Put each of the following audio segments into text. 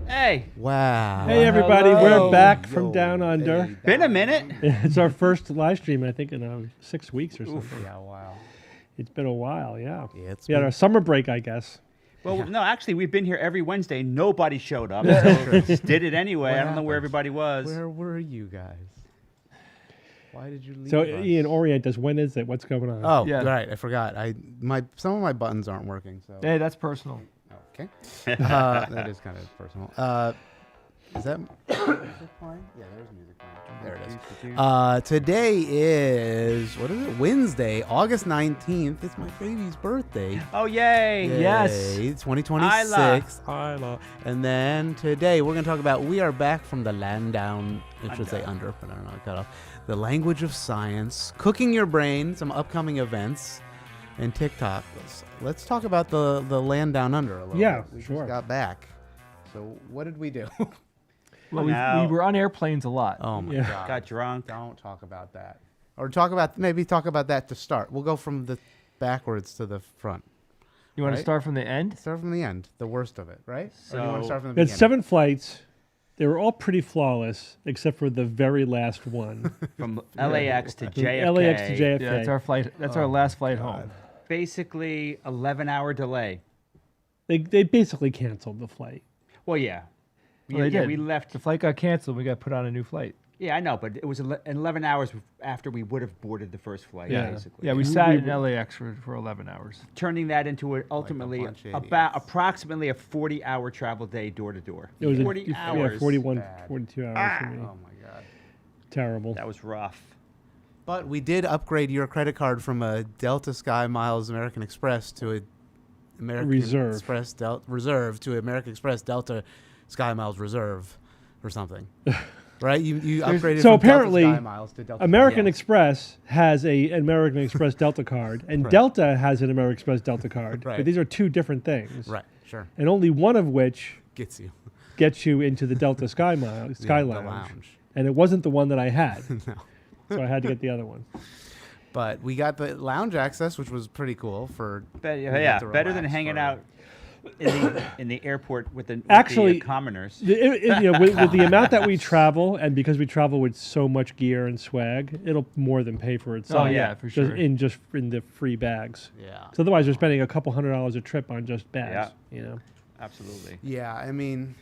Hey. Wow. Hey everybody, Hello. we're back from Down Under. Been a minute. It's our first live stream, I think, in 6 weeks or something. Yeah, wow. It's been a while, yeah. Yeah, it's We had been- our summer break, I guess. Well, no, actually, we've been here every Wednesday. Nobody showed up. So just did it anyway. What I don't know where happened? everybody was. Where were you guys? Why did you leave So, us? Ian, orient us. When is it? What's going on? Oh, Yeah. right. I forgot. Some of my buttons aren't working. So Hey, that's personal. okay. That is kind of personal. Is that music playing? Yeah, there's music playing. There it is. Today is what is it? Wednesday, August 19th. It's my baby's birthday. Oh, yay. Yes. Yay, 2026. Isla. And then today we're going to talk about we are back from the land down. It should say under, but I don't know. I cut off. The language of science, cooking your brain, some upcoming events, and TikTok. Let's talk about the land down under a little Yeah, bit. We sure. just got back. So what did we do? Well, Now- we were on airplanes a lot. Oh my Yeah. god. Got drunk. Don't talk about that. Or talk about that to start. We'll go from the backwards to the front. You want right? to start from the end? Start from the end, the worst of it, right? Or do you want to So- start from the We had beginning? 7 flights. They were all pretty flawless, except for the very last one. From LAX to From JFK. LAX to JFK. Yeah, that's our flight. That's our last flight home. Basically, 11-hour delay. They basically canceled the flight. Well, yeah. Well, they yeah, did. we left. The flight got canceled. We got put on a new flight. Yeah, I know, but it was 11 hours after we would have boarded the first flight, Yeah. basically. Yeah, we sat in LAX for 11 hours. Turning that into ultimately bunch of about idiots. approximately a 40-hour travel day door to door. It was 40 yeah, hours. 41, Bad. 42 hours for me. Oh my god. Terrible. That was rough. But we did upgrade your credit card from a Delta Sky Miles American Express to a American Reserve. Express Reserve to American Express Delta Sky Miles Reserve or something. Right? You upgraded So from apparently, Delta Sky Miles to Delta American yeah. Express has an American Express Delta card, and Right. Delta has an American Express Delta card. Right. But these are two different things. Right, sure. And only one of which Gets you. gets you into the Delta Sky Lounge. The lounge. And it wasn't the one that I had. No. So I had to get the other one. But we got the lounge access, which was pretty cool for Yeah, to better than relax hanging for- out in the airport with the Actually, commoners. With the amount that we travel, and because we travel with so much gear and swag, it'll more than pay for itself. Oh, yeah, for Just sure. in the free bags. Yeah. So otherwise, we're spending a couple $100 a trip on just bags. Yeah. You know. Absolutely. Yeah, I mean,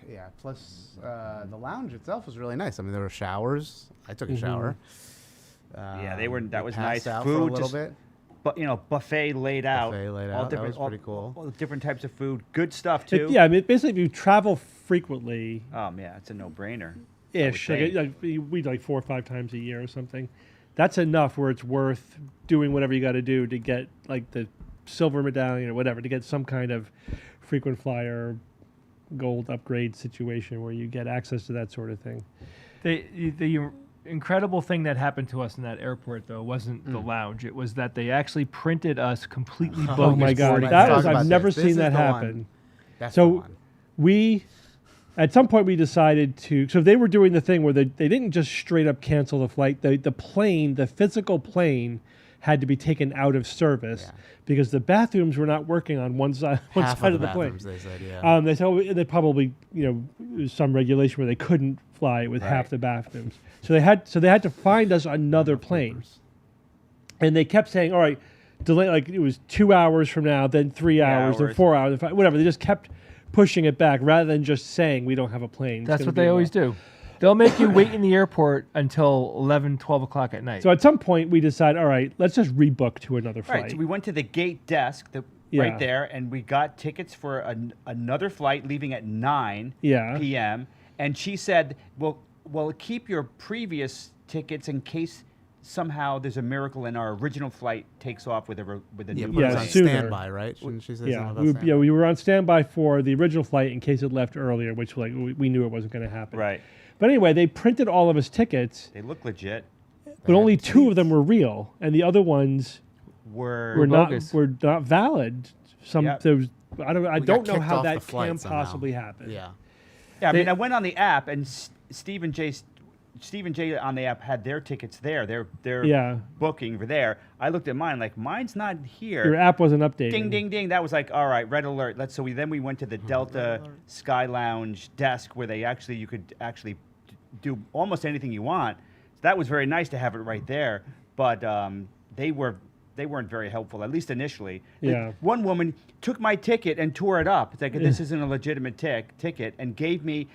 yeah. Plus, the lounge itself was really nice. I mean, there were showers. I took a shower. Yeah, they were. That we was passed nice. out for a Food, little just bit. buffet laid out. Buffet laid all out. That different, was pretty cool. all different types of food. Good stuff too. Yeah, I mean, basically, if you travel frequently, Yeah, it's a no-brainer. ish, I would like we like 4 or 5 times a year or something. That's enough where it's worth doing whatever you got to do to get like the silver medallion or whatever, to get some kind of frequent flyer gold upgrade situation where you get access to that sort of thing. The incredible thing that happened to us in that airport, though, wasn't the lounge. It was that they actually printed us completely bogus. Oh my God, boarding Let's that talk was about I've never this. This seen is that the one. happen. That's So the one. we, at some point, we decided to. So they were doing the thing where they didn't just straight up cancel the flight. The plane, the physical plane, had to be taken out of service Yeah. because the bathrooms were not working on one side Half of the plane. bathrooms, they said, yeah. They said they probably there's some regulation where they couldn't fly it with half Right. the bathrooms. So they had to find us another plane, and they kept saying, "All right, delay." Like it was 2 hours from now, then 3 hours, then hours. 4 hours, then whatever. They just kept pushing it back rather than just saying we don't have a plane. It's That's gonna what be they a always while." do. They'll make you wait in the airport until 11, 12 o'clock at night. So at some point we decided, all right, let's just rebook to another flight. Right. So we went to the gate desk Yeah. right there, and we got tickets for another flight leaving at 9 Yeah. p.m. And she said, well, keep your previous tickets in case somehow there's a miracle and our original flight takes off with a Yeah, new put us Yeah, on plane. sooner. standby, right? Shouldn't she say Yeah, something we, about standby? we were on standby for the original flight in case it left earlier, which we knew it wasn't going to happen. Right. But anyway, they printed all of his tickets, They look legit. but only 2 of them were real, and the other ones Were were bogus. not valid. Yep. There was, I We don't got know kicked how off the that flight can somehow. possibly happen. Yeah. Yeah, I They- mean, I went on the app, and Steve and Jay on the app had their tickets there. Their Yeah. booking for there. I looked at mine, like mine's not here. Your app wasn't updated. Ding, ding, ding. That was like, all right, red alert. Then we went to the Delta Sky Lounge desk where you could actually do almost anything you want. So that was very nice to have it right there. But they weren't very helpful, at least initially. Yeah. One woman took my ticket and tore it up. It's like, this isn't a legitimate ticket, and gave me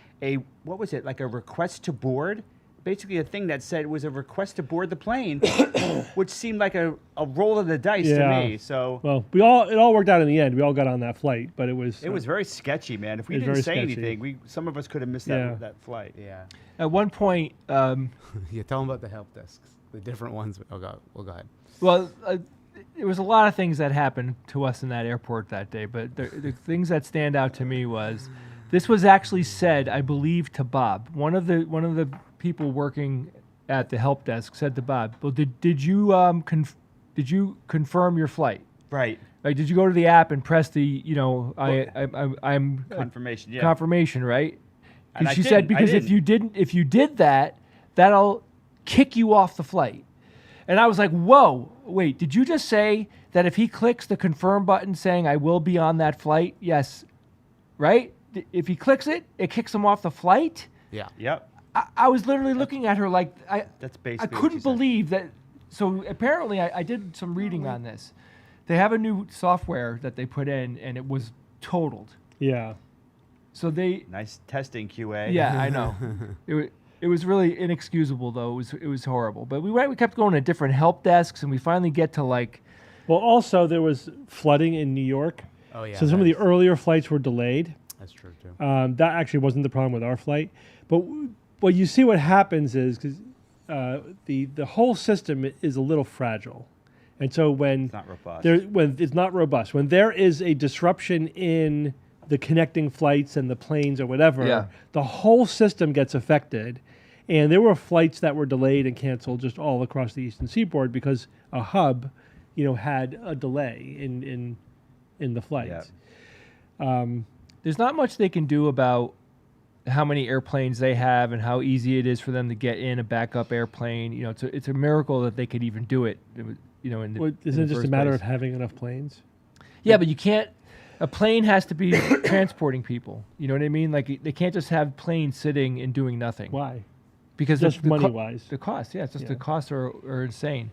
what was it, like a request to board? Basically a thing that said it was a request to board the plane, which seemed like a roll of the dice to Yeah. me. So Well, it all worked out in the end. We all got on that flight, but it was very sketchy, man. If we It was didn't very say sketchy. anything, some of us could have missed Yeah. that flight. Yeah. At one point, Yeah, tell them about the help desks. The different ones. Oh, God. Well, go ahead. well, there was a lot of things that happened to us in that airport that day, but the things that stand out to me was this was actually said, I believe, to Bob. One of the people working at the help desk said to Bob, "Well, did you confirm your flight? Right. Like, did you go to the app and press the I'm Confirmation. Yeah. confirmation, right?" And I she said didn't. I because if you did that, that'll kick you off the flight. And I was like, "Whoa, wait, did you just say that if he clicks the confirm button saying I will be on that flight?" Yes. Right? If he clicks it, it kicks him off the flight? Yeah. Yep. I was literally looking at her like That's I basically. what couldn't she said. believe that. So apparently, I did some reading on this. They have a new software that they put in, and it was totaled. yeah. So they, Nice testing, QA. yeah, I know. It was really inexcusable though. It was horrible. But we kept going to different help desks, and we finally get to like, Well, also there was flooding in New York, Oh, yeah. so some of the that's- earlier flights were delayed. That's true, too. That actually wasn't the problem with our flight, but what you see what happens is because the whole system is a little fragile, and so when It's not robust. when it's not robust, when there is a disruption in the connecting flights and the planes or whatever, Yeah. the whole system gets affected. And there were flights that were delayed and canceled just all across the eastern seaboard because a hub, had a delay in the flights. there's not much they can do about how many airplanes they have and how easy it is for them to get in a backup airplane. It's a miracle that they could even do it. In the, Well, in isn't the it just a first matter place. of having enough planes? Yeah, but you can't. A plane has to be transporting people. You know what I mean? Like they can't just have planes sitting and doing nothing. Why? Because Just the money-wise. the costs. Yeah, it's just Yeah. the costs are insane.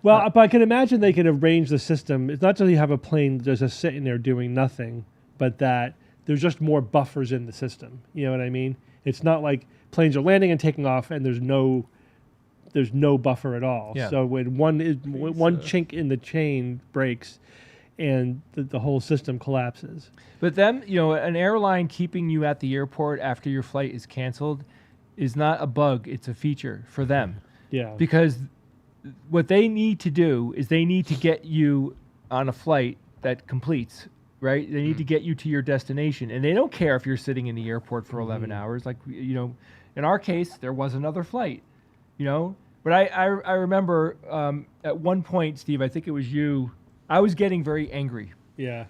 Well, but I can imagine they could arrange the system. It's not just you have a plane that's just sitting there doing nothing, but that there's just more buffers in the system. You know what I mean? It's not like planes are landing and taking off and there's no there's no buffer at all. Yeah. So when one chink in the chain breaks, and the whole system collapses. But them, an airline keeping you at the airport after your flight is canceled is not a bug, it's a feature for them. Yeah. Because what they need to do is they need to get you on a flight that completes, right? They need to get you to your destination. And they don't care if you're sitting in the airport for 11 hours. Like, in our case, there was another flight, But I remember at one point, Steve, I think it was you, I was getting very angry. Yeah.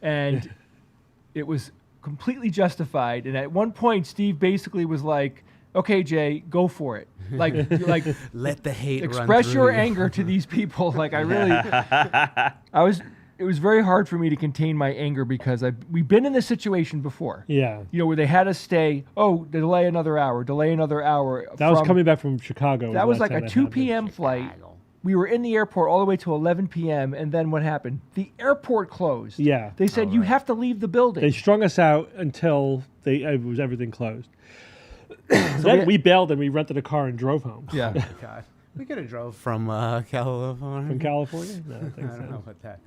And it was completely justified. And at one point, Steve basically was like, "Okay, Jay, go for it. Like, Let the hate run express through your you." anger to these people." Like, it was very hard for me to contain my anger because we've been in this situation before. Yeah. Where they had us stay, delay another hour. That was coming back from Chicago. That was the like last a time 2 p.m. flight. We were in the airport all the way to 11 p.m. And then what happened? The airport closed. Yeah. They said, you have to leave the building. They strung us out until everything closed. Then we bailed and we rented a car and drove home. Yeah. God. We could have drove from California. From California? No, I I think don't know so. about that.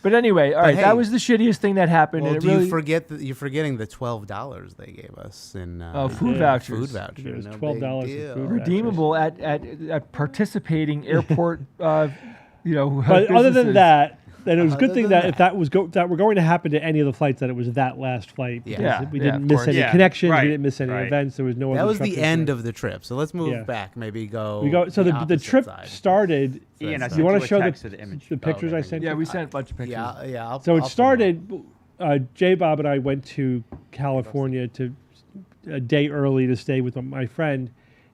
But anyway, all right, hey, that was the shittiest thing that happened. Well, and it you forget you're forgetting the $12 they gave us in food Yeah. vouchers. food voucher. It was No $12 big in deal. food Redeemable at participating airport, But other than businesses. that, then it was a good Other thing than that if that was that were going to happen to any of the flights, that it was that last flight. Yeah. because Yeah, we yeah, didn't of miss course. any Yeah, connections. right, We didn't miss any right. events. There was no. That other was the disruptions end there. of the trip. So let's move Yeah. back. Maybe go. We go. So the opposite trip side. started. Ian, I You sent wanna you a show text of the image. The pictures okay. I sent. Yeah, you? we sent a bunch of pictures. Yeah. So I'll it pull started. J. Bob and I went to California to a day early to stay with my friend,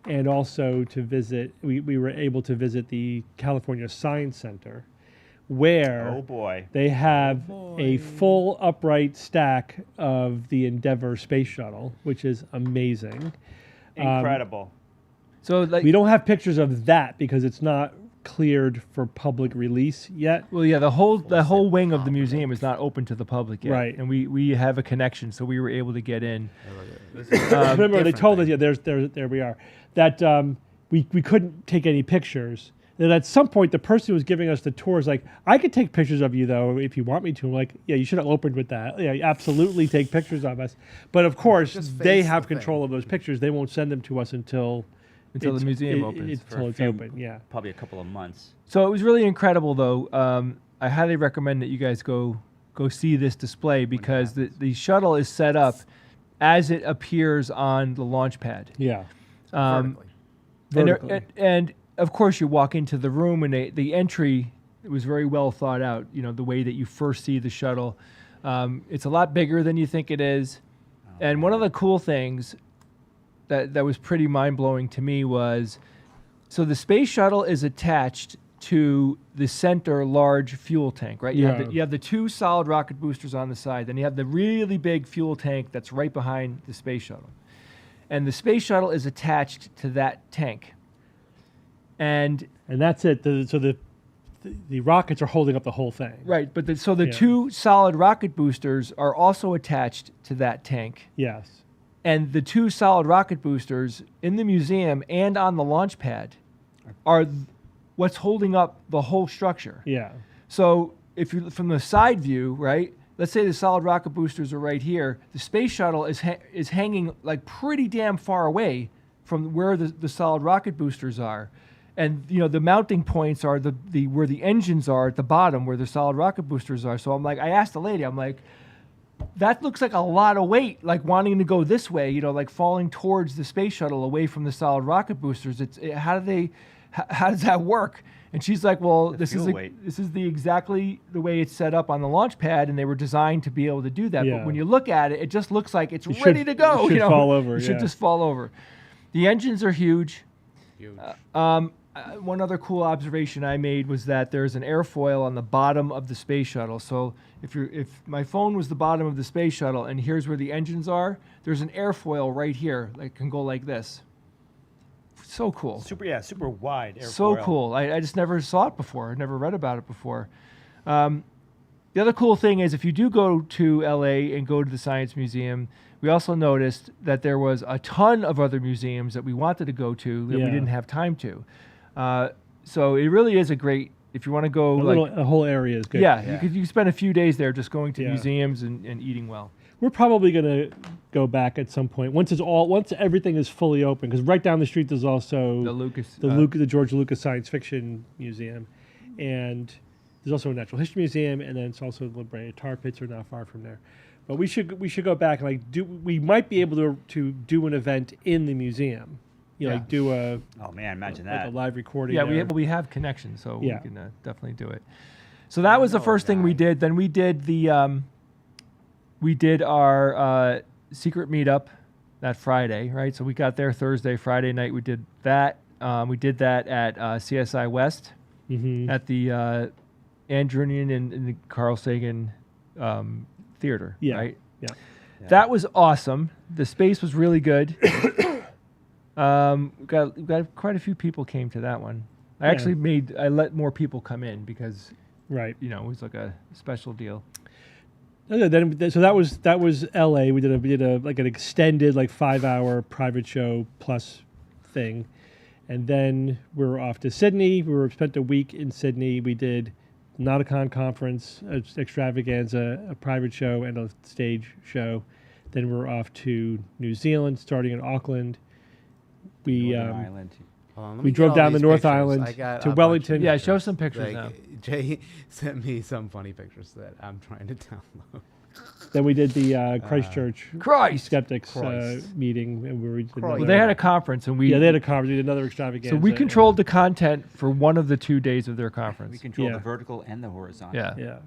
and also to visit. We were able to visit the California Science Center, where Oh boy. they have a full upright stack of the Endeavour space shuttle, which is amazing. Incredible. So like, We don't have pictures of that because it's not cleared for public release yet. well, yeah, the whole wing of the museum is not open to the public yet, Right. and we have a connection, so we were able to get in. Remember, they different told us, thing. yeah, there we are, that we couldn't take any pictures. And at some point, the person who was giving us the tour was like, "I could take pictures of you, though, if you want me to." I'm like, "Yeah, you should have opened with that. Yeah, absolutely take pictures of us." But of course, Just they face have the control of those pictures. They won't send them to us until the museum opens. For Until a it's few- open, yeah. Probably a couple of months. So it was really incredible, though. I highly recommend that you guys go see this display because the shuttle is set up as it appears on the launch pad. Yeah. Vertically. Vertically. And of course, you walk into the room, and the entry was very well thought out. The way that you first see the shuttle, it's a lot bigger than you think it is. And one of the cool things that was pretty mind blowing to me was, so the space shuttle is attached to the center large fuel tank, right? Yeah. You have the two solid rocket boosters on the side, then you have the really big fuel tank that's right behind the space shuttle. And the space shuttle is attached to that tank. And that's it. So the rockets are holding up the whole thing. right, but the Yeah. two solid rocket boosters are also attached to that tank. Yes. And the two solid rocket boosters in the museum and on the launch pad are what's holding up the whole structure. Yeah. So if you from the side view, right? Let's say the solid rocket boosters are right here. The space shuttle is hanging like pretty damn far away from where the solid rocket boosters are. And the mounting points are the where the engines are at the bottom, where the solid rocket boosters are. So I asked the lady, I'm like, that looks like a lot of weight, like wanting to go this way, like falling towards the space shuttle away from the solid rocket boosters. How does that work? And she's like, well, this is fuel weight. exactly the way it's set up on the launch pad, and they were designed to be able to do that. Yeah. But when you look at it, it just looks like it's It ready should- to go. it should fall over, It should yeah. just fall over. The engines are huge. Huge. One other cool observation I made was that there's an airfoil on the bottom of the space shuttle. So if my phone was the bottom of the space shuttle and here's where the engines are, there's an airfoil right here that can go like this. So cool. Super wide. So airfoil. cool. I just never saw it before. I never read about it before. The other cool thing is if you do go to LA and go to the Science Museum, we also noticed that there was a ton of other museums that we wanted to go to that we Yeah. didn't have time to. So it really is a great, if you want to go, A whole area is good. yeah, Yeah. you could spend a few days there just going to Yeah. museums and eating well. We're probably gonna go back at some point once everything is fully open. Because right down the street there's also The Lucas, the George Lucas Science Fiction Museum, and there's also a Natural History Museum, and then it's also the La Brea Tar Pits are not far from there. But we should go back and we might be able to do an event in the museum, Yeah. like do a Oh man, imagine like a that. live recording. yeah, there. we have connections, so Yeah. we can definitely do it. So that was the first thing we did. Then we did our secret meetup that Friday, right? So we got there Thursday, Friday night. We did that. We did that at CSI West Mhm. at the Andrunian and the Carl Sagan Theater, Yeah. right? Yeah. Yeah. That was awesome. The space was really good. We got quite a few people came to that one. I Yeah. actually I let more people come in because Right. it was like a special deal. So that was L.A. We did a like an extended 5-hour private show plus thing, and then we were off to Sydney. Spent a week in Sydney. We did Nauticon conference, extravaganza, a private show, and a stage show. Then we were off to New Zealand, starting in Auckland. We Northern Ireland. Hold on, let we me get drove all down the these North pictures. Island I got to a bunch of Wellington. Yeah, show some pictures now. Jay sent me some funny pictures that I'm trying to download. Then we did the Christchurch Christ! Skeptics Christ. meeting, and we did Christ. Well, another- they had a conference, and we they had a conference. We did another extravaganza. so we controlled the content for one of the 2 days of their conference. We control Yeah. the vertical and the horizontal. Yeah.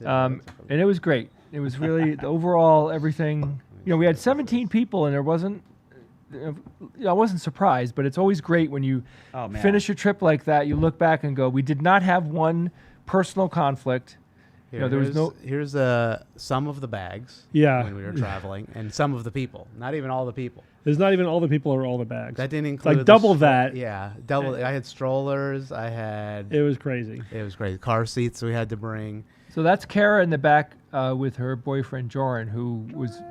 Yeah. And it was great. It was really the overall everything. We had 17 people, and there wasn't. I wasn't surprised, but it's always great when you Oh man. finish a trip like that. You look back and go, "We did not have one personal conflict." Here, there was no- Here's some of the bags. Yeah. When we were traveling, and some of the people. Not even all the people. There's not even all the people or all the bags. That didn't include Like double the that. Yeah, double. I had strollers. I had. It was crazy. It was great. Car seats we had to bring. So that's Kara in the back with her boyfriend Joran, who was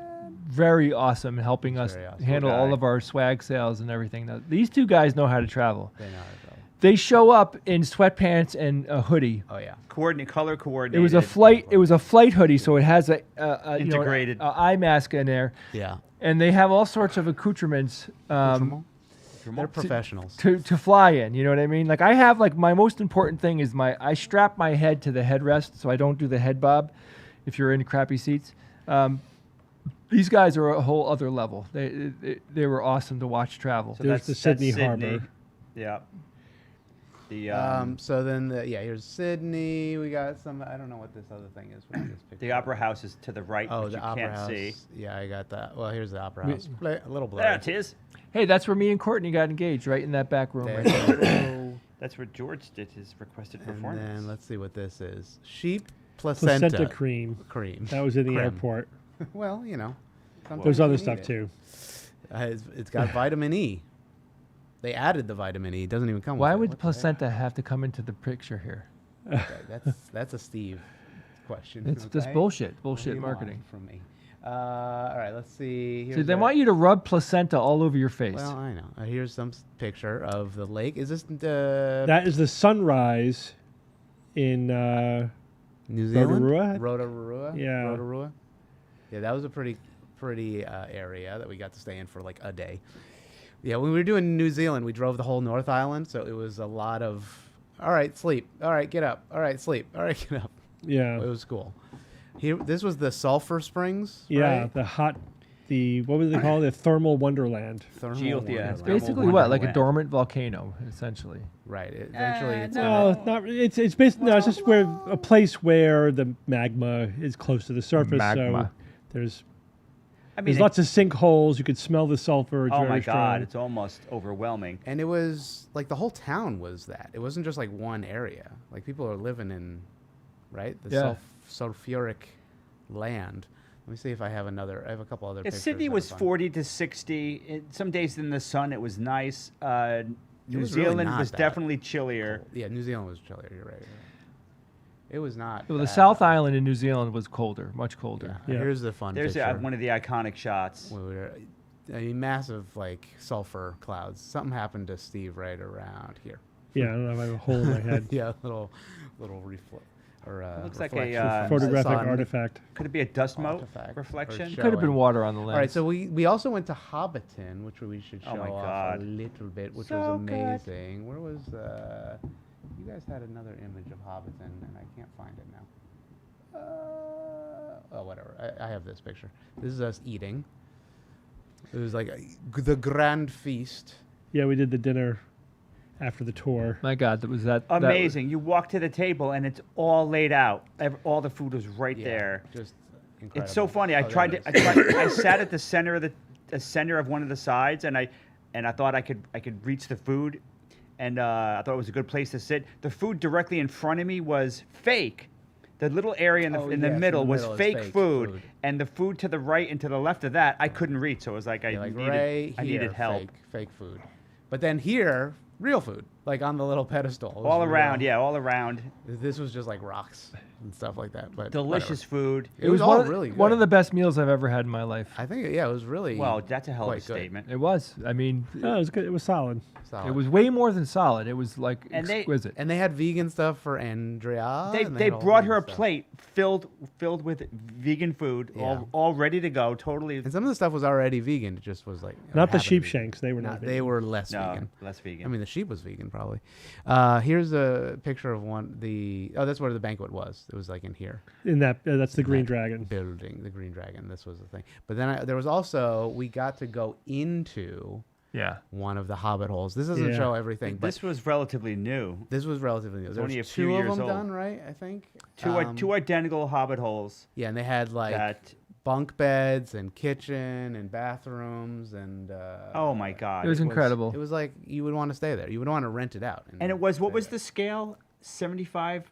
very awesome in helping us Very awesome. handle Poor all guy. of our swag sales and everything. Now, these two guys know how to travel. They know how to travel. They show up in sweatpants and a hoodie. Oh yeah. Color coordinated. It was a flight. It was a flight hoodie, so it has a Integrated. an eye mask in there, Yeah. and they have all sorts of accoutrements They're professionals. to fly in. You know what I mean? Like I have my most important thing is I strap my head to the headrest so I don't do the head bob. If you're in crappy seats, these guys are a whole other level. They were awesome to watch travel. So There's the Sydney Harbor. Yeah. The So then, here's Sydney. We got some. I don't know what this other thing is. What is this picture? the opera house is to the right, Oh, which the you opera can't house. see. Yeah, I got that. Well, here's the opera We- house. A little blurry. There it is. Hey, that's where me and Courtney got engaged, right in that back room. There Right you there. go. That's where George did his requested And performance. then let's see what this is. Sheep placenta, Placenta cream. cream. That was in the Creme. airport. Well, sometimes There's you other need stuff it. too. It's got vitamin E. They added the vitamin E. It doesn't even come. Why with it. would What the heck? placenta have to come into the picture here? Okay, that's a Steve question. It's just okay? bullshit. What do Bullshit you Uh, marketing. want from me. All right, let's see. So Here's they a- want you to rub placenta all over your face. Well, I know. Here's some picture of the lake. Is this the That is the sunrise in New Zealand? Rotorua? Rotorua. Yeah. Rotorua. Yeah, that was a pretty area that we got to stay in for like a day. Yeah, when we were doing New Zealand, we drove the whole North Island, so it was a lot of, all right, sleep. All right, get up. All right, sleep. All right, get up. yeah. It was cool. Here, this was the Sulphur Springs. Yeah, right? what was it called? The thermal wonderland. Thermal yeah, Wonderland. it's Basically, what? Like a Wonderland. dormant volcano, essentially. Right. Eventually, it's No, it's not. It's basically no. It's just where a place where the magma is close to the surface. So Magma. there's I mean, there's lots of sinkholes. You could smell the sulfur. It's oh very my strong. God, it's almost overwhelming. and it was like the whole town was that. It wasn't just like one area. Like people are living in, right? The Yeah. sulfuric land. Let me see if I have another. I have a couple other. Yeah, pictures Sydney that was are fun. 40 to 60. Some days in the sun, it was nice. New was really Zealand not was that definitely chillier. Yeah, New Zealand was chillier. You're right. It was not. Well, the bad. South Island in New Zealand was colder, much colder. Yeah. Here's the fun There's picture. one of the iconic shots. We were, I mean, massive like sulfur clouds. Something happened to Steve right around here. Yeah, I don't know. I have a hole in my head. Yeah, little reflect or Looks like a, reflection from Photographic sun artifact. Could it be a dust mote artifact or reflection? show. Could have been Showing. water on the lens. All right, so we also went to Hobbiton, which we should show Oh my off God. a little bit, which So was good. amazing. Where was you guys had another image of Hobbiton, and I can't find it now. Oh, whatever. I have this picture. This is us eating. It was like the grand feast. Yeah, we did the dinner after the tour. My God, that was that Amazing. You walk to the table and it's all laid out. All the food was right Yeah, there. Just incredible. It's so funny. Oh, I there tried it to. is. I sat at the center of the center of one of the sides, and I thought I could reach the food, and I thought it was a good place to sit. The food directly in front of me was fake. The little area in the Oh, in yes, the in middle the was middle is fake fake food, food. and the food to the right and to the left of that I couldn't reach. So it was like Yeah, like right I here, needed help. Fake food. But then here, real food, like on the little pedestal. It was All around, real. yeah, all around. This was just like rocks and stuff like that. But Delicious food. It was all one of, really good. one of the best meals I've ever had in my life. I think, yeah, it was really Well, that's a hell of a quite good. statement. It was. I mean, Oh, it was good. It was solid. solid. it was way more than solid. It was like And they- exquisite. And they had vegan stuff for Andrea. They and they had all brought vegan her a stuff. plate filled with vegan food, Yeah. all ready to go, totally. And some of the stuff was already vegan. It just was like Not the happened to sheep be- shanks. They were No, not. they vegan. were less No, vegan. less vegan. I mean, the sheep was vegan probably. Here's a picture of one. That's where the banquet was. It was like in here. In that. That's the Green that Dragon. building, the Green Dragon. This was the thing. But then there was also we got to go into yeah. one of the Hobbit holes. This doesn't Yeah. show everything, but This was relatively new. this was relatively new. There's only a two few of years them old. done, right? I think Two identical hobbit holes Yeah, and they had like that. bunk beds and kitchen and bathrooms and. Oh my God! It was incredible. It was like you would want to stay there. You would want to rent it out. And it was what stay was there. the scale? 75%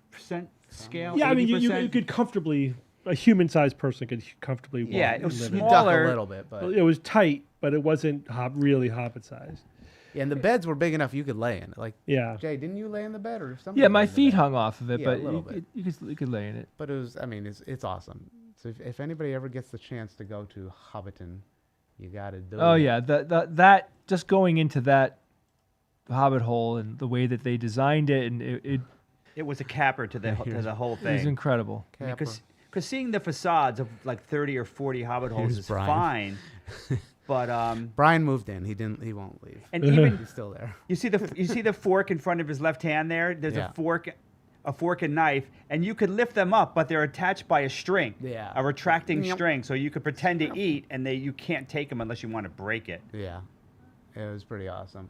scale. Yeah, I mean, you 80%? could comfortably, a human-sized person could comfortably walk. Yeah, it and was live in You it. duck a smaller. little bit, but It was tight, but it wasn't really Hobbit-sized. yeah, and the beds were big enough you could lay in it. Like Yeah. Jay, didn't you lay in the bed or something? Yeah, my feet hung off of it, Yeah, but a little you, bit. you could lay in it. But it was, I mean, it's awesome. So if anybody ever gets the chance to go to Hobbiton, you got to do Oh it. yeah, that just going into that Hobbit hole and the way that they designed it, and it It was a capper to the whole was thing. incredible. Capper. Because seeing the facades of like 30 or 40 hobbit holes Here's is Brian. fine, but Brian moved in. He won't leave. and even He's still there. you see the fork in front of his left hand there. There's Yeah. a fork and knife, and you could lift them up, but they're attached by a string, Yeah. a retracting Yep. string, so you could pretend to eat, and you can't take them unless you want to break it. Yeah, it was pretty awesome.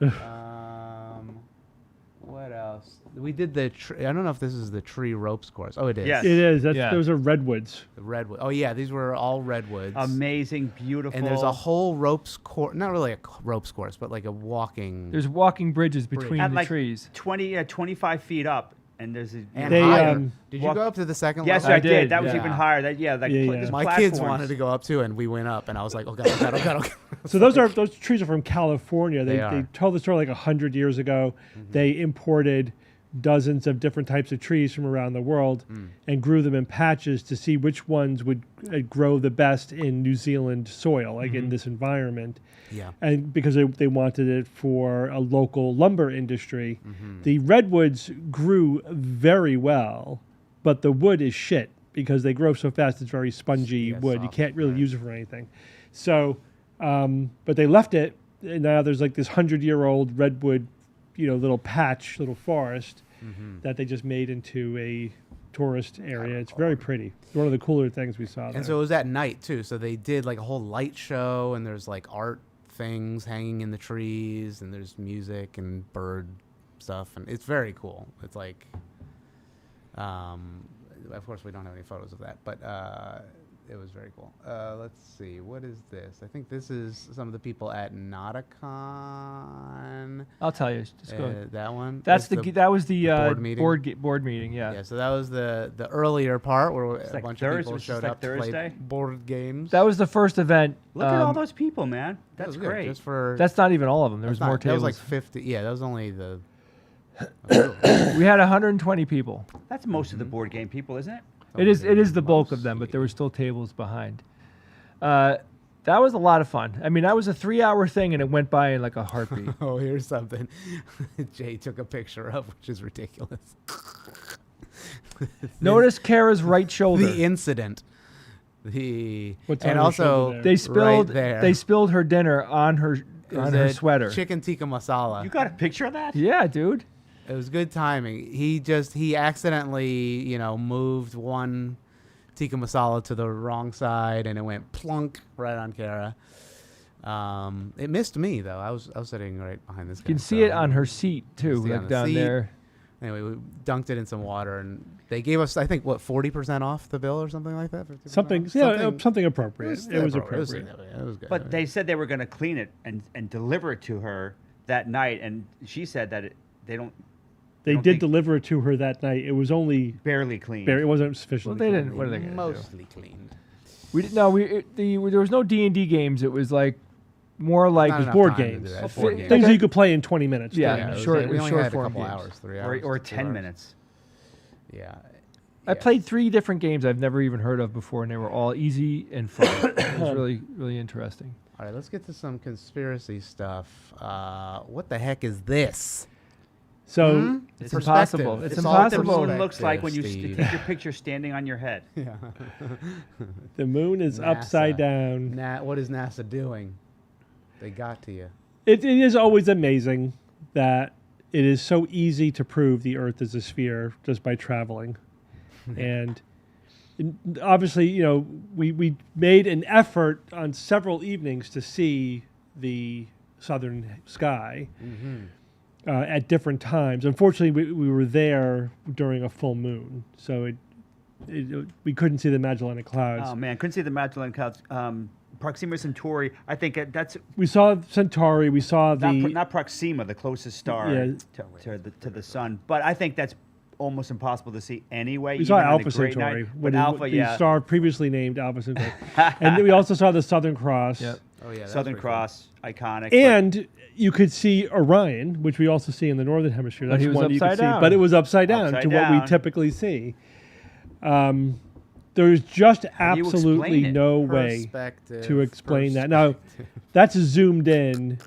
What else? We did the. I don't know if this is the tree ropes course. Oh, it is. Yes. It is. Yeah. Those are redwoods. The redwood. Oh yeah, these were all redwoods. Amazing, beautiful. And there's a whole ropes course. Not really a ropes course, but like a walking. There's walking bridges between At the like trees. 25 feet up, and there's a. and They, higher. Did you walk- go up to the second Yes, level? I I did. did, That was yeah. even higher. That yeah, like Yeah, yeah. there's My kids platforms. wanted to go up too, and we went up, and I was like, "Oh God, oh God, oh God!" Oh God. So those trees are from California. They They are. told the story like 100 years ago. They imported dozens of different types of trees from around the world and grew them in patches to see which ones would grow the best in New Zealand soil, like in this environment. Yeah. And because they wanted it for a local lumber industry. The redwoods grew very well, but the wood is shit because they grow so fast. It's very spongy Yeah, wood. You soft, can't really right. use it for anything. So, but they left it, and now there's like this 100-year-old redwood, little patch, little forest that they just made into a tourist area. It's very pretty. It's one of the cooler things we saw there. And so it was at night too. So they did like a whole light show, and there's like art things hanging in the trees, and there's music and bird stuff, and it's very cool. It's like, of course we don't have any photos of that, but it was very cool. Let's see, what is this? I think this is some of the people at Nauticon. I'll tell you. Just go. That one. That was the board meeting? board meeting. Yeah. Yeah, so that was the earlier part where a like bunch Thursday- of people was this showed like up to Thursday? play board games. That was the first event. Look at all those people, man. That That's was good, great. Just for That's not even all of them. There was that's more not- That was tables. like 50. Yeah, that was only the We had 120 people. That's most of the board game people, isn't it? It is the bulk of them, but there were still tables behind. That was a lot of fun. I mean, that was a 3-hour thing, and it went by in like a heartbeat. Oh, here's something Jay took a picture of, which is ridiculous. Notice Kara's right shoulder. The incident. What's And on her also shoulder there? They spilled. right there. They spilled her dinner on her It was on her a sweater. Chicken tikka masala. You got a picture of that? Yeah, dude. It was good timing. He accidentally, moved one tikka masala to the wrong side, and it went plunk right on Kara. It missed me though. I was sitting right behind this guy. You can see it on her seat too, see it on like the down seat. there. Anyway, we dunked it in some water, and they gave us, I think, 40% off the bill or something like that. 50% Something, off? yeah, something appropriate. It was appropriate. appropriate. It was good. But they said they were going to clean it and deliver it to her that night, and she said that they don't They don't did think- deliver it to her that night. It was only barely clean. it wasn't Well, sufficiently. they clean. didn't. What are they gonna do? mostly cleaned. We did, no. There was no D&D games. It was like more like Not enough board time to games. do that. Well, Board fi- games. Things Okay. that you could play in 20 minutes. Yeah, it was- short- we only short had a form couple games. hours, 3 hours. or 2 10 hours. minutes. Yeah. I Yeah. played 3 different games I've never even heard of before, and they were all easy and fun. It was really, really interesting. All right, let's get to some conspiracy stuff. What the heck is this? So It's Perspective. impossible. It's all What the impossible. moon looks like when you Steve. take your picture standing on your head. Yeah. the moon is NASA. upside down. What is NASA doing? They got to you. It is always amazing that it is so easy to prove the Earth is a sphere just by traveling. And obviously, we made an effort on several evenings to see the southern sky at different times. Unfortunately, we were there during a full moon, so we couldn't see the Magellanic Clouds. Oh man, couldn't see the Magellanic Clouds. Proxima Centauri. I think that's We saw Centauri. We saw not Proxima, the closest star Yeah. to the sun. But I think that's almost impossible to see anyway. We saw even on Alpha the great Centauri, night. But Alpha, the yeah, star previously named Alpha Centauri, and then we also saw the Southern Cross. Yep. Oh yeah. that's Southern pretty Cross, iconic. but- And you could see Orion, which we also see in the northern hemisphere. But That's he was one you could upside see, down. but it was upside down Upside to what we down. typically see. There's just How do you absolutely explain it? no cool. way Perspective, to explain that. Now, that's zoomed in,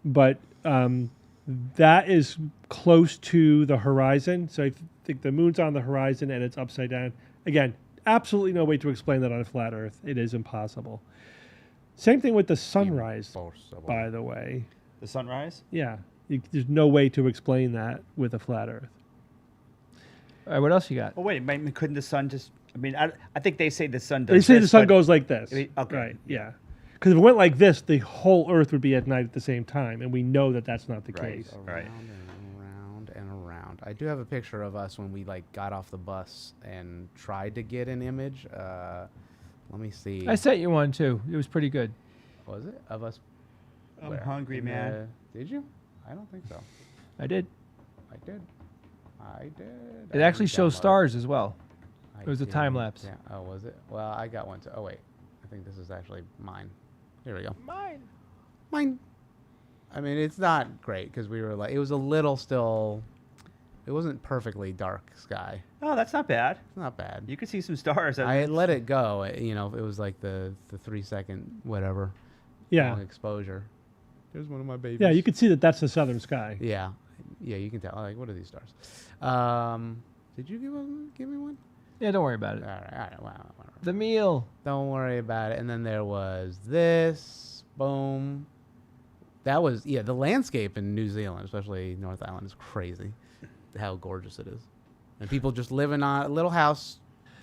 but that is close to the horizon. So I think the moon's on the horizon and it's upside down. Again, absolutely no way to explain that on a flat Earth. It is impossible. Same thing with the sunrise, by the way. the sunrise. Yeah, there's no way to explain that with a flat Earth. All right, what else you got? Oh wait, couldn't the sun just? I mean, I think they say the sun does. They say the this, sun but- goes like this. Okay. Right, yeah. Because if it went like this, the whole Earth would be at night at the same time, and we know that that's not the Right. case. Right. Around and around and around. I do have a picture of us when we got off the bus and tried to get an image. Let me see. I sent you one too. It was pretty good. Was it of us? I'm where? hungry, In man. Did you? I don't think so. I did. I did. It actually shows download. stars as well. I It was a did. time lapse. Yeah. Oh, was it? Well, I got one too. Oh wait, I think this is actually mine. Here we go. Mine. I mean, it's not great because we were it was a little still. It wasn't perfectly dark sky. Oh, that's not bad. It's not bad. You could see some stars. I let it go. It was like the 3-second whatever Yeah, long exposure. There's one of my babies. yeah. You could see that that's the southern sky. Yeah, you can tell. Like, what are these stars? Did you give me one? Yeah, don't worry about it. All right. Wow. Whatever. The meal. Don't worry about it. And then there was this. Boom. That was the landscape in New Zealand, especially North Island, is crazy. How gorgeous it is, and people just live in a little house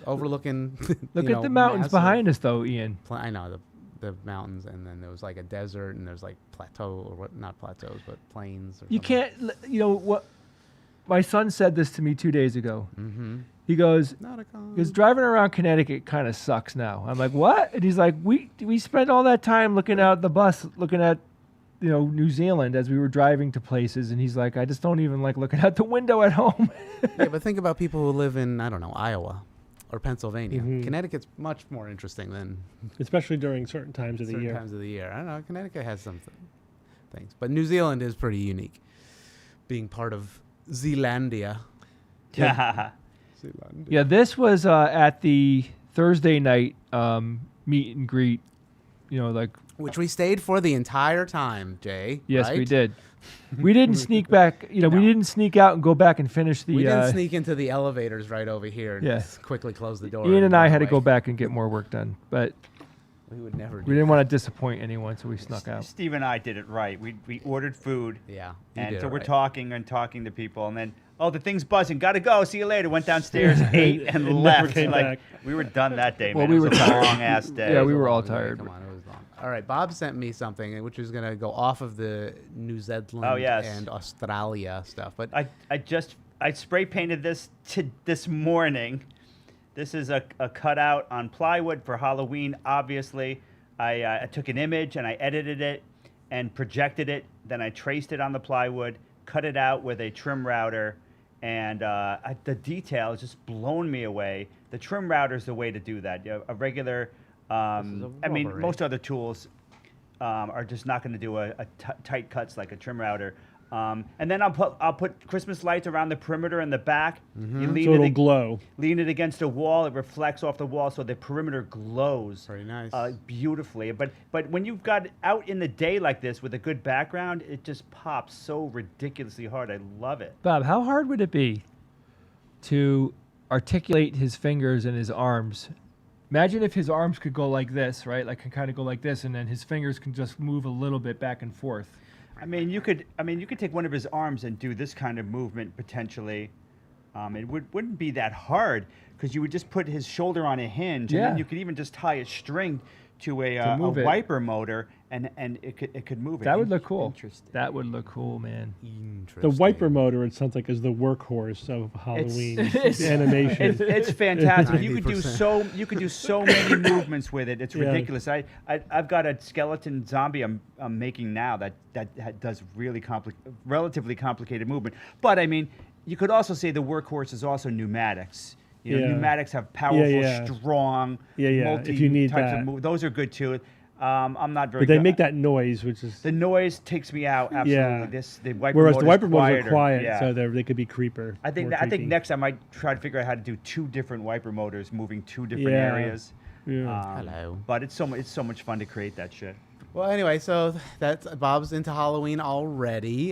overlooking. Look at the mountains behind us, though, Ian. I know the mountains, and then there was like a desert, and there's like plateau or what? Not plateaus, but plains. Or You can't. You know what? My son said this to me 2 days ago. Mm-hmm. He goes, Not a con. "Because driving around Connecticut kind of sucks now." I'm like, "What?" And he's like, "We spent all that time looking out the bus, looking at." New Zealand as we were driving to places, and he's like, I just don't even like looking out the window at home. Yeah, but think about people who live in Iowa or Pennsylvania. Mhm. Connecticut's much more interesting than Especially during certain times of the certain year. times of the year. I don't know. Connecticut has some things, but New Zealand is pretty unique, being part of Zealandia. Yeah, this was at the Thursday night meet and greet. Like Which we stayed for the entire time, Jay. yes, right? we did. We didn't sneak back. We didn't sneak out and go back and finish the. We didn't sneak into the elevators right over here and Yeah. just quickly close the door. Ian and I run had to away. go back and get more work done, but We would never do we didn't want to disappoint anyone, so we snuck out. Steve and I did it right. We ordered food. Yeah. you And did so it we're right. talking to people, and then the thing's buzzing. Gotta go. See you later. Went downstairs, ate, and never left. came Like back. we were done that day. Well, man. we It were was a tired. long ass day. Yeah, we were all Long day. tired. Come on, it was long. All right, Bob sent me something which is going to go off of the New Zealand yes. and Australia stuff. But I spray painted this morning. This is a cutout on plywood for Halloween. Obviously, I took an image and I edited it and projected it. Then I traced it on the plywood, cut it out with a trim router, and the detail has just blown me away. The trim router is the way to do that. A regular, I mean, rubber, most other tools are just not going to do tight cuts like a trim router. And then I'll put Christmas lights around the perimeter and the back. You lean So it it'll ag- glow. lean it against a wall. It reflects off the wall, so the perimeter glows Very nice. beautifully. But when you've got out in the day like this with a good background, it just pops so ridiculously hard. I love it. Bob, how hard would it be to articulate his fingers and his arms? Imagine if his arms could go like this, right? Like can kind of go like this, and then his fingers can just move a little bit back and forth. I mean, you could take one of his arms and do this kind of movement potentially. It wouldn't be that hard because you would just put his shoulder on a hinge, and Yeah. then you could even just tie a string to a move it. wiper motor, and it could move it. That would look cool. Interesting. That would look cool, man. The wiper motor, it sounds like, is the workhorse of Halloween it's- animation. It's fantastic. You could do 90%. so many movements with it. It's Yeah. ridiculous. I've got a skeleton zombie I'm making now that does really relatively complicated movement. But I mean, you could also say the workhorse is also pneumatics. You know, Yeah. pneumatics have powerful, yeah. strong, Yeah. multi If you need types that. of those are good too. I'm not very But they good. make that noise, which is. The noise takes me out absolutely. Yeah. The wiper Whereas the motor's wiper motors are quieter. quiet, Yeah. so they could be creeper. I think more I think creepy. next I might try to figure out how to do two different wiper motors moving two different Yeah. areas. Yeah. Hello. But it's so much fun to create that shit. Well, anyway, so that's Bob's into Halloween already.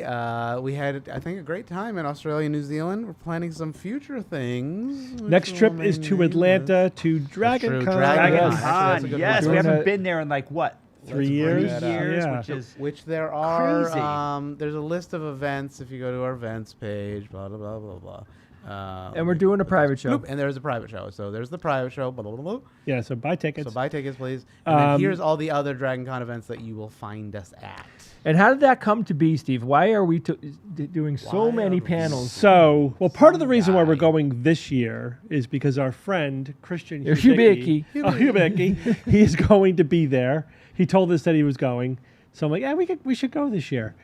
We had, I think, a great time in Australia and New Zealand. We're planning some future things. which Next trip will is to remain Atlanta to true, DragonCon. Dragon Dragon Con. Yes. Actually, that's a Con, good yes, one. we Doing haven't that- been there in like what? 3 years. 3 years, Yeah. which is Which there are, Crazy. there's a list of events if you go to our events page, blah, blah, blah, blah, blah. And we're doing a private show. Bloop, and there's a private show. So there's the private show, blah, blah, blah, blah. Yeah, so buy tickets. So buy tickets, please. And then Um, here's all the other Dragon Con events that you will find us at. And how did that come to be, Steve? Why are we doing so Why many are we panels? So, well, part of the reason why we're guy. going this year is because our friend Christian Hubicki. Hubicki, he is going to be there. He told us that he was going, so I'm like, yeah, we should go this year.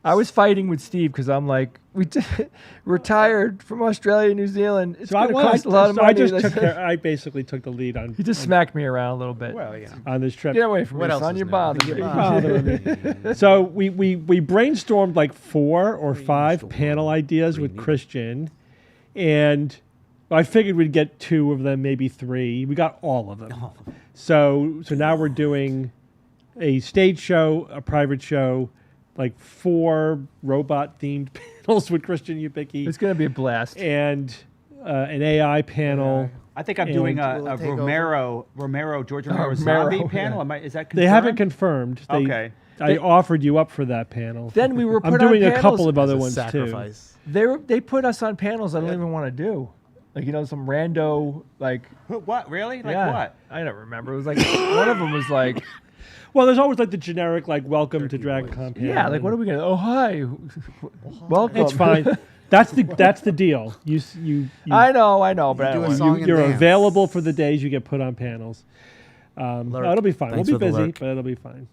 I was fighting with Steve because I'm like, we retired from Australia and New Zealand. It's going to cost a lot of money. I just took care, I basically took the lead on He just smacked me around a little bit. Well, yeah. on this trip. Get away from What me, else son. is You're new? bothering You're me. bothering me. So we brainstormed like 4 or 5 panel ideas with Christian, and I figured we'd get 2 of them, maybe 3. We got all of them. So now we're doing a stage show, a private show, like 4 robot themed panels with Christian Hubicki, It's going to be a blast. and an AI panel. I think I'm And doing will a it take over? George Romero Romero, zombie panel. yeah. Is that confirmed? They haven't confirmed. Okay. I offered you up for that panel. Then we were I'm put doing on a panels. couple of other As a ones too. sacrifice. They put us on panels I don't even want to do. Like, some rando, like, What really? Like yeah. what? I don't remember. It was like, one of them was like, Well, there's always like the generic like welcome to DragonCon. yeah, like, what are we going to, oh, hi. Welcome. It's fine. That's the deal. You I know, but I do don't a want song and you're dance. available for the days you get put on panels. Lurk. It'll be fine. Thanks We'll be for the busy, lurk. but it'll be fine.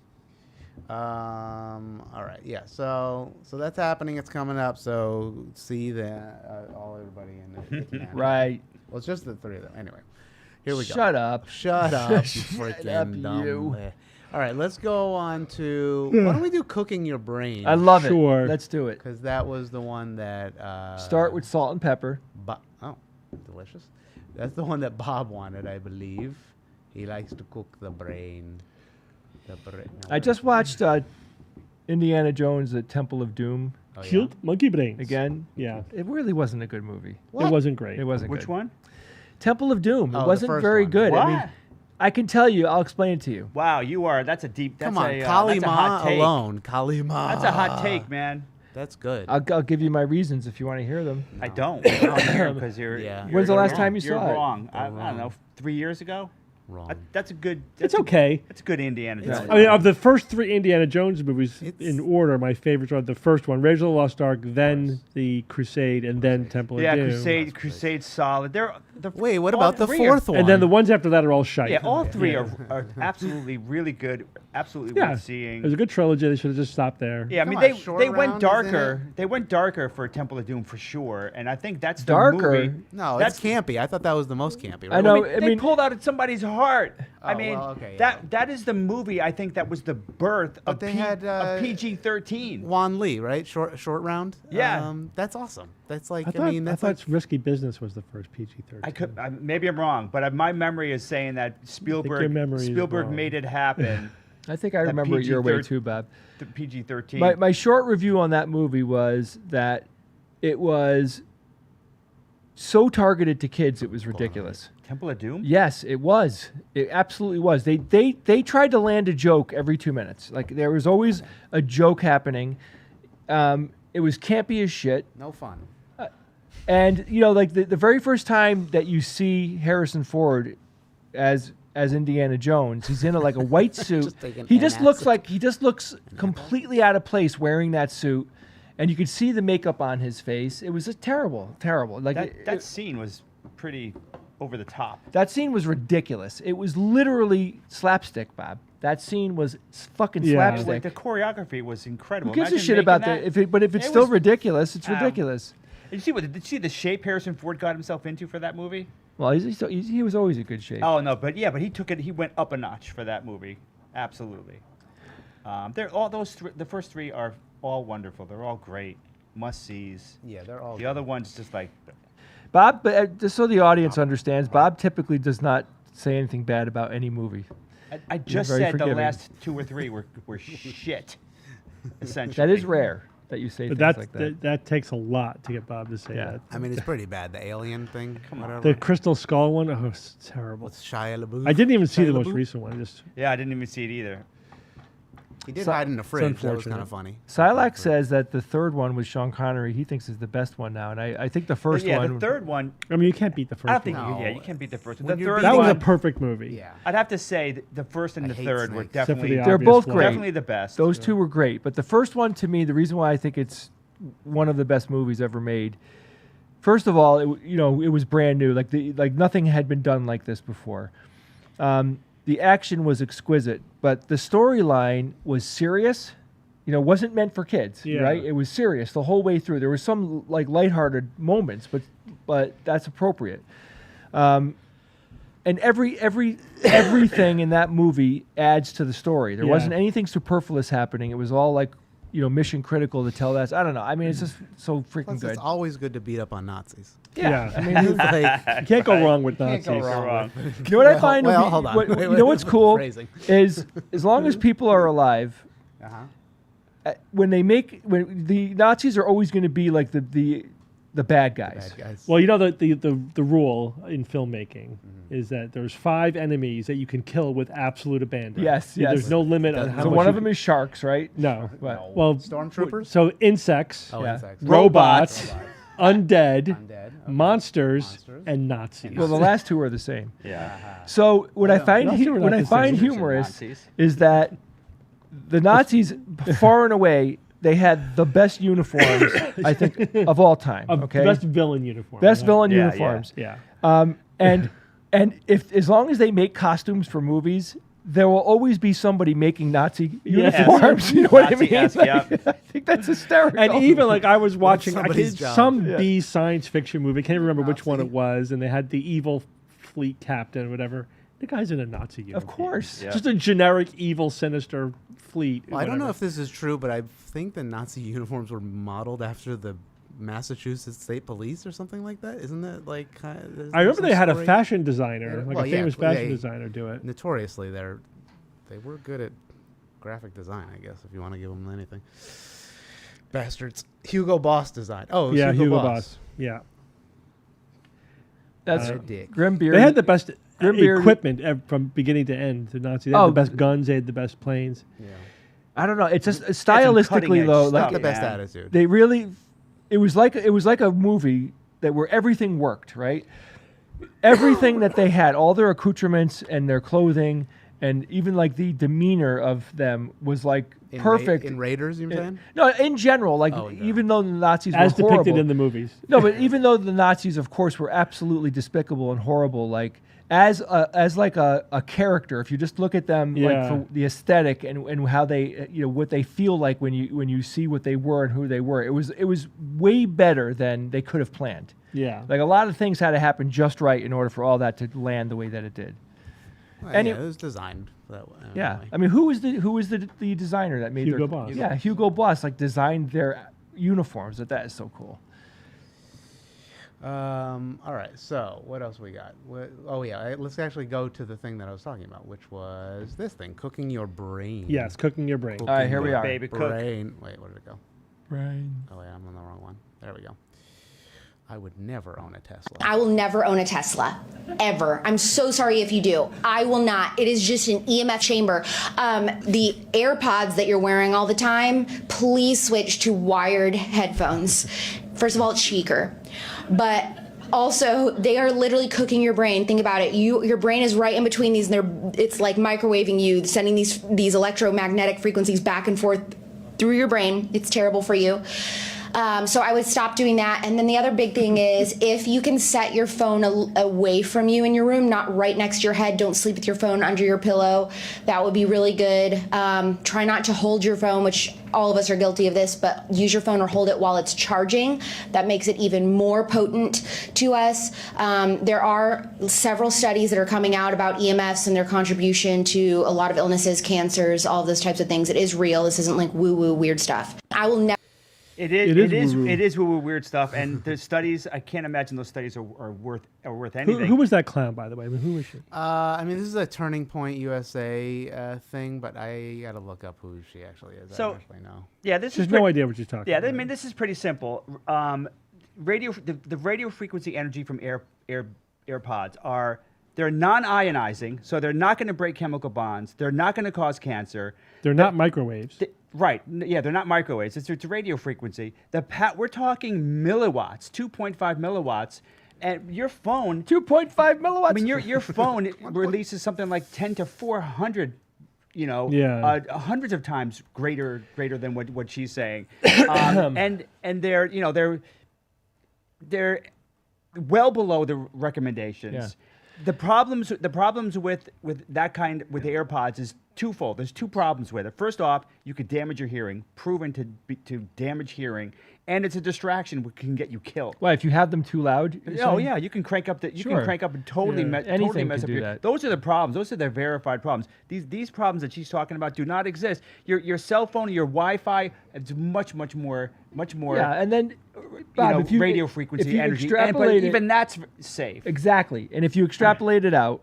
All right, yeah. So that's happening. It's coming up. So see that everybody in the Right. Well, it's just the 3 of them. Anyway, here we go. Shut up. Shut up, you Shut freaking up, dumb. you. All right, let's go on to. Why don't we do cooking your brain? I love Sure. it. Let's do it. Because that was the one that. Start with salt and pepper. Oh, delicious. That's the one that Bob wanted, I believe. He likes to cook the brain. I just watched Indiana Jones: The Temple of Doom Oh, yeah? Killed monkey brains. again. Yeah. It really wasn't a good movie. It wasn't great. It wasn't Which good. one? Temple of Doom. Oh, It the wasn't first very one. good. I mean, What? I can tell you. I'll explain it to you. Wow, you are. That's a deep. That's Come on, a, that's a hot Kalima take. alone. Kalima. That's a hot take, man. That's good. I'll give you my reasons if you want to hear them. I don't. I don't hear because you're. Yeah. you're- When's the you're last wrong. time you You're saw it? wrong. I Wrong. don't know. 3 years ago. Wrong. That's a good. It's That's a, okay. That's a good Indiana It's- Jones. I mean, of the first 3 Indiana Jones movies It's- in order, my favorites are the first one, Raiders of the Lost Ark, then the Crusade, and then Temple of yeah, Doom. Crusade's solid. Wait, what all about the three fourth are, one? And then the ones after that are all shite. Yeah, all three are absolutely really good. Absolutely Yeah. worth seeing. It was a good trilogy. They should have just stopped there. Yeah, I Come mean on, Short they Round went is in darker. it. They went darker for Temple of Doom for sure, and I think that's Darker? the movie. No, that's it's campy. I thought that was the most campy. Right? I know. They pulled out at somebody's heart. I Oh, mean, well, okay, that is the movie. I think that was the birth But of, they had, of PG-13. Juan Lee, right? Short round. Yeah. That's awesome. That's like. I thought, I that's thought like. Risky Business was the first PG-13. I could maybe I'm wrong, but my memory is saying that your memory is Spielberg wrong. made it happen. I think I remember it your way PG-13 too, Bob. to PG-13. My short review on that movie was that it was so targeted to kids, it was ridiculous. Temple of Doom. Yes, it was. It absolutely was. They tried to land a joke every 2 minutes. Like there was always a joke happening. It was campy as shit. No fun. And you know, like the very first time that you see Harrison Ford as Indiana Jones, he's in like a white suit. Just taking he an just looks acid. like he just looks completely out of place wearing that suit, and you could see the makeup on his face. It was just terrible. Like That scene was pretty over the top. that scene was ridiculous. It was literally slapstick, Bob. That scene was fucking Yeah. Like, slapstick. the choreography was incredible. Who gives a Imagine shit making about that. that? But if it's It still was- ridiculous, it's Um, ridiculous. Did you see the shape Harrison Ford got himself into for that movie? Well, he was always in good shape. Oh no, but he took it. He went up a notch for that movie. Absolutely. They're all the first 3 are all wonderful. They're all great, must sees. Yeah, they're all. The other one's just like Bob, but just so the audience understands, Bob typically does not say anything bad about any movie. I just very said forgiving. the last 2 or 3 were shit. Essentially, That is rare that you say But things like that. that takes a lot to get Bob to say Yeah. that. I mean, it's pretty bad. The alien thing. Whatever. The Crystal Skull one, oh, it's terrible. With Shia LaBeouf. I didn't even see the Shia most LaBeouf? recent one. Just Yeah, I didn't even see it either. He did So- hide in the fridge. That was unfortunate. kind of funny. Silac says that the third one with Sean Connery he thinks is the best one now, and I think the first But yeah, one. the third one. I mean, you can't beat the first I don't think one. No. you can't beat the first one. When The you're third That was a one. perfect movie. Yeah. I'd have to say the first and I the hate third were snakes. Except for definitely the They're obvious both flaw. great. definitely the best. Those two were great, but the first one to me, the reason why I think it's one of the best movies ever made. First of all, it was brand new. Like nothing had been done like this before. The action was exquisite, but the storyline was serious. Wasn't meant for kids, Yeah. right? It was serious the whole way through. There were some like lighthearted moments, but that's appropriate. And everything in that movie adds to the story. There Yeah. wasn't anything superfluous happening. It was all like mission critical to tell that. I don't know. I mean, it's just so freaking Plus, good. it's always good to beat up on Nazis. Yeah. I mean, It's like, You can't go wrong with can't Nazis. go wrong. wrong. you know what I find? Well, hold on. What, Wait, you know what's cool phrasing. is as long as people are alive, Uh-huh. when the Nazis are always going to be like the bad guys. Bad guys. Well, the rule in filmmaking is that there's 5 enemies that you can kill with absolute abandon. Yes, yes. There's no limit on So how So much one you of them is sharks, right? no. What? Well, Stormtroopers? So insects, Oh, Yeah. insects. robots, undead, Undead. Okay. monsters, Monsters. and Nazis. Well, the last two are the same. Yeah. So what I find No, they were what not I the find same. humorous Nazis. is that the Nazis, far and away, they had the best uniforms I think of all time. Okay, Best villain uniform. Best yeah. villain Yeah, yeah. uniforms. Yeah. And if as long as they make costumes for movies, there will always be somebody making Nazi uniforms. You know what I mean? Nazi-esque, Like, yeah. I think that's hysterical. And even like I was watching somebody's job. some Yeah. B science fiction movie. I can't remember which one Nazi. it was, and they had the evil fleet captain or whatever. The guy's in a Nazi uniform. Of course. Yeah. Just a generic, evil, sinister fleet. Well, I don't know whatever. if this is true, but I think the Nazi uniforms were modeled after the Massachusetts State Police or something like that. Isn't that like? I remember they had a fashion designer, Yeah, like well, a yeah, famous yeah, fashion yeah. designer, do it. Notoriously, they were good at graphic design, I guess, if you want to give them anything. Bastards. Hugo Boss design. Oh, it was Yeah, Hugo, Hugo Boss. Boss. Yeah, That's dick. Grimbeard. they had the best Grimbeard- equipment from beginning to end. The Nazis. They had Oh, the best guns. They had the best planes. Yeah. I don't know. It's just cutting stylistically edge though, stuff. like The best Yeah. attitude. they really, it was like a movie that where everything worked, right? Everything that they had, all their accoutrements and their clothing, and even like the demeanor of them was like In perfect. in Raiders, you're saying? No, in general, like Oh, in general. even though the Nazis As were depicted horrible, in the movies. no, but even though the Nazis, of course, were absolutely despicable and horrible, like as like a character, if you just look at them like Yeah. for the aesthetic and how they what they feel like when you see what they were and who they were, it was way better than they could have planned. Yeah. Like a lot of things had to happen just right in order for all that to land the way that it did. Well, And yeah, it- it was designed that way. Yeah, anyway. I mean, who was the designer that made Hugo their Boss. Yeah, Hugo Boss like designed their uniforms. That is so cool. All right. So what else we got? Oh yeah, let's actually go to the thing that I was talking about, which was this thing: cooking your brain. Yes, cooking your brain. All right, here we are. Baby cook. Brain. Wait, where did it go? Right. Oh wait, I'm on the wrong one. There we go. I would never own a Tesla. I will never own a Tesla, ever. I'm so sorry if you do. I will not. It is just an EMF chamber. The AirPods that you're wearing all the time, please switch to wired headphones. First of all, it's cheaper, but also they are literally cooking your brain. Think about it. Your brain is right in between these, and it's like microwaving you, sending these electromagnetic frequencies back and forth through your brain. It's terrible for you. So I would stop doing that. And then the other big thing is if you can set your phone away from you in your room, not right next to your head, don't sleep with your phone under your pillow. That would be really good. Try not to hold your phone, which all of us are guilty of this, but use your phone or hold it while it's charging. That makes it even more potent to us. There are several studies that are coming out about EMFs and their contribution to a lot of illnesses, cancers, all of those types of things. It is real. This isn't like woo-woo weird stuff. I will never. It is. It It is is. woo-woo. It is woo-woo weird stuff, and the studies. I can't imagine those studies are worth anything. Who was that clown, by the way? I mean, who was she? I mean, this is a Turning Point USA thing, but I got to look up who she actually is. I So- don't actually know. Yeah, this She has is no pretty- idea what she's talking Yeah, about. I mean, this is pretty simple. The radio frequency energy from AirPods they're non-ionizing, so they're not going to break chemical bonds. They're not going to cause cancer. They're not microwaves. Right. Yeah, they're not microwaves. It's a radio frequency. We're talking milliwatts, 2.5 milliwatts, and your phone. 2.5 milliwatts. I mean, your phone releases something like 10 to 400. Yeah. Hundreds of times greater than what she's saying, and they're well below the recommendations. Yeah. The problems with that kind with the AirPods is twofold. There's two problems with it. First off, you could damage your hearing, proven to damage hearing, and it's a distraction which can get you killed. Well, if you have them too loud. you're Oh saying? yeah, you can crank up Sure. and totally Yeah. mess Anything mess can up do your. that. Those are the problems. Those are the verified problems. These problems that she's talking about do not exist. Your cell phone, your Wi-Fi, it's much more. Yeah, and then Bob, if you radio if frequency you energy, but extrapolate it- even that's safe. Exactly. And if you extrapolate it out,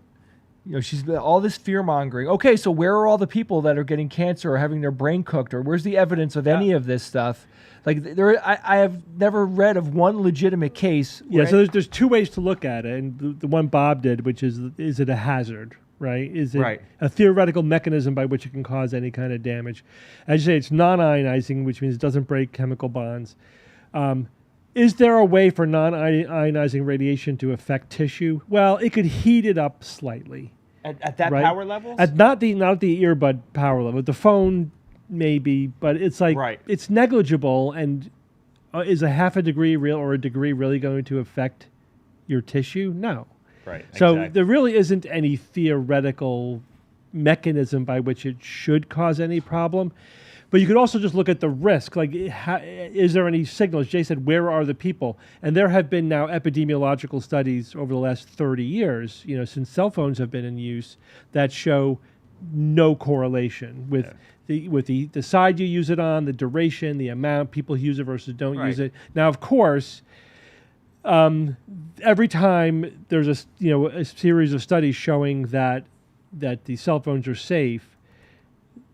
she's got all this fear mongering. Okay, so where are all the people that are getting cancer or having their brain cooked, or where's the evidence of any of this stuff? Like I have never read of one legitimate case. Yeah, where- so there's two ways to look at it, and the one Bob did, which is it a hazard, right? Is it Right. a theoretical mechanism by which it can cause any kind of damage? As you say, it's non-ionizing, which means it doesn't break chemical bonds. Is there a way for non-ionizing radiation to affect tissue? Well, it could heat it up slightly. At that right? power levels. At not the earbud power level. The phone maybe, but it's like Right. it's negligible. And is a half a degree real or a degree really going to affect your tissue? No. right. So exactly. there really isn't any theoretical mechanism by which it should cause any problem. But you could also just look at the risk. Like, is there any signals? Jay said, where are the people? And there have been now epidemiological studies over the last 30 years, since cell phones have been in use, that show no correlation with the side you use it on, the duration, the amount people use it versus don't use it. Now, of course, every time there's a series of studies showing that the cell phones are safe,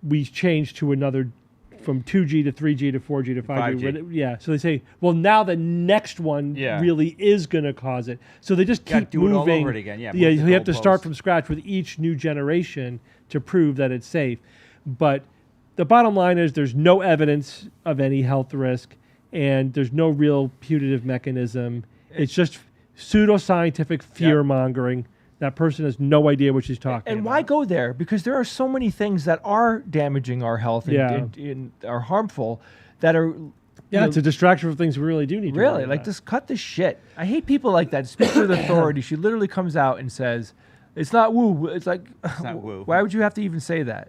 we change to another from 2G to 3G to 4G to 5G. Yeah. So they say, well, now the next one really is going to cause it. So they just keep do it all moving. over it again. Yeah. You have to start from scratch with each new generation to prove that it's safe. But the bottom line is there's no evidence of any health risk, and there's no real putative mechanism. It's just pseudoscientific fear mongering. That person has no idea what she's talking about. And why go there? Because there are so many things that are damaging our health and are harmful that are. It's a distraction from things we really do need to really, worry like, about. just cut the shit. I hate people like that. Speak with authority. She literally comes out and says, it's not woo. It's like, not woo. Why would you have to even say that?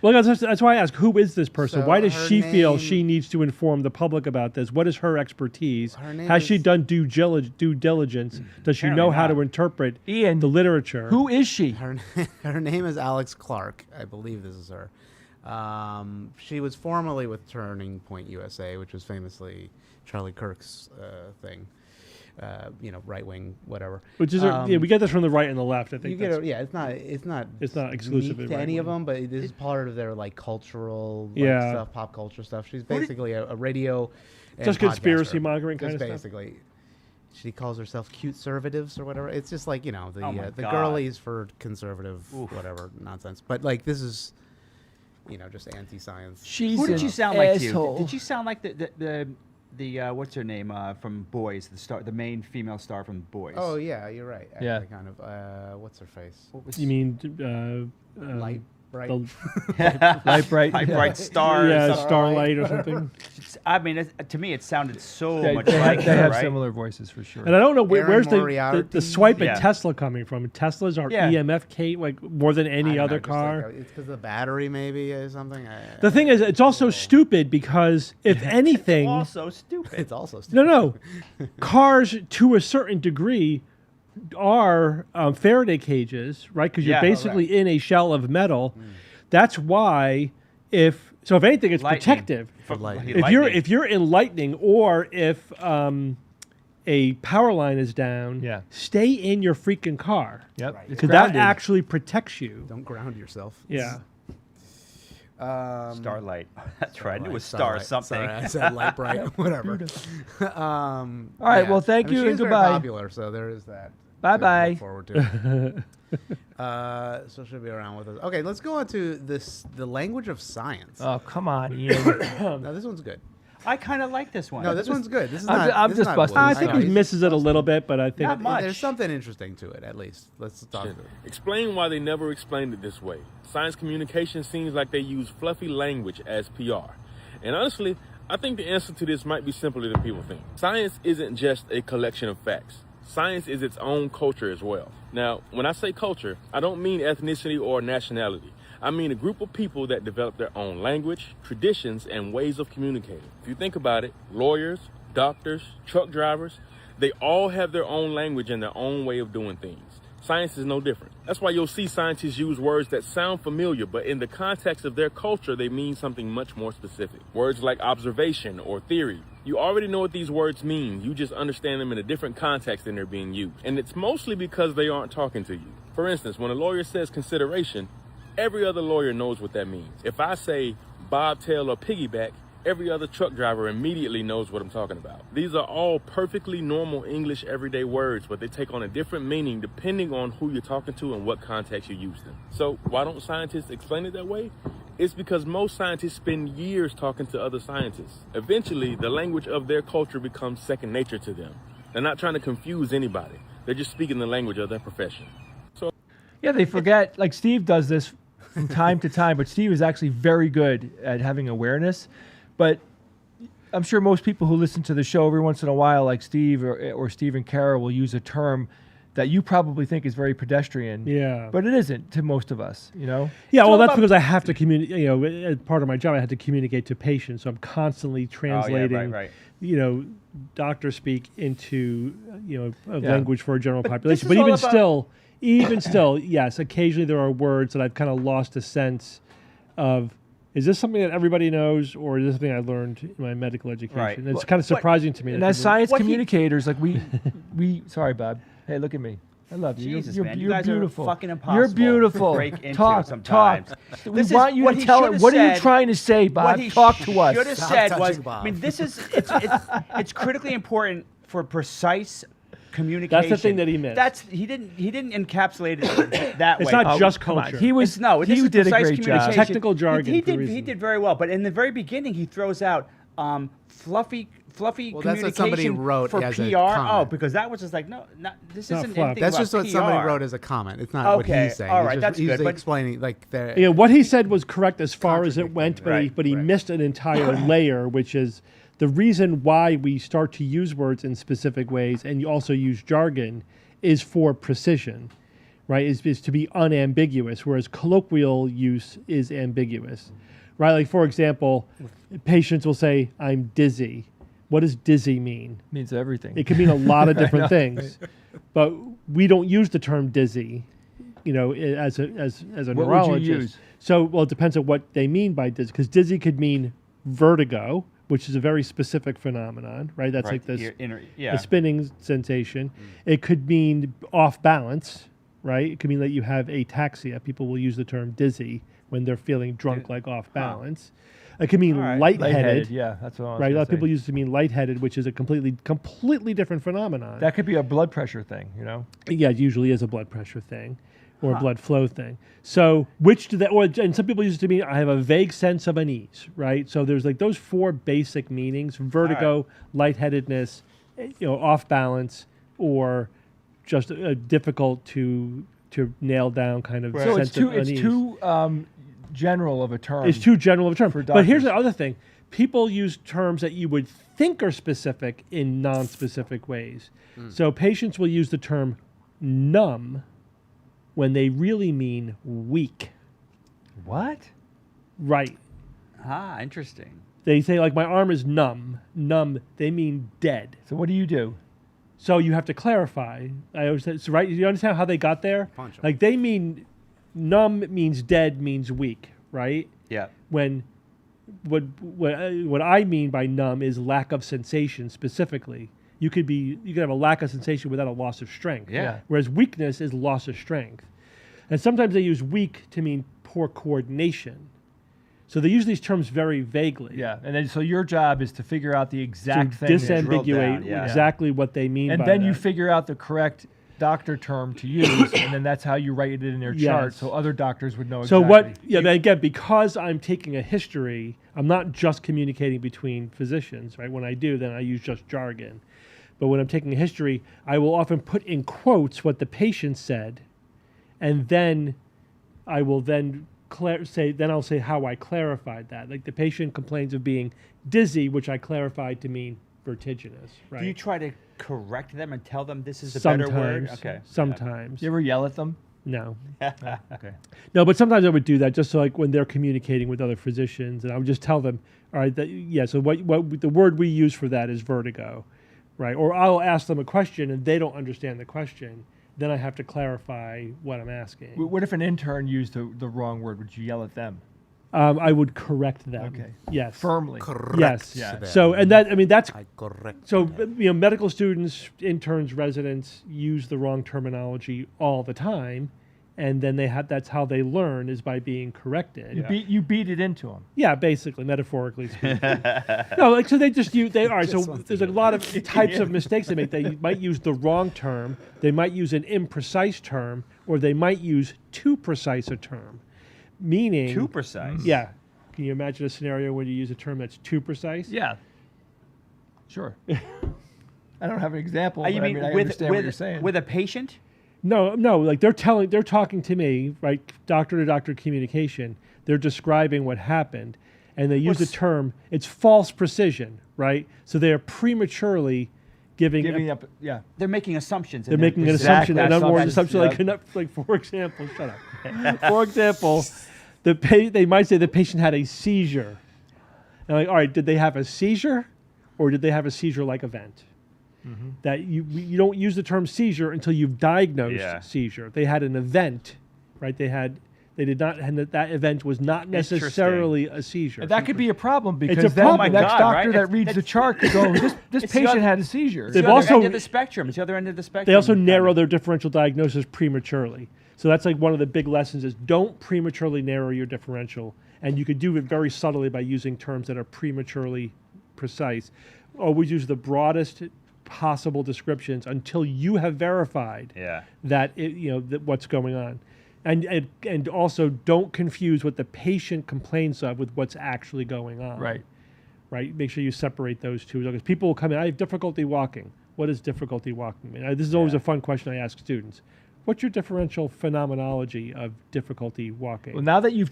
Well, that's why I ask, who is this person? So why does her she feel name- she needs to inform the public about this? What is her expertise? Her name Has she is- done due diligence? Does she know Apparently how not. to interpret Ian, the literature? Who is she? Her name is Alex Clark. I believe this is her. She was formerly with Turning Point USA, which was famously Charlie Kirk's thing. Right wing, whatever. Which is we get this from the right and the left. I think You get that's- it, yeah. It's not exclusively unique to any of right-wing. them, but this is part of their like cultural Yeah. stuff, pop culture stuff. She's basically a radio, and Just conspiracy podcaster. mongering kind Just of stuff? basically. She calls herself cute conservatives or whatever. It's just like the Oh my the God. girlies for conservative whatever nonsense. But like this is, just anti-science. She's Who did an she sound like to you? asshole. Did she sound like the what's her name from Boys, the main female star from Boys? Oh yeah, you're right. Actually, Yeah. kind of. What's her face? You mean Light, bright. Light bright. Like Bright Star. or yeah, something. Starlight or something? I mean, to me, it sounded so They, much they like have, they her, have right? similar voices for sure. And I don't know Erin where's the Moriarty. swipe Yeah. at Tesla coming from. Teslas are Yeah. EMF like more than I any don't know, other just like car. it's because of the battery, maybe or something. The thing is, it's also stupid because if anything, Also stupid. it's also stupid. no, cars to a certain degree are Faraday cages, right? Because you're Yeah. basically in a shell of metal. That's why if anything, it's Lightning. protective. For lightning. If you're in lightning or if a power line is down, Yeah. stay in your freaking car. Yep. It's Because that grounded. actually protects you. Don't ground yourself. Yeah. Starlight. That's right. It was Starlight. Star something. Sorry, I said light bright, whatever. All right, well, thank you she and is very goodbye. popular, so there is that. Bye-bye. To look forward to. So she'll be around with us. Okay, let's go on to the language of science. Oh, come on, Ian. No, this one's good. I kind of like this one. No, this one's good. This is I'm not. I'm this is just not busting blue. I his think know, he he's misses it a little bit, but I think Not much. There's something interesting to it, at least. Let's talk about it. Explain why they never explained it this way. Science communication seems like they use fluffy language as PR. And honestly, I think the answer to this might be simpler than people think. Science isn't just a collection of facts. Science is its own culture as well. Now, when I say culture, I don't mean ethnicity or nationality. I mean a group of people that develop their own language, traditions, and ways of communicating. If you think about it, lawyers, doctors, truck drivers, they all have their own language and their own way of doing things. Science is no different. That's why you'll see scientists use words that sound familiar, but in the context of their culture, they mean something much more specific. Words like observation or theory. You already know what these words mean. You just understand them in a different context than they're being used. And it's mostly because they aren't talking to you. For instance, when a lawyer says consideration, every other lawyer knows what that means. If I say bobtail or piggyback, every other truck driver immediately knows what I'm talking about. These are all perfectly normal English everyday words, but they take on a different meaning depending on who you're talking to and what context you use them. So why don't scientists explain it that way? It's because most scientists spend years talking to other scientists. Eventually, the language of their culture becomes second nature to them. They're not trying to confuse anybody. They're just speaking the language of their profession. So Yeah, they forget. Like Steve does this from time to time, but Steve is actually very good at having awareness. But I'm sure most people who listen to the show every once in a while, like Steve or Steve and Kara, will use a term that you probably think is very pedestrian. Yeah. But it isn't to most of us, you know? Yeah, well, all that's about- because I have to communicate. You know, as part of my job, I have to communicate to patients, so I'm constantly translating. right. You know, doctor speak into a Yeah. language for a general But population. this But is all about- even still, yes, occasionally there are words that I've kind of lost a sense of. Is this something that everybody knows, or is this something I learned in my medical education? Right. It's Well, kind of surprising to me. And that as people- science What he- communicators, like we sorry, Bob. Hey, look at me. I love you. Jesus, you're, man, you you're guys are beautiful. fucking You're impossible beautiful. to break into talk, sometimes. talk. This We is want you what to he tell should us. have What are you said- trying to say, Bob? What he Talk to us. should have Stop said touching was, Bob. I mean, this is it's critically important for precise communication. thing that he missed. He didn't encapsulate it that It's way. not just Come on. culture. He was. No, he this is did a precise great job. communication. Technical jargon He for a did. He reason. did very well, but in the very beginning, he throws out fluffy Well, that's communication what somebody wrote for as PR. a Oh, comment. because that was just like this Not isn't fluff. anything That's about just what PR. somebody wrote as a comment. It's not what Okay, he's saying. all He's right, just, that's he's good, but- explaining like the. Yeah, what he said was correct as far as it went, but Right, he right. missed an entire layer, which is the reason why we start to use words in specific ways and you also use jargon is for precision, right? Is to be unambiguous, whereas colloquial use is ambiguous, right? Like for example, patients will say, "I'm dizzy." What does dizzy mean? Means everything. It can mean a lot of different things, but we don't use the term dizzy, as a What would you neurologist. use? So, well, it depends on what they mean by dizzy, because dizzy could mean vertigo, which is a very specific phenomenon, right? That's like this Yeah. the spinning sensation. It could mean off balance, right? It could mean that you have ataxia. People will use the term dizzy when they're feeling drunk, like off balance. It could mean All right. lightheaded. Yeah, that's what I was Right, a gonna lot of people say. use it to mean lightheaded, which is a completely different phenomenon. That could be a blood pressure thing, you know. Yeah, it usually is a blood pressure thing or a blood flow thing. So, and some people use it to mean I have a vague sense of unease, right? So there's like those four basic meanings: vertigo, lightheadedness, off balance, or just difficult to nail down kind of So sense it's too of unease. general of a term. It's too general of a term. for But here's doctors. the other thing. People use terms that you would think are specific in non-specific ways. So patients will use the term numb when they really mean weak. What? Right. Ah, interesting. They say like my arm is numb. Numb, they mean dead. So what do you do? So you have to clarify. I always say, so right, you understand how they got there? Punch 'em. Like they mean numb means dead means weak, right? Yeah. When what I mean by numb is lack of sensation specifically. You could have a lack of sensation without a loss of strength. Yeah. Whereas weakness is loss of strength. And sometimes they use weak to mean poor coordination. So they use these terms very vaguely. Yeah, and then so your job is to figure out the To exact thing, that- down, disambiguate yeah. exactly what they mean and by then you that. figure out the correct doctor term to use, and then that's how you write it in your chart, Yes. so other doctors would know So exactly. but again, because I'm taking a history, I'm not just communicating between physicians, right? When I do, then I use just jargon. But when I'm taking a history, I will often put in quotes what the patient said, and then I will then I'll say how I clarified that. Like the patient complains of being dizzy, which I clarified to mean vertiginous, right? Do you try to correct them and tell them this is a better word? Okay. Sometimes. You ever yell at them? No. Okay. No, but sometimes I would do that just so like when they're communicating with other physicians, and I would just tell them, all right, so what the word we use for that is vertigo, right? Or I'll ask them a question and they don't understand the question. Then I have to clarify what I'm asking. What if an intern used the wrong word? Would you yell at them? I would correct them. Okay. Yes. Firmly. Yes. Yeah. So, and that's I correct. so medical students, interns, residents use the wrong terminology all the time, and then that's how they learn is by being corrected. You beat it into them. Yeah, basically, metaphorically speaking. No, like so they just use all right. So there's a lot of types of mistakes they make. They might use the wrong term. They might use an imprecise term, or they might use too precise a term. Meaning Too precise. Yeah. Can you imagine a scenario where you use a term that's too precise? Yeah. Sure. I don't have an example. You but mean I with understand what you're saying. with a patient? No, like they're talking to me, right? Doctor to doctor communication. They're describing what happened, and they use the term. It's false precision, right? So they are prematurely Giving up. Yeah. They're making assumptions. They're making an assumption. In other words, assumption like for example, shut up. For example, they might say the patient had a seizure. And like, all right, did they have a seizure, or did they have a seizure-like event? That you don't use the term seizure until you've diagnosed seizure. They had an event, right? They did not, and that event was not necessarily a seizure. That could be a problem because a then problem. the next God, doctor right? that reads the chart could go, this patient had a seizure. It's They've the other also- end of the spectrum. It's the other end of the spectrum. They also kind narrow of. their differential diagnosis prematurely. So that's like one of the big lessons is don't prematurely narrow your differential. And you could do it very subtly by using terms that are prematurely precise. Always use the broadest possible descriptions until you have verified that that what's going on. And also don't confuse what the patient complains of with what's actually going on. Right. Make sure you separate those two. Because people will come in, I have difficulty walking. What is difficulty walking mean? This is always a fun question I ask students. What's your differential phenomenology of difficulty walking? Well, now that you've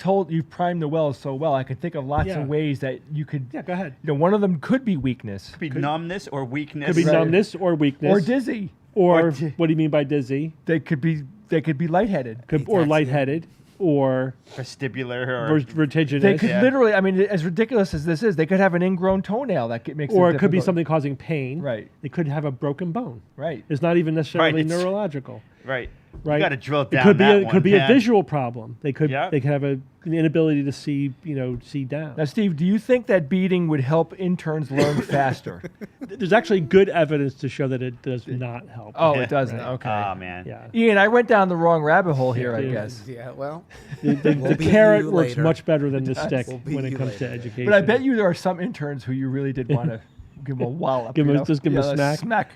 primed the well so well, I can think of lots of ways that you could. Yeah, go ahead. One of them could be weakness. Could be numbness or weakness. Could be numbness or weakness. Or dizzy. Or what do you mean by dizzy? They could be lightheaded. Or lightheaded. Or vestibular or vertiginous. They could literally, I mean, as ridiculous as this is, they could have an ingrown toenail that makes or it it could be difficult. something causing pain. Right. They could have a broken bone. Right. It's not even necessarily Right, it's- neurological. Right. Right. You got to drill It down could be that a, one, could be a man. visual problem. They could Yeah. they could have an inability to see see down. Now, Steve, do you think that beating would help interns learn faster? There's actually good evidence to show that it does not help. Oh, it doesn't. Okay. Oh man. Yeah. Ian, I went down the wrong rabbit hole here, I dude. guess. Yeah, well, The We'll beat carrot you works later. much better than the stick We'll beat when it you comes to later. education. But I bet you there are some interns who you really did want to give them a wallop. Give 'em- you know? just give 'em a smack? Smack.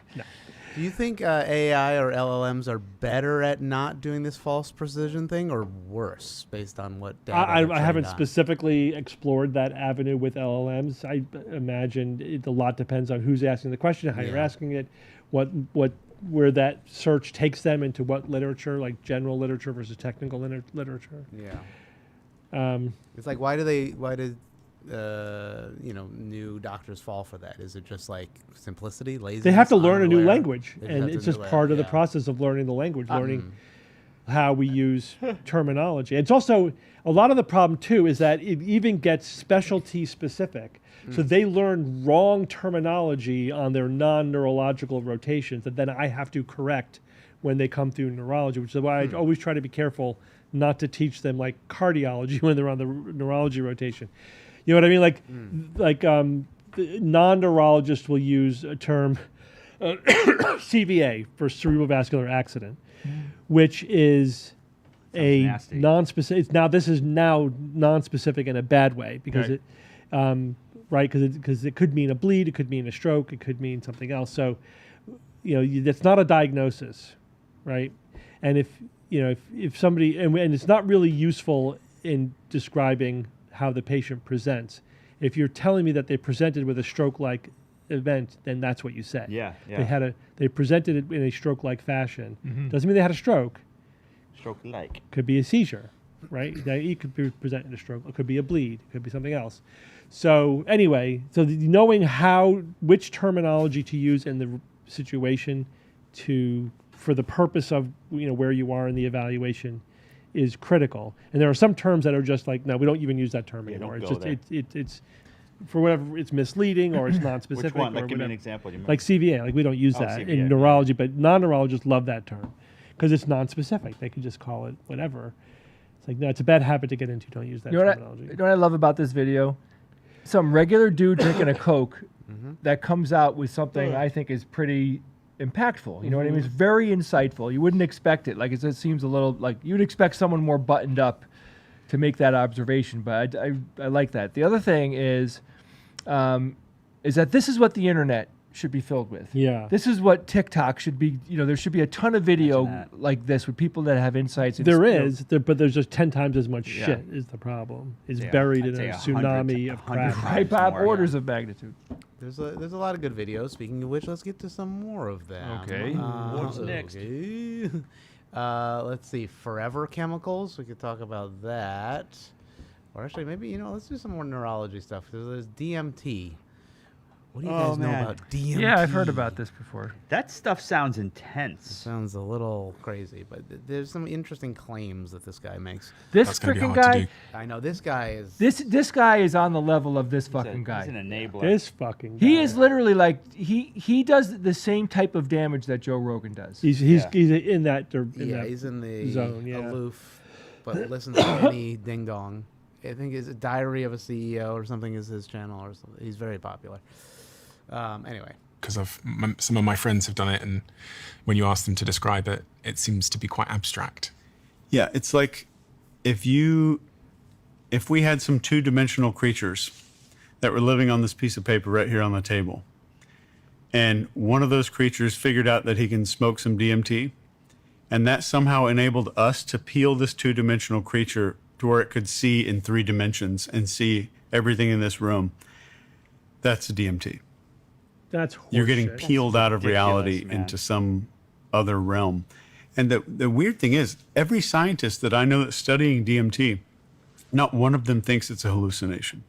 do you think AI or LLMs are better at not doing this false precision thing, or worse, based on what data? they're I trained haven't on? specifically explored that avenue with LLMs. I imagine a lot depends on who's asking the question, how you're Yeah. asking it, where that search takes them into what literature, like general literature versus technical literature. Yeah. It's like why did new doctors fall for that? Is it just like simplicity, laziness? They have to learn a new unaware? language, They just and have to it's just know it, part of the yeah. process of learning the language, learning how we use terminology. It's also a lot of the problem too is that it even gets specialty specific. So they learn wrong terminology on their non-neurological rotations that then I have to correct when they come through neurology, which is why I always try to be careful not to teach them like cardiology when they're on the neurology rotation. You know what I mean? Like the non-neurologists will use a term CVA for cerebral vascular accident, which is a nasty. non-specific. This is now non-specific in a bad way because Right. because it could mean a bleed, it could mean a stroke, it could mean something else. So, that's not a diagnosis, right? And if somebody and it's not really useful in describing how the patient presents. If you're telling me that they presented with a stroke-like event, then that's what you say. Yeah. They presented it in a stroke-like fashion. Doesn't mean they had a stroke. Stroke like. Could be a seizure, right? It could be presented a stroke. It could be a bleed. It could be something else. So anyway, knowing which terminology to use in the situation for the purpose of where you are in the evaluation is critical. And there are some terms that are just like, no, we don't even use that term anymore. don't It's go just it's for whatever, it's misleading or it's non-specific. Which one? or Like, give me an whatever. example. Do you Like CVA, like we don't use Oh, that CVA, in yeah. neurology, but non-neurologists love that term because it's non-specific. They can just call it whatever. It's like, no, it's a bad habit to get into. Don't use that You know, terminology. you know what I love about this video? Some regular dude drinking a Coke that comes out with something I think is pretty impactful. You know what I mean? It's very insightful. You wouldn't expect it. Like, it just seems a little like you'd expect someone more buttoned up to make that observation. But I like that. The other thing is that this is what the internet should be filled with. Yeah. This is what TikTok should be. There should be a ton of video Imagine like this with people that have insights. There is, but there's just 10 times as much Yeah. shit is the problem. It's Yeah, buried I'd in say a 100 tsunami of 100 crap. Right, Bob? more, yeah. Orders of magnitude. There's a lot of good videos. Speaking of which, let's get to some more of them. Okay. What's next? Okay. Let's see. Forever chemicals. We could talk about that. Or actually, maybe let's do some more neurology stuff. There's DMT, What do you guys know man. about DMT? Yeah, I've heard about this before. That stuff sounds intense. Sounds a little crazy, but there's some interesting claims that this guy makes. This That's gonna be freaking hard to guy. do. I know this guy is. This guy is on the level of this He's fucking He's guy. an enabler. This fucking He guy. is literally like he does the same type of damage that Joe Rogan does. He's Yeah. in that. he's in the zone, yeah. aloof, but listens to any ding dong. I think it's a Diary of a CEO or something is his channel or something. He's very popular. Anyway, Because some of my friends have done it, and when you ask them to describe it, it seems to be quite abstract. Yeah, it's like if we had some two-dimensional creatures that were living on this piece of paper right here on the table, and one of those creatures figured out that he can smoke some DMT, and that somehow enabled us to peel this two-dimensional creature to where it could see in 3 dimensions and see everything in this room. That's DMT. That's You're getting horseshit. peeled out of ridiculous, reality man. into some other realm. And the weird thing is, every scientist that I know that's studying DMT, not one of them thinks it's a hallucination.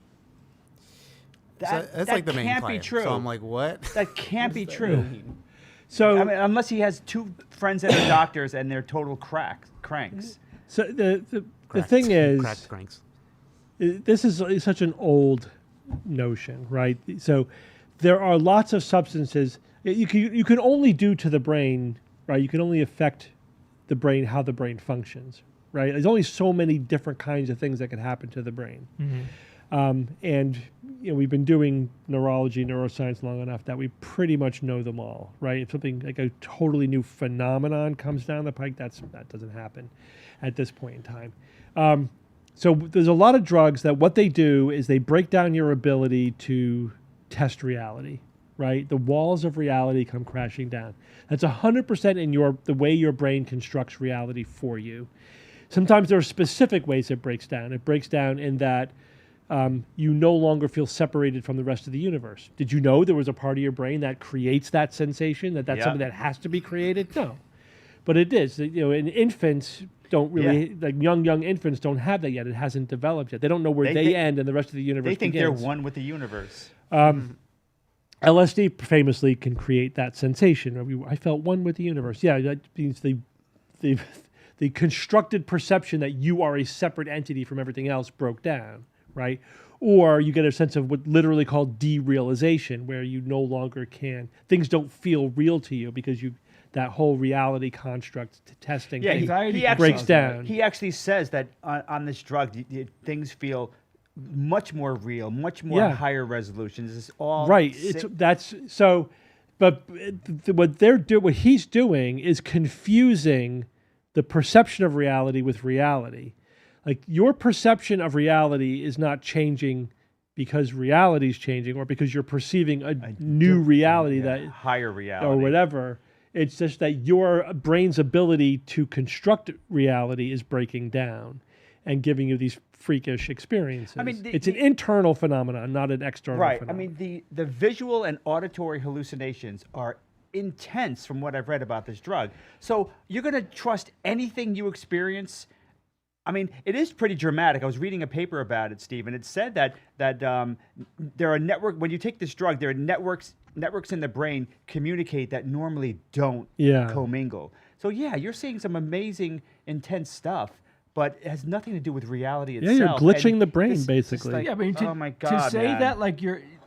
so that's like the main can't claim. be true. So I'm like, what? That can't be true. So I mean, unless he has 2 friends that are doctors and they're total cranks. so the thing is, Cracked cranks. this is such an old notion, right? So there are lots of substances you can only do to the brain, right? You can only affect the brain, how the brain functions, right? There's only so many different kinds of things that can happen to the brain. And we've been doing neurology, neuroscience long enough that we pretty much know them all, right? If something like a totally new phenomenon comes down the pike, that doesn't happen at this point in time. So there's a lot of drugs that what they do is they break down your ability to test reality, right? The walls of reality come crashing down. That's 100% in the way your brain constructs reality for you. Sometimes there are specific ways it breaks down. It breaks down in that you no longer feel separated from the rest of the universe. Did you know there was a part of your brain that creates that sensation, that's Yeah. something that has to be created? No. But it is. And infants don't really, like young infants don't have that yet. It hasn't developed yet. They don't know where they end and the rest of the universe They think begins. they're one with the universe. LSD famously can create that sensation. I felt one with the universe. Yeah, that means the constructed perception that you are a separate entity from everything else broke down, right? Or you get a sense of what literally called derealization, where you no longer things don't feel real to you because that whole reality construct testing Yeah, thing Anxiety actually, breaks down. He actually says that on this drug, things feel much more real, much more Yeah. higher resolutions. It's all Right. si- What he's doing is confusing the perception of reality with reality. Like your perception of reality is not changing because reality is changing or because you're perceiving a new reality that higher reality or whatever. It's just that your brain's ability to construct reality is breaking down and giving you these freakish experiences. I mean, it's an internal phenomenon, not an external Right. I phenomenon. mean, the visual and auditory hallucinations are intense from what I've read about this drug. So you're going to trust anything you experience. I mean, it is pretty dramatic. I was reading a paper about it, Steve, and it said that there are when you take this drug, there are networks in the brain communicate that normally don't commingle. So yeah, you're seeing some amazing, intense stuff. But it has nothing to do with reality itself. Yeah, you're glitching And the brain, this- basically. like, Yeah, I mean, oh my God, to say man. that like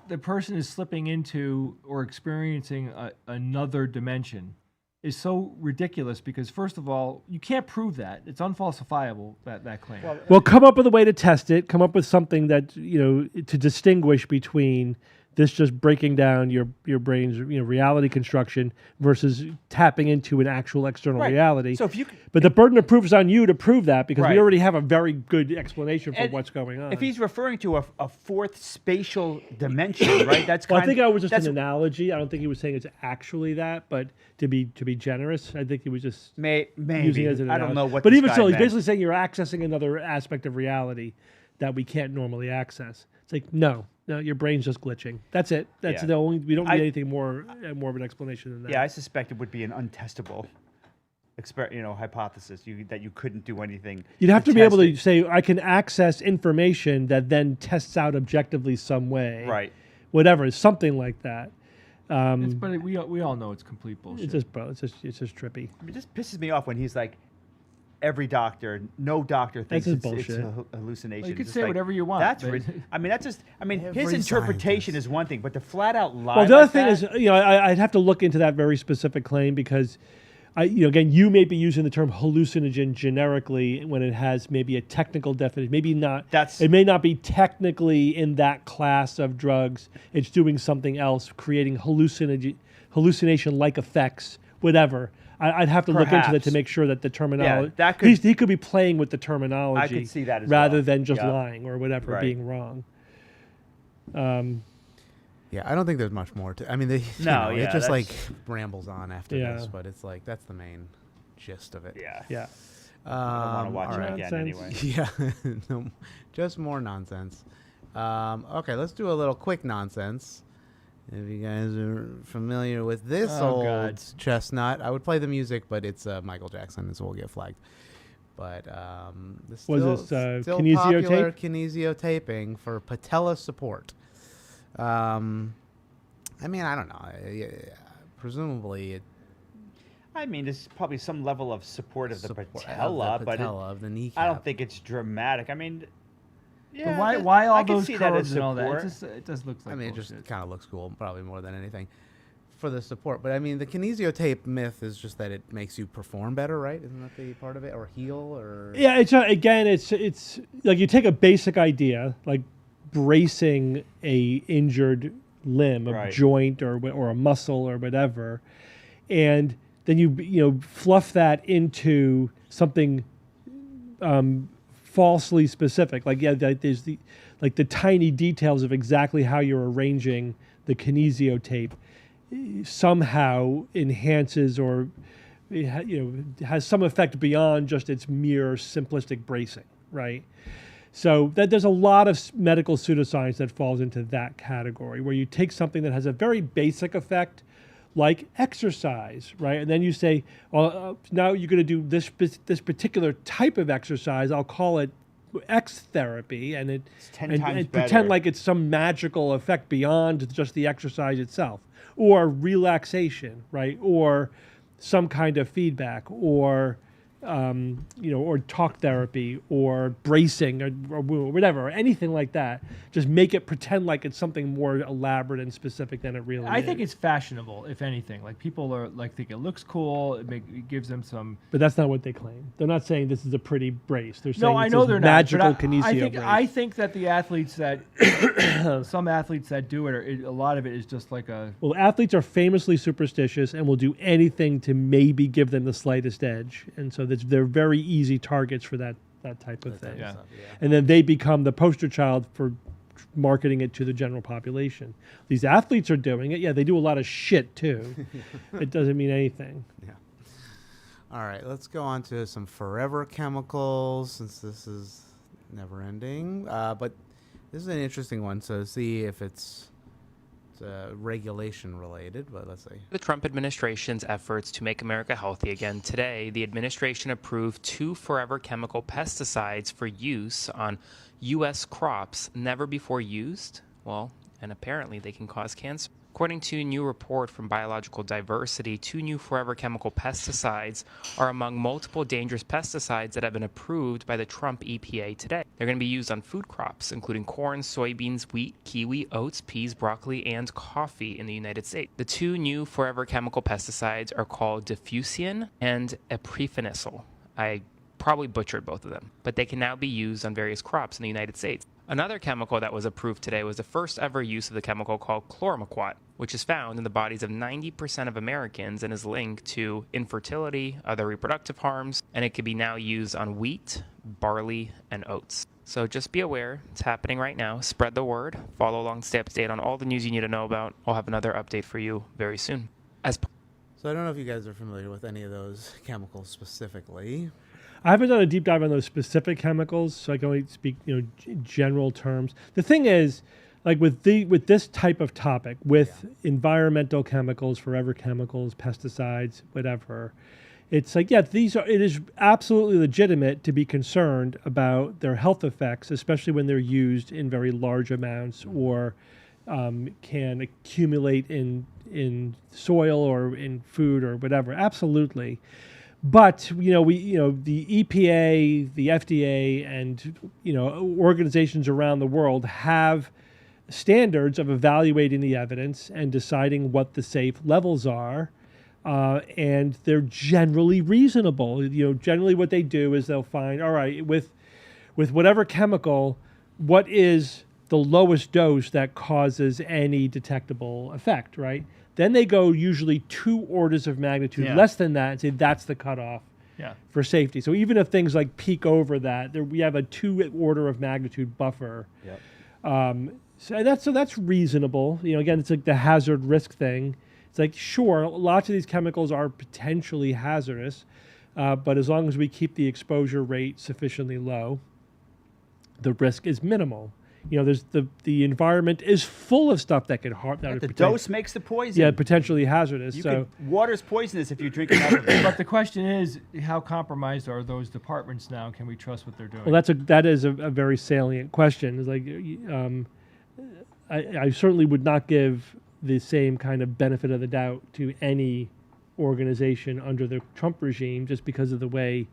the person is slipping into or experiencing another dimension is so ridiculous because first of all, you can't prove that. It's unfalsifiable, that claim. Well, come up with a way to test it. Come up with something that, to distinguish between this just breaking down your brain's reality construction versus tapping into an actual external Right. reality. So if you But the burden of proof is on you to prove that because we Right. already have a very good explanation for And what's going on. If he's referring to a fourth spatial dimension, right? That's well, kind I think of, I was just that's an analogy. I don't think he was saying it's actually that, but to be generous, I think he was just maybe. using it as an I don't analogy. know what. But this even guy so, he's meant. basically saying you're accessing another aspect of reality that we can't normally access. It's like no, your brain's just glitching. That's it. That's Yeah. the only. We don't need I- anything more of an explanation than that. Yeah, I suspect it would be an untestable, hypothesis. That you couldn't do anything. You'd have to be able to test say I can access information that then tests out objectively some way. it. Right. whatever, something like that. But we all know it's complete bullshit. It's just trippy. I mean, it just pisses me off when he's like, every doctor, no doctor thinks just it's bullshit. a hallucination. Well, you can It's say like, whatever you want, That's but- I mean, that's just. I mean, his Every interpretation scientist. is one thing, but to flat out lie. Well, the other like thing that, is, I'd have to look into that very specific claim because, again, you may be using the term hallucinogen generically when it has maybe a technical definition. Maybe not. It may not be technically in that class of drugs. It's doing something else, creating hallucination-like effects, whatever. I'd have to look into that Perhaps. to make sure that the terminology. that could- he could be playing with the terminology. I could see that as rather well. than just Yeah. lying or whatever, Right. being wrong. Yeah, I don't think there's much more to. I mean, No, it yeah, just like that's- rambles on after Yeah. this, but it's like that's the main gist of it. Yeah. Yeah. I don't want to watch all it right. again anyway. Yeah, no, just more nonsense. Okay, let's do a little quick nonsense. If you guys are familiar with this Oh, old God. chestnut, I would play the music, but it's Michael Jackson, so we'll get flagged. But this Was still, this, still kinesio popular tape? kinesio taping for patella support. I mean, I don't know. Presumably, it I mean, there's probably some level of support of the Support of the patella, but patella of the I kneecap. don't think it's dramatic. I mean, yeah. But why all I can those see that as curves and all that? support. It just looks like I mean, it bullshit. just kind of looks cool, probably more than anything, for the support. But I mean, the kinesio tape myth is just that it makes you perform better, right? Isn't that the part of it, or heal, or Yeah, it's like you take a basic idea like bracing a injured limb, a Right. joint or a muscle or whatever, and then you fluff that into something falsely specific. Like there's the tiny details of exactly how you're arranging the kinesio tape somehow enhances or has some effect beyond just its mere simplistic bracing, right? So there's a lot of medical pseudoscience that falls into that category, where you take something that has a very basic effect, like exercise, right? And then you say, well, now you're going to do this particular type of exercise. I'll call it X therapy, and It's 10 and times pretend better. like it's some magical effect beyond just the exercise itself, or relaxation, right? Or some kind of feedback, or or talk therapy, or bracing, or whatever, or anything like that. Just make it pretend like it's something more elaborate and specific than it really is. I think it's fashionable, if anything. Like people are like think it looks cool. It gives them some. But that's not what they claim. They're not saying this is a pretty brace. They're saying No, I it's know this they're magical not. But kinesio brace. I think that the athletes that some athletes that do it, a lot of it is just like a. Well, athletes are famously superstitious and will do anything to maybe give them the slightest edge, and so they're very easy targets for that type of thing. Yeah. And then they become the poster child for marketing it to the general population. These athletes are doing it. Yeah, they do a lot of shit too. It doesn't mean anything. All right, let's go on to some forever chemicals, since this is never ending. But this is an interesting one, so see if it's regulation related, but let's see. The Trump administration's efforts to make America healthy again today, the administration approved 2 forever chemical pesticides for use on U.S. crops never before used. Well, and apparently they can cause cancer. According to a new report from Biological Diversity, 2 new forever chemical pesticides are among multiple dangerous pesticides that have been approved by the Trump EPA today. They're going to be used on food crops, including corn, soybeans, wheat, kiwi, oats, peas, broccoli, and coffee in the United States. The 2 new forever chemical pesticides are called Diffusian and Epiphenyl. I probably butchered both of them, but they can now be used on various crops in the United States. Another chemical that was approved today was the first ever use of the chemical called chlormequat, which is found in the bodies of 90% of Americans and is linked to infertility, other reproductive harms, and it can be now used on wheat, barley, and oats. So just be aware, it's happening right now. Spread the word, follow along, stay up to date on all the news you need to know about. I'll have another update for you very soon. So I don't know if you guys are familiar with any of those chemicals specifically. I haven't done a deep dive on those specific chemicals, so I can only speak, general terms. The thing is, like with this type of topic, with environmental chemicals, forever chemicals, pesticides, whatever, it's like, it is absolutely legitimate to be concerned about their health effects, especially when they're used in very large amounts or can accumulate in soil or in food or whatever. Absolutely. But the EPA, the FDA, and organizations around the world have standards of evaluating the evidence and deciding what the safe levels are, and they're generally reasonable. Generally what they do is they'll find, all right, with whatever chemical, what is the lowest dose that causes any detectable effect, right? Then they go usually 2 orders of magnitude less than that and say that's the cutoff for safety. So even if things like peak over that, we have a 2 order of magnitude buffer. Yep. So that's reasonable. Again, it's like the hazard risk thing. It's like, sure, lots of these chemicals are potentially hazardous, but as long as we keep the exposure rate sufficiently low, the risk is minimal. There's the environment is full of stuff that could harm. The dose makes the poison. Yeah, potentially hazardous. Water's poisonous if you drink enough of it. But the question is, how compromised are those departments now? Can we trust what they're doing? Well, that is a very salient question. It's like, I certainly would not give the same kind of benefit of the doubt to any organization under the Trump regime just because of the way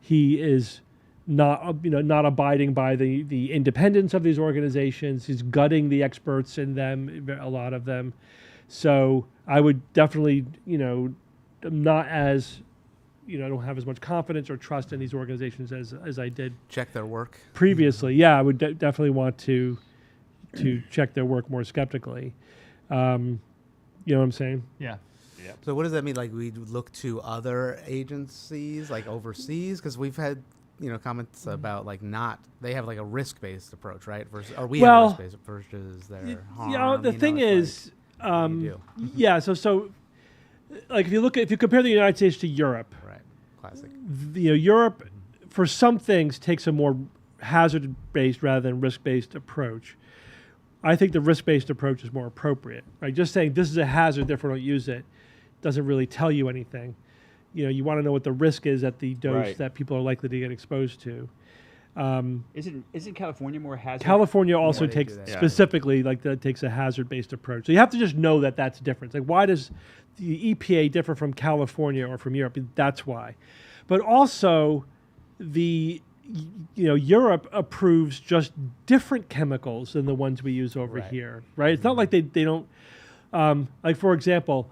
he is not abiding by the independence of these organizations. He's gutting the experts in them, a lot of them. So I would definitely, not as, I don't have as much confidence or trust in these organizations as I did. Check their work previously. Yeah, I would definitely want to check their work more skeptically. You know what I'm saying? Yeah. So what does that mean? Like we look to other agencies, like overseas, because we've had comments about they have like a risk-based approach, right? We have a risk-based approach versus their harm. The thing is, yeah. So like if you compare the United States to Europe, right? Classic. Europe for some things takes a more hazard-based rather than risk-based approach. I think the risk-based approach is more appropriate, right? Just saying this is a hazard, therefore don't use it, doesn't really tell you anything. You want to know what the risk is at the dose that people are likely to get exposed to. Isn't California more hazard? California also takes specifically takes a hazard-based approach. So you have to just know that that's different. Like, why does the EPA differ from California or from Europe? That's why. But also, Europe approves just different chemicals than the ones we use over here, right? It's not like they don't. Like, for example,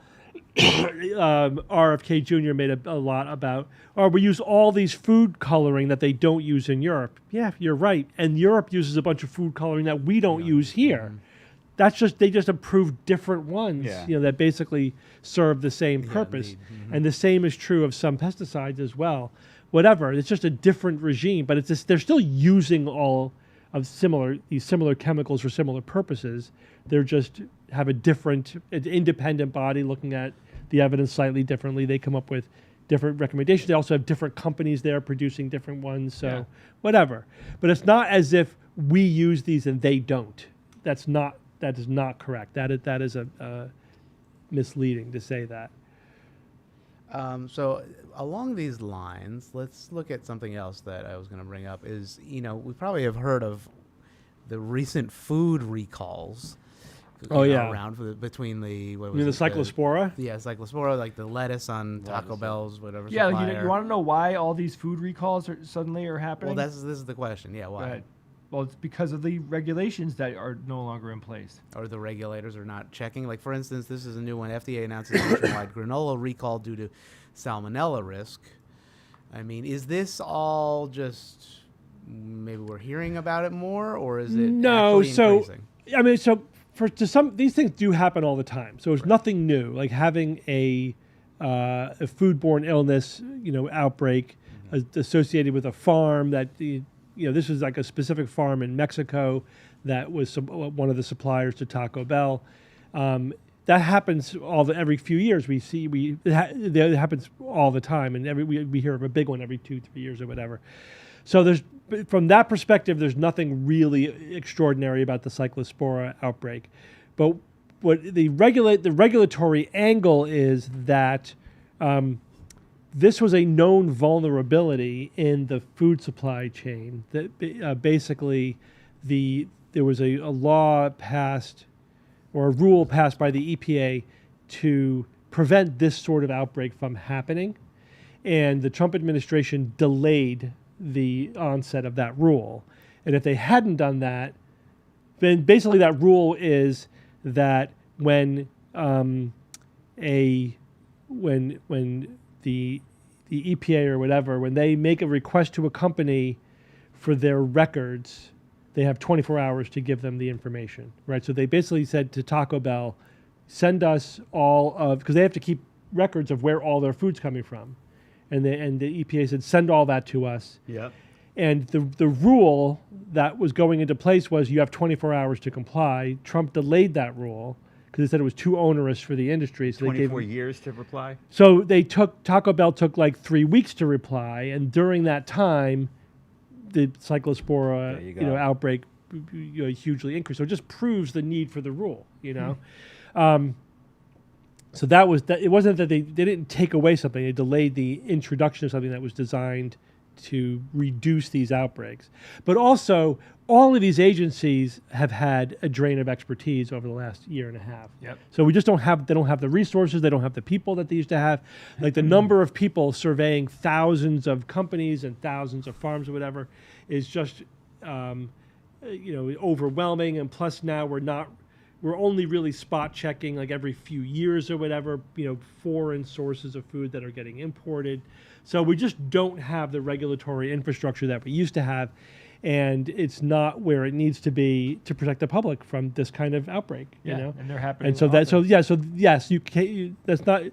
RFK Jr. made a lot about, we use all these food coloring that they don't use in Europe. Yeah, you're right. And Europe uses a bunch of food coloring that we don't use here. That's they just approved different ones, that basically serve the same purpose. And the same is true of some pesticides as well. Whatever, it's just a different regime, but they're still using all of these similar chemicals for similar purposes. They're just have a different, independent body looking at the evidence slightly differently. They come up with different recommendations. They also have different companies there producing different ones. So whatever. But it's not as if we use these and they don't. That is not correct. That is a misleading to say that. So along these lines, let's look at something else that I was going to bring up is, we probably have heard of the recent food recalls. Around between the Cyclospora? Cyclospora, like the lettuce on Taco Bell's, whatever. Yeah, supplier. you want to know why all these food recalls suddenly are happening? Well, this is the question. Yeah, why? Right. Well, it's because of the regulations that are no longer in place. Or the regulators are not checking. Like, for instance, this is a new one. FDA announces nationwide granola recall due to salmonella risk. I mean, is this all just maybe we're hearing about it more, or is it actually increasing? I mean, to some, these things do happen all the time. So it's nothing new. Like having a foodborne illness, outbreak associated with a farm that this was like a specific farm in Mexico that was one of the suppliers to Taco Bell. That happens every few years. It happens all the time, and we hear of a big one every 2-3 years or whatever. So from that perspective, there's nothing really extraordinary about the Cyclospora outbreak. But what the regulatory angle is that this was a known vulnerability in the food supply chain. That basically there was a law passed or a rule passed by the EPA to prevent this sort of outbreak from happening. And the Trump administration delayed the onset of that rule. And if they hadn't done that, then basically that rule is that when the EPA or whatever, when they make a request to a company for their records, they have 24 hours to give them the information, right? So they basically said to Taco Bell, send us all of, because they have to keep records of where all their food's coming from. And the EPA said, send all that to us. Yep. And the rule that was going into place was you have 24 hours to comply. Trump delayed that rule because they said it was too onerous for the industry. So 24 years to reply? So Taco Bell took like 3 weeks to reply. And during that time, the Cyclospora outbreak hugely increased. So it just proves the need for the rule, So that was that. It wasn't that they didn't take away something. They delayed the introduction of something that was designed to reduce these outbreaks. But also, all of these agencies have had a drain of expertise over the last year and a half. Yep. So they don't have the resources, they don't have the people that they used to have. Like the number of people surveying thousands of companies and thousands of farms or whatever is just overwhelming. And plus now we're only really spot checking like every few years or whatever, foreign sources of food that are getting imported. So we just don't have the regulatory infrastructure that we used to have, and it's not where it needs to be to protect the public from this kind of outbreak. And they're happening. And so yes, you can't. That's not.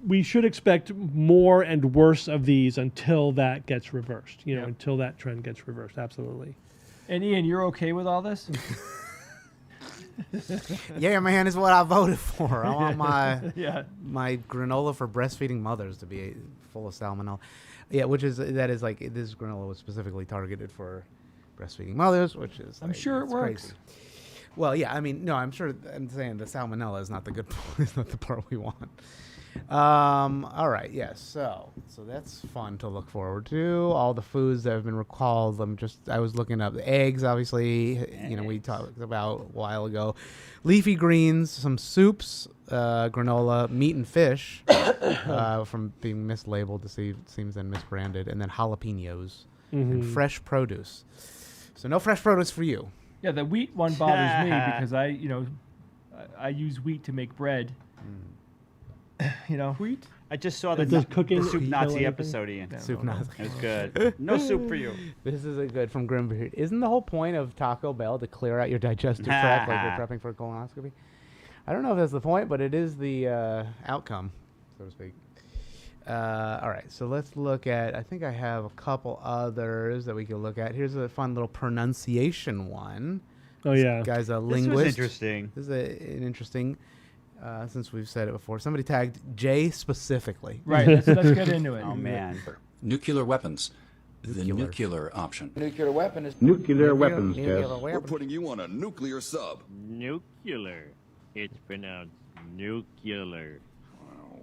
We should expect more and worse of these until that gets reversed. Until that trend gets reversed. Absolutely. And Ian, you're okay with all this? Yeah, man, is what I voted for. I want my Yeah. my granola for breastfeeding mothers to be full of salmonella. Yeah, this granola was specifically targeted for breastfeeding mothers, which is I'm sure it it's works. crazy. Well, yeah, I mean, no, I'm sure. I'm saying the salmonella is not the good part, is not the part we want. All right, yes. So that's fun to look forward to. All the foods that have been recalled. I was looking up the eggs. Obviously, we talked about a while ago. Leafy greens, some soups, granola, meat and fish, from being mislabeled seems then misbranded, and then jalapenos and fresh produce. So no fresh produce for you. Yeah, the wheat one bothers me because I use wheat to make bread. Wheat. I just saw Does cooking the Soup kill Nazi anything? episode, Ian. Soup Nazi. It was good. No soup for you. This is a good from Grimbeard. Isn't the whole point of Taco Bell to clear out your digestive tract like you're prepping for a colonoscopy? I don't know if that's the point, but it is the outcome, so to speak. All right, so let's look at, I think I have a couple others that we can look at. Here's a fun little pronunciation one. Oh, yeah. This guy's a This linguist. was interesting. This is an interesting, since we've said it before. Somebody tagged Jay specifically. Right, let's get into it. Oh, man. Nuclear weapons. The nuclear option. Nuclear weapon is Nuclear weapons Nuclear test. We're putting you on a nuclear sub. Nuclear. It's pronounced nuclear.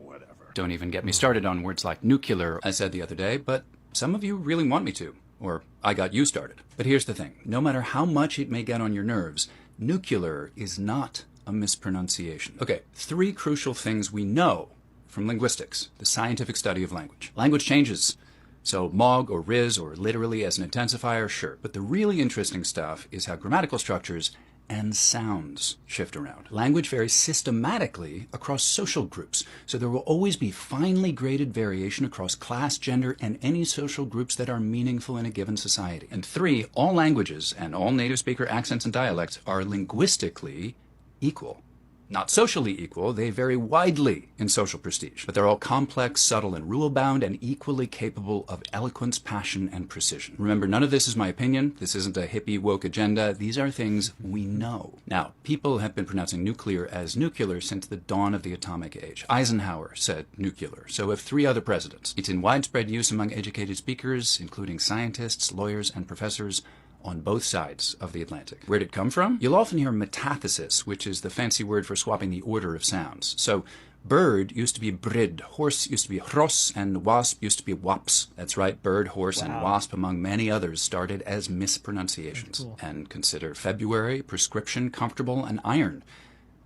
Whatever. Don't even get me started on words like nuclear, I said the other day, but some of you really want me to. Or I got you started. But here's the thing. No matter how much it may get on your nerves, nuclear is not a mispronunciation. Okay, 3 crucial things we know from linguistics, the scientific study of language. Language changes. So mog or riz or literally as an intensifier, sure. But the really interesting stuff is how grammatical structures and sounds shift around. Language varies systematically across social groups, so there will always be finely graded variation across class, gender, and any social groups that are meaningful in a given society. And 3, all languages and all native speaker accents and dialects are linguistically equal. Not socially equal, they vary widely in social prestige, but they're all complex, subtle, and rule-bound, and equally capable of eloquence, passion, and precision. Remember, none of this is my opinion. This isn't a hippie woke agenda. These are things we know. Now, people have been pronouncing nuclear as nuclear since the dawn of the atomic age. Eisenhower said nuclear, so have 3 other presidents. It's in widespread use among educated speakers, including scientists, lawyers, and professors on both sides of the Atlantic. Where'd it come from? You'll often hear metathesis, which is the fancy word for swapping the order of sounds. So Bird used to be brid, horse used to be hross, and wasp used to be waps. That's right, bird, horse, and wasp, among many others, started as mispronunciations. Cool. And consider February, prescription, comfortable, and iron.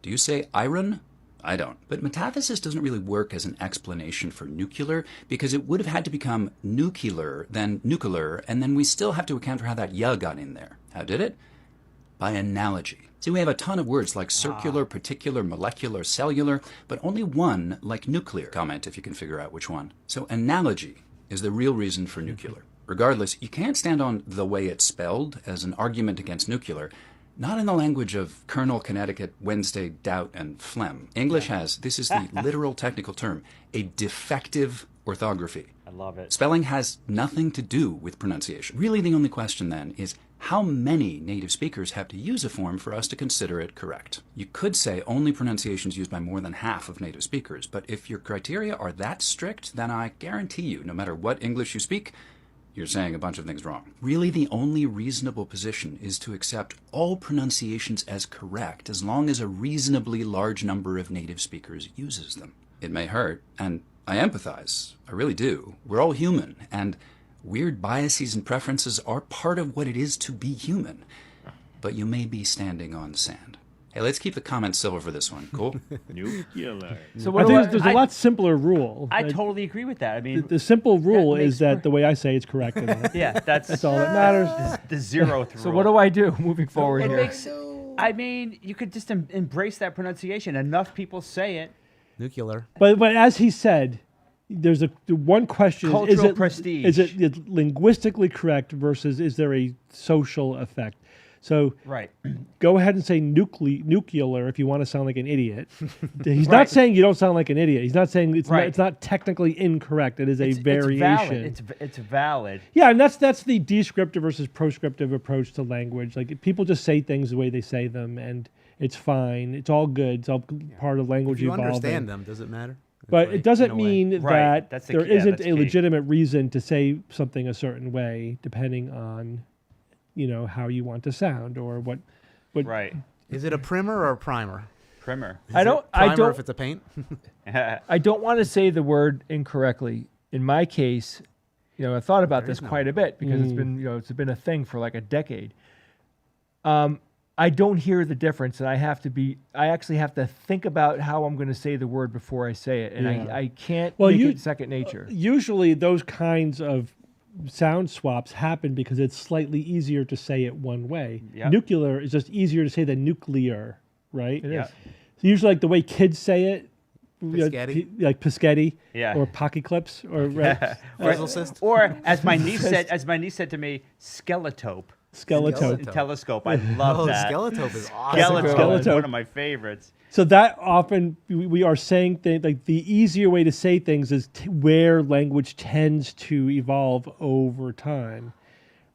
Do you say iron? I don't. But metathesis doesn't really work as an explanation for nuclear, because it would have had to become nuclear, then nuclear, and then we still have to account for how that "ya" got in there. How did it? By analogy. See, we have a ton of words like circular, particular, molecular, cellular, but only one like nuclear. Comment if you can figure out which one. So analogy is the real reason for nuclear. Regardless, you can't stand on the way it's spelled as an argument against nuclear, not in the language of Colonel Connecticut, Wednesday, Doubt, and Phlegm. English has, this is the literal technical term, a defective orthography. I love it. Spelling has nothing to do with pronunciation. Really, the only question then is how many native speakers have to use a form for us to consider it correct? You could say only pronunciations used by more than half of native speakers, but if your criteria are that strict, then I guarantee you, no matter what English you speak, you're saying a bunch of things wrong. Really, the only reasonable position is to accept all pronunciations as correct as long as a reasonably large number of native speakers uses them. It may hurt, and I empathize. I really do. We're all human, and weird biases and preferences are part of what it is to be human. But you may be standing on sand. Hey, let's keep the comments civil for this one. Cool? Nuclear. So I think there's a lot simpler rule. I totally agree with that. I mean, The simple rule that is makes that the way I say it's correct. yeah, that's all that matters. The zeroth rule. So what do I do moving forward It here? makes, I mean, you could just embrace that pronunciation. Enough people say it. Nuclear. But as he said, there's the one question: Cultural is it prestige. Is it linguistically correct versus is there a social effect? So Right. go ahead and say nuclear if you want to sound like an idiot. He's Right. not saying you don't sound like an idiot. He's not saying Right. it's not technically incorrect. It is a variation. It's valid. Yeah, and that's the descriptive versus proscriptive approach to language. Like people just say things the way they say them, and it's fine. It's all good. It's all part of language If you evolving. understand them, does it matter? But It's like, it doesn't in a way. mean Right, that that's the there key- yeah, isn't that's a key. legitimate reason to say something a certain way, depending on, how you want to sound or what. Right. Is it a primer or a primer? Primer. I don't. I Primer don't. if it's a paint. I don't want to say the word incorrectly. In my case, I thought about this quite a bit because it's been, it's been a thing for like a decade. I don't hear the difference, and I actually have to think about how I'm going to say the word before I say it, and Yeah. I can't Well, make you- it second nature. Usually, those kinds of sound swaps happen because it's slightly easier to say it one way. Yep. Nuclear is just easier to say than nuclear, right? It Yeah. is. So usually, like the way kids say it, Piscetti. like Piscetti, Yeah. or pocky clips, or right, Physicist. Or as my niece said to me, skeletope. skeleton. Skeleton. Telescope. I love that. Skeletope is awesome. Skeletope is Skeletope. one of my favorites. So that often we are saying things like the easier way to say things is where language tends to evolve over time,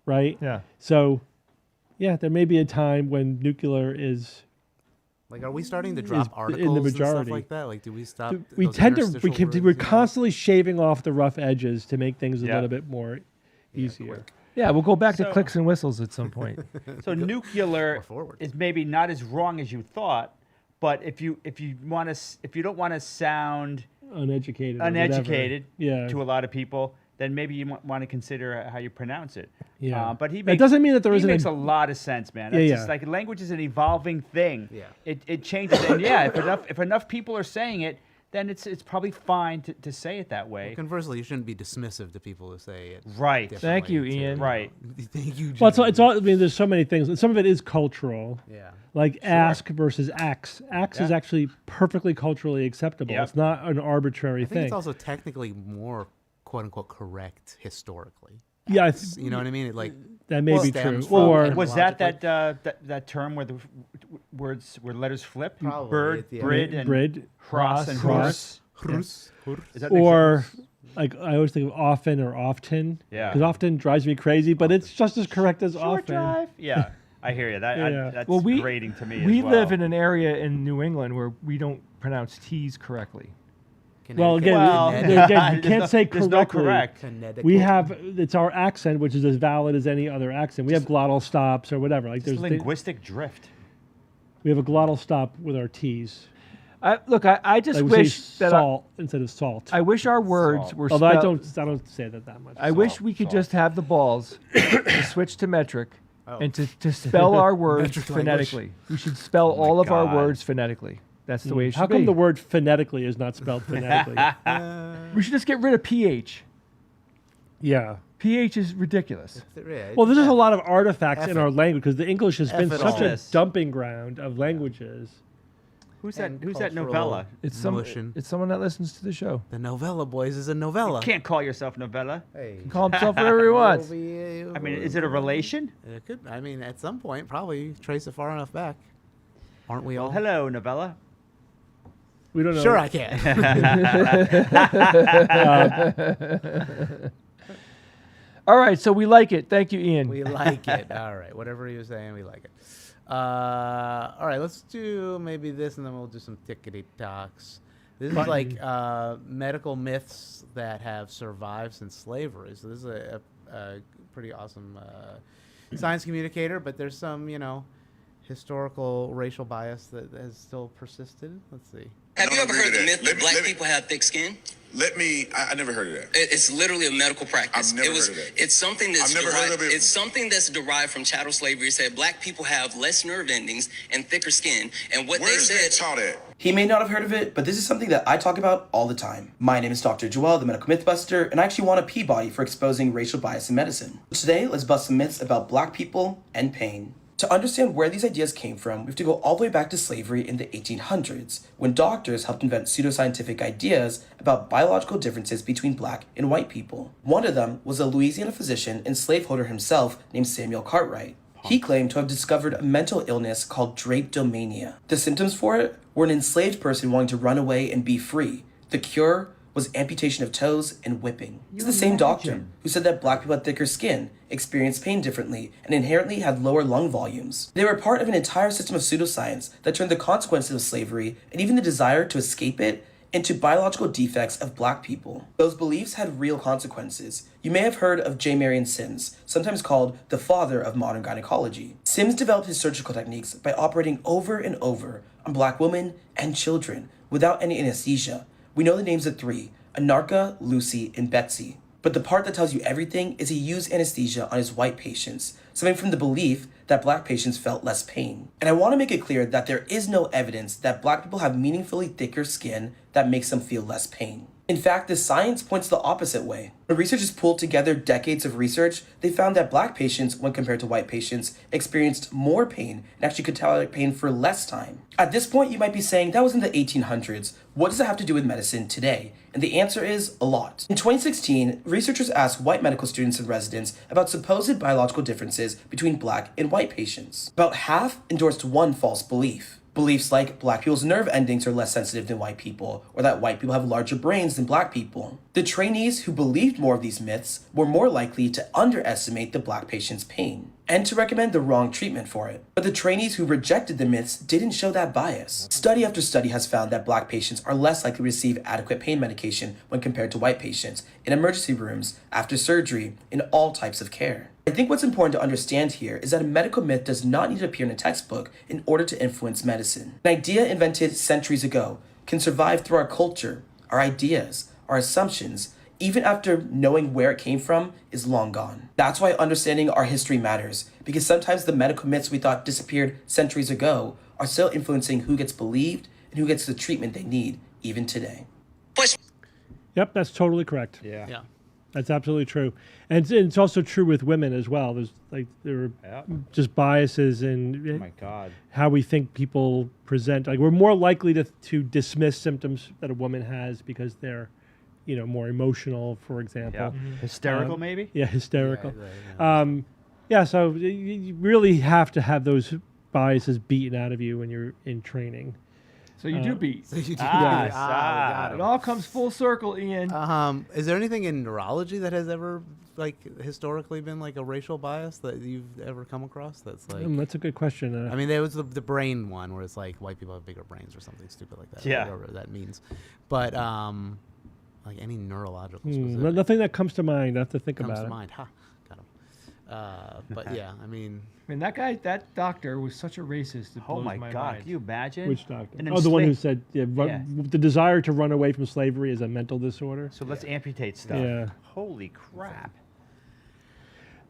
right? Yeah. So, yeah, there may be a time when nuclear is. Like, are we starting to drop in the articles and stuff majority. like that? Like, do we stop? We those tend to interstitial we're words? constantly shaving off the rough edges to make things a Yeah. little bit more easier. Yeah, we'll go back to So- clicks and whistles at some point. So nuclear Or forward. is maybe not as wrong as you thought, but if you don't want to sound Uneducated. or whatever. uneducated Yeah. to a lot of people, then maybe you want to consider how you pronounce it. Yeah. But he That makes, doesn't mean that there he isn't makes a lot of sense, man. It's Yeah, just yeah. like language is an evolving thing. Yeah. It changes, and yeah, if enough people are saying it, then it's probably fine to say it that way. Conversely, you shouldn't be dismissive to people who say it. Right. Thank you, differently, Ian. too. Right. Thank you. Well, Jimmy. it's all. I mean, there's so many things. And some of it is cultural. Yeah. Like ask versus ax. Ax is Yeah. actually perfectly culturally acceptable. Yep. It's not an arbitrary I think thing. it's also technically more "quote unquote" correct historically. Yeah, You know what I mean? It like that may be true. stems from Or etymology. Was that Logically. that term where the words where letters flip? Probably, Bird, yeah. brid, and Brid, cross and cross. horse. Hurs. Is that an or example? like I always think of often or often. Yeah. Because often drives me crazy, but it's just as correct as Short often. drive. Yeah, I hear you. Yeah. That's Well, we- grating to me. We as well. live in an area in New England where we don't pronounce T's correctly. Well, again, Well, again, you there's can't no- say there's correctly. no correct. Connecticut. We have it's our accent, which is as valid as any other accent. We have glottal stops or whatever. Like Just there's linguistic drift. we have a glottal stop with our T's. I just Like we wish say that salt instead of salt. I wish our words were. Although I spelled- don't say that much. I wish we could just have the balls to switch to metric and to spell our words Metric language. phonetically. We should spell all of our God. words phonetically. That's the way it should How come be. the word phonetically is not spelled phonetically? We should just get rid of ph. Yeah. ph is ridiculous. Well, there's just a lot of artifacts F in it. our language because the English has been F it such all. a dumping ground of languages. Who's that? And Who's that cultural novella? It's Motion. It's someone that listens to the show. The novella, boys, is a novella. Can't call yourself novella. Hey. Call himself whatever he wants. I mean, is it a relation? It could. I mean, at some point, probably trace it far enough back. Aren't we all? Well, hello, novella. We don't know. Sure, I can. All right, so we like it. Thank you, Ian. We like it. All right, whatever he was saying, we like it. All right, let's do maybe this, and then we'll do some tickety talks. This is like medical myths that have survived since slavery. So this is a pretty awesome science communicator, but there's some, historical racial bias that has still persisted. Let's see. Have you ever heard the myth that black people have thick skin? I never heard of that. It's literally a medical practice. I've never heard of that. It's something that's I've never heard derived. of it. It's something that's derived from chattel slavery. It said black people have less nerve endings and thicker skin. And what Where they is said. that taught at? He may not have heard of it, but this is something that I talk about all the time. My name is Dr. Joel, the Medical Mythbuster, and I actually won a Peabody for exposing racial bias in medicine. Today, let's bust some myths about black people and pain. To understand where these ideas came from, we have to go all the way back to slavery in the 1800s, when doctors helped invent pseudoscientific ideas about biological differences between black and white people. One of them was a Louisiana physician and slaveholder himself named Samuel Cartwright. He claimed to have discovered a mental illness called drapetomania. The symptoms for it were an enslaved person wanting to run away and be free. The cure was amputation of toes and whipping. It's the same doctor who said that black people had thicker skin, experienced pain differently, and inherently had lower lung volumes. They were part of an entire system of pseudoscience that turned the consequences of slavery and even the desire to escape it into biological defects of black people. Those beliefs had real consequences. You may have heard of J. Marion Sims, sometimes called the father of modern gynecology. Sims developed his surgical techniques by operating over and over on black women and children without any anesthesia. We know the names of three: Anarcha, Lucy, and Betsy. But the part that tells you everything is he used anesthesia on his white patients, stemming from the belief that black patients felt less pain. And I want to make it clear that there is no evidence that black people have meaningfully thicker skin that makes them feel less pain. In fact, the science points the opposite way. When researchers pulled together decades of research, they found that black patients, when compared to white patients, experienced more pain and actually could tolerate pain for less time. At this point, you might be saying, that was in the 1800s. What does it have to do with medicine today? And the answer is a lot. In 2016, researchers asked white medical students and residents about supposed biological differences between black and white patients. About half endorsed one false belief. Beliefs like black people's nerve endings are less sensitive than white people, or that white people have larger brains than black people. The trainees who believed more of these myths were more likely to underestimate the black patient's pain, and to recommend the wrong treatment for it. But the trainees who rejected the myths didn't show that bias. Study after study has found that black patients are less likely to receive adequate pain medication when compared to white patients, in emergency rooms, after surgery, in all types of care. I think what's important to understand here is that a medical myth does not need to appear in a textbook in order to influence medicine. An idea invented centuries ago can survive through our culture, our ideas, our assumptions, even after knowing where it came from is long gone. That's why understanding our history matters, because sometimes the medical myths we thought disappeared centuries ago are still influencing who gets believed and who gets the treatment they need, even today. Yep, that's totally correct. Yeah. That's absolutely true, and it's also true with women as well. There are just biases in Oh my God. how we think people present. Like, we're more likely to dismiss symptoms that a woman has because they're, more emotional, for example. Yeah. Hysterical, maybe? Yeah, hysterical. Yeah, So you really have to have those biases beaten out of you when you're in training. So you do beat. So you do Yes. beat. We got It him. all comes full circle, Ian. Is there anything in neurology that has ever, historically been like a racial bias that you've ever come across? That's like. That's a good question. I mean, there was the brain one where it's like white people have bigger brains or something stupid like that. Yeah. Whatever that means. But like any neurological. Nothing that comes to mind. I have to think comes about to it. mind. Ha, got him. But yeah, I mean, that doctor was such a racist. It Oh blows my my God! mind. Can you imagine? Which doctor? An Oh, the one who enslaved- said Yeah. the desire to run away from slavery is a mental disorder. So let's amputate stuff. Yeah. Holy crap!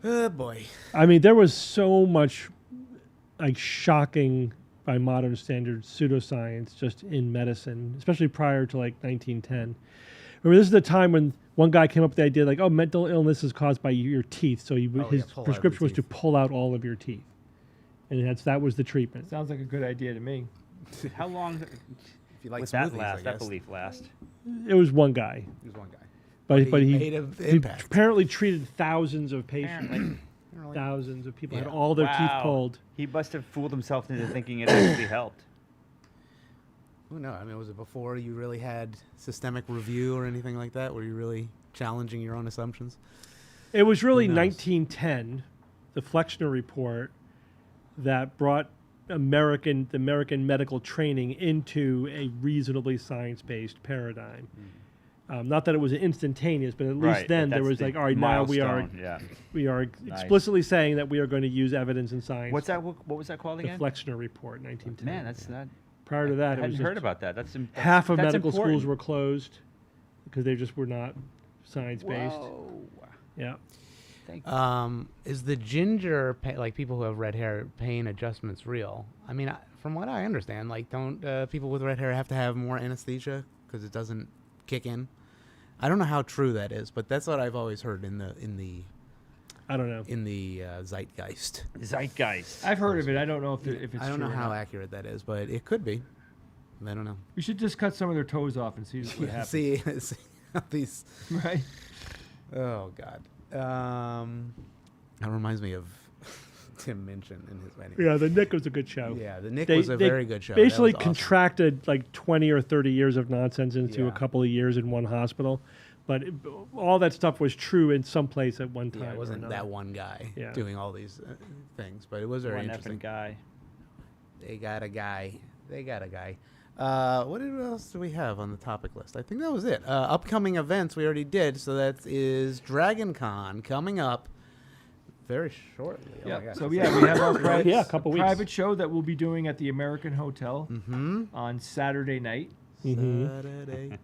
oh boy. I mean, there was so much like shocking by modern standards pseudoscience just in medicine, especially prior to like 1910. Remember, this is the time when one guy came up with the idea like, oh, mental illness is caused by your teeth. So his pull out the prescription was to teeth. pull out all of your teeth. And that was the treatment. Sounds like a good idea to me. How long If you like would that smoothies, I last? That guess. belief last? It was one guy. He was one guy. But he he made an impact. apparently treated thousands of patients. Apparently. Thousands of people had Yeah. all their teeth Wow. pulled. He must have fooled himself into thinking it actually helped. Who knows? I mean, was it before you really had systemic review or anything like that? Were you really challenging your own assumptions? It was really Who knows? 1910, the Flexner Report, that brought the American medical training into a reasonably science-based paradigm. Not that it was instantaneous, but at least Right, then but there that's was the like, all right, now milestone, yeah. we are Nice. explicitly saying that we are going to use evidence in science. What's that? What was that called The again? Flexner Report, 1910. Man, that's not. Prior to that, I it was hadn't heard just about that. That's half of that's medical schools important. were closed because they just were not science-based. Whoa. Yeah. Thank you. Is the ginger, like people who have red hair, pain adjustments real? I mean, from what I understand, like don't people with red hair have to have more anesthesia because it doesn't kick in? I don't know how true that is, but that's what I've always heard in the I don't know. in the zeitgeist. Zeitgeist. I've heard of it. I don't know if it's I don't know true or how not. accurate that is, but it could be. I don't know. We should just cut some of their toes off and see what happens. see how these. Right. Oh God. That reminds me of Tim Minchin in his wedding. Yeah, the Nick was a good show. Yeah, the Nick was a very good show. That Basically was awesome. contracted like 20 or 30 years of nonsense into Yeah. a couple of years in one hospital. But all that stuff was true in some place at one time. Yeah, it or wasn't another. that one guy Yeah. doing all these things, but it was very One interesting. effing guy. They got a guy. They got a guy. What else do we have on the topic list? I think that was it. Upcoming events we already did, so that is Dragon Con coming up very shortly. Oh my Yeah. gosh. So we have our private, Yeah, a couple weeks. private show that we'll be doing at the American Hotel Mm-hmm. on Saturday night. Saturday.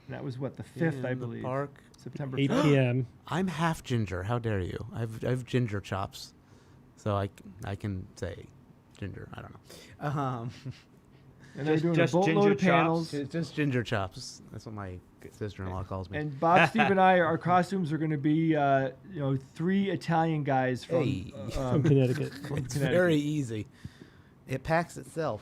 And that was what the 5th, I in the believe. park. September 8 5th. p.m. I'm half ginger. How dare you? I've ginger chops, so I can say ginger. I don't know. And they're doing just a boatload of ginger panels. It's just ginger chops. That's what my sister-in-law calls me. And Bob, Steve, and I, our costumes are going to be, 3 Italian guys from, Hey. From Connecticut. It's Connecticut. very easy. It packs itself.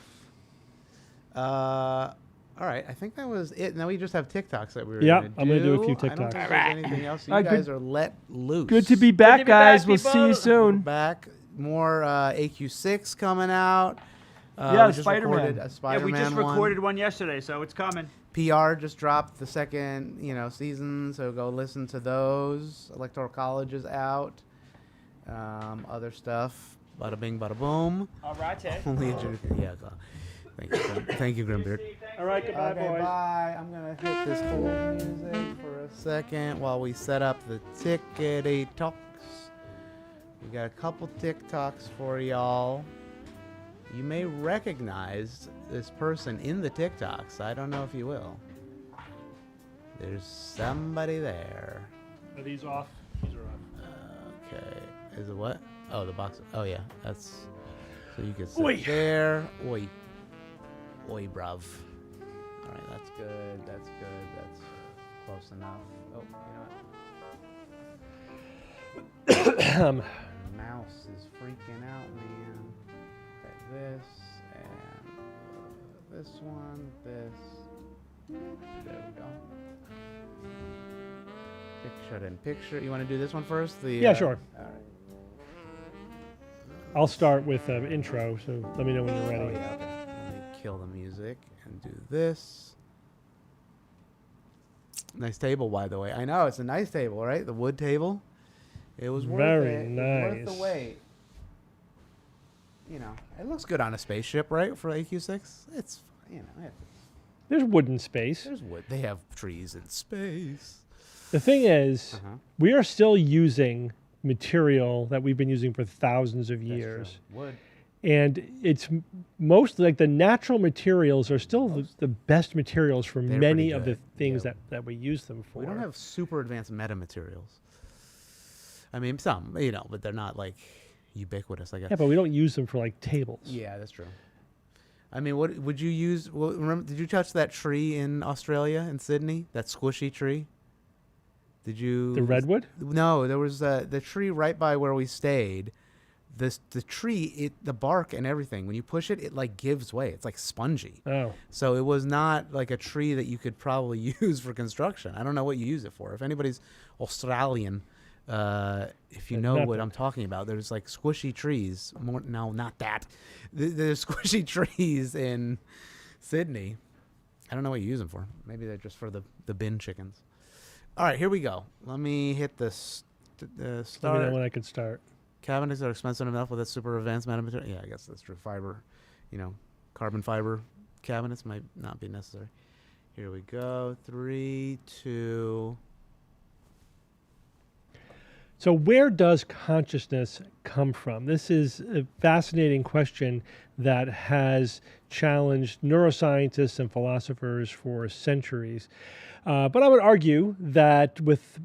All right, I think that was it. Now we just have TikToks that we were Yeah, gonna I'm gonna do a few I don't think TikToks. there's anything else. You All right, guys good- are let loose. Good to be back, to be guys. back, We'll see you people. soon. back. More AQ6 coming out. Yeah, we just Spider-Man. recorded a Yeah, Spider-Man we just one. recorded one yesterday, so it's coming. PR just dropped the second, season, so go listen to those. Electoral College is out. Other stuff. Bada bing, bada boom. All right, Ted. Only yeah. Thank you, Grimbeard. All right, goodbye, Okay, boys. bye. I'm gonna hit this cool music for a second while we set up the tickety talks. We got a couple TikToks for y'all. You may recognize this person in the TikToks. I don't know if you will. There's somebody there. Are these off? These are off. Okay. Is it what? Oh, the box. Oh, yeah. That's. So you can sit Oi. there. Oi. Oi, bruv. All right, that's good. That's good. That's close enough. Oh, you know what? Mouse is freaking out, man. Okay, this and this one. This. There we go. Picture in picture. You want to do this one first? Yeah, sure. All right. I'll start with intro, so let me know when you're ready. Oh, yeah, okay. Let me kill the music and do this. Nice table, by the way. I know, it's a nice table, right? The wood table. It was worth Very it. It was worth nice. the wait. It looks good on a spaceship, right? For AQ6? It's, There's wooden space. there's wood. They have trees in space. The thing is, we are still using material that we've been using for thousands of That's years. true. Wood. And it's mostly like the natural materials are still the best materials for They're many pretty of the good. things that we use them for. We don't have super advanced metamaterials. I mean, some, but they're not like ubiquitous, I guess. Yeah, but we don't use them for like tables. Yeah, that's true. I mean, what would you use? Well, remember, did you touch that tree in Australia, in Sydney? That squishy tree? Did you? The redwood? No, there was the tree right by where we stayed. The tree, the bark and everything, when you push it, it like gives way. It's like spongy. Oh. So it was not like a tree that you could probably use for construction. I don't know what you use it for. If anybody's Australian, if you know what I'm talking about, there's like squishy trees. No, not that. There's squishy trees in Sydney. I don't know what you use them for. Maybe they're just for the bin chickens. All right, here we go. Let me hit the start. Let me know when I could start. Cabinets are expensive enough with that super advanced metamaterial. Yeah, I guess that's true. Fiber, carbon fiber cabinets might not be necessary. Here we go. 3, 2. So where does consciousness come from? This is a fascinating question that has challenged neuroscientists and philosophers for centuries. But I would argue that with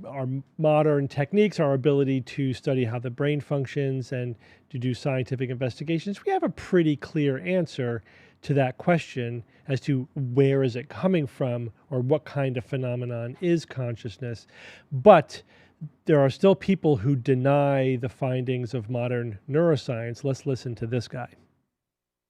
our modern techniques, our ability to study how the brain functions and to do scientific investigations, we have a pretty clear answer to that question as to where is it coming from or what kind of phenomenon is consciousness. But there are still people who deny the findings of modern neuroscience. Let's listen to this guy.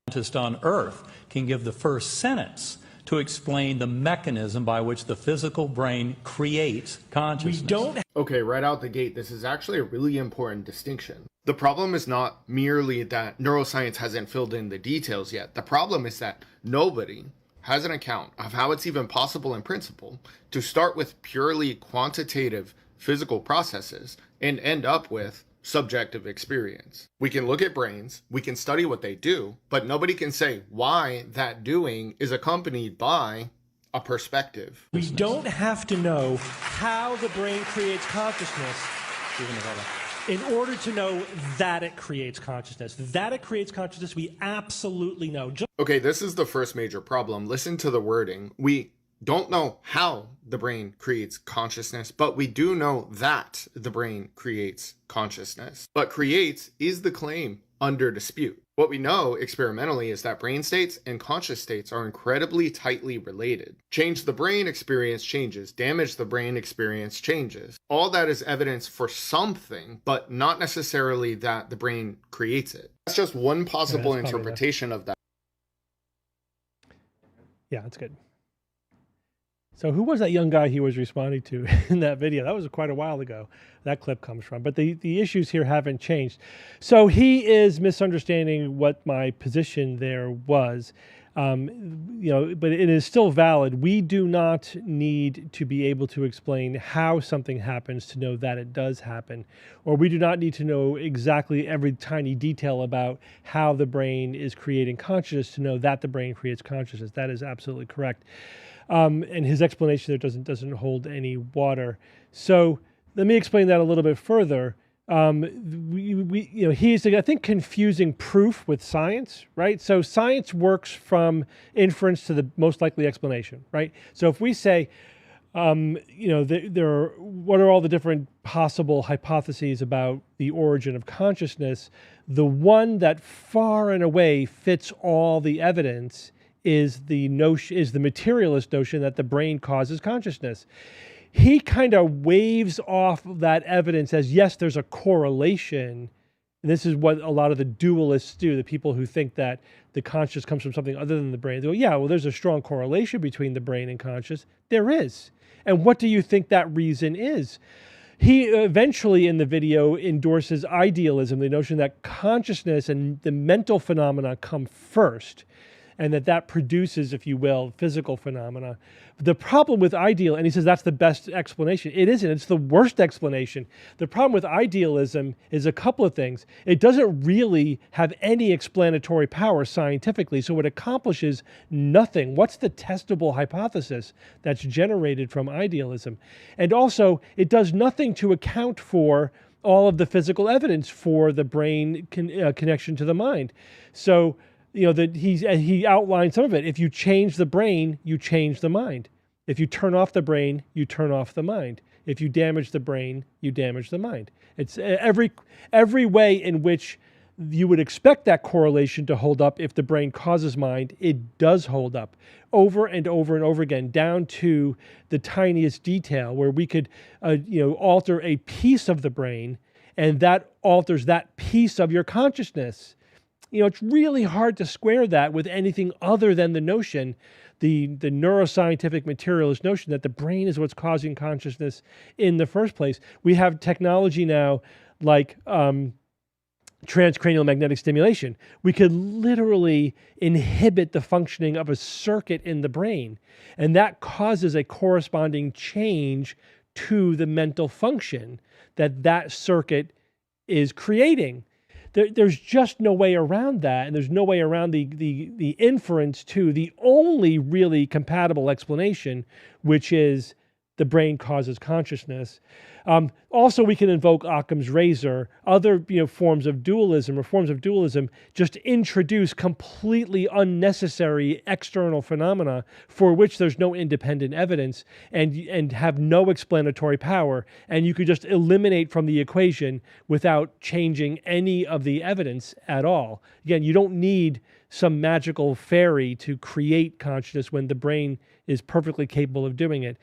Scientist on Earth can give the first sentence to explain the mechanism by which the physical brain creates consciousness. Okay, right out the gate, this is actually a really important distinction. The problem is not merely that neuroscience hasn't filled in the details yet. The problem is that nobody has an account of how it's even possible in principle to start with purely quantitative physical processes and end up with subjective experience. We can look at brains, we can study what they do, but nobody can say why that doing is accompanied by a perspective. We don't have to know how the brain creates consciousness in order to know that it creates consciousness. That it creates consciousness, we absolutely know. Okay, this is the first major problem. Listen to the wording. We don't know how the brain creates consciousness, but we do know that the brain creates consciousness. But creates is the claim under dispute. What we know experimentally is that brain states and conscious states are incredibly tightly related. Change the brain experience changes, damage the brain experience changes. All that is evidence for something, but not necessarily that the brain creates it. That's just one possible interpretation of that. Yeah, that's good. So who was that young guy he was responding to in that video? That was quite a while ago. That clip comes from. But the issues here haven't changed. So he is misunderstanding what my position there was. But it is still valid. We do not need to be able to explain how something happens to know that it does happen. Or we do not need to know exactly every tiny detail about how the brain is creating consciousness to know that the brain creates consciousness. That is absolutely correct. And his explanation there doesn't hold any water. So let me explain that a little bit further. He's, I think, confusing proof with science, right? So science works from inference to the most likely explanation, right? So if we say, what are all the different possible hypotheses about the origin of consciousness? The one that far and away fits all the evidence is the materialist notion that the brain causes consciousness. He kind of waves off that evidence as, yes, there's a correlation. And this is what a lot of the dualists do, the people who think that the conscious comes from something other than the brain. They go, yeah, well, there's a strong correlation between the brain and conscious. There is. And what do you think that reason is? He eventually in the video endorses idealism, the notion that consciousness and the mental phenomena come first, and that produces, if you will, physical phenomena. The problem with and he says that's the best explanation. It isn't. It's the worst explanation. The problem with idealism is a couple of things. It doesn't really have any explanatory power scientifically, so it accomplishes nothing. What's the testable hypothesis that's generated from idealism? And also, it does nothing to account for all of the physical evidence for the brain connection to the mind. So, that he outlined some of it. If you change the brain, you change the mind. If you turn off the brain, you turn off the mind. If you damage the brain, you damage the mind. It's every way in which you would expect that correlation to hold up. If the brain causes mind, it does hold up over and over and over again, down to the tiniest detail, where we could alter a piece of the brain, and that alters that piece of your consciousness. It's really hard to square that with anything other than the notion, the neuroscientific materialist notion, that the brain is what's causing consciousness in the first place. We have technology now like transcranial magnetic stimulation. We could literally inhibit the functioning of a circuit in the brain, and that causes a corresponding change to the mental function that circuit is creating. There's just no way around that, and there's no way around the inference to the only really compatible explanation, which is the brain causes consciousness. Also, we can invoke Occam's razor. Other forms of dualism just introduce completely unnecessary external phenomena for which there's no independent evidence and have no explanatory power. And you could just eliminate from the equation without changing any of the evidence at all. Again, you don't need some magical fairy to create consciousness when the brain is perfectly capable of doing it.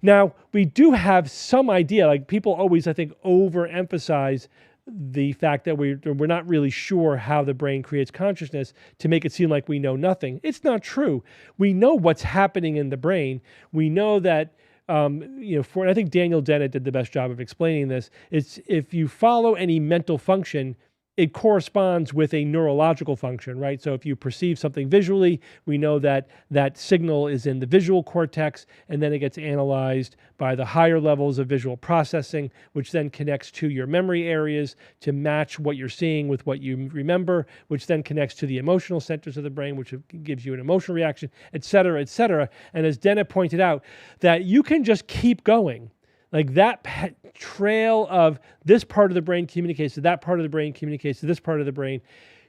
Now, we do have some idea, like people always, I think, overemphasize the fact that we're not really sure how the brain creates consciousness to make it seem like we know nothing. It's not true. We know what's happening in the brain. We know that, and I think Daniel Dennett did the best job of explaining this. It's if you follow any mental function, it corresponds with a neurological function, right? So if you perceive something visually, we know that that signal is in the visual cortex, and then it gets analyzed by the higher levels of visual processing, which then connects to your memory areas to match what you're seeing with what you remember, which then connects to the emotional centers of the brain, which gives you an emotional reaction, et cetera, et cetera. And as Dennett pointed out, that you can just keep going. Like that trail of this part of the brain communicates to that part of the brain, communicates to this part of the brain,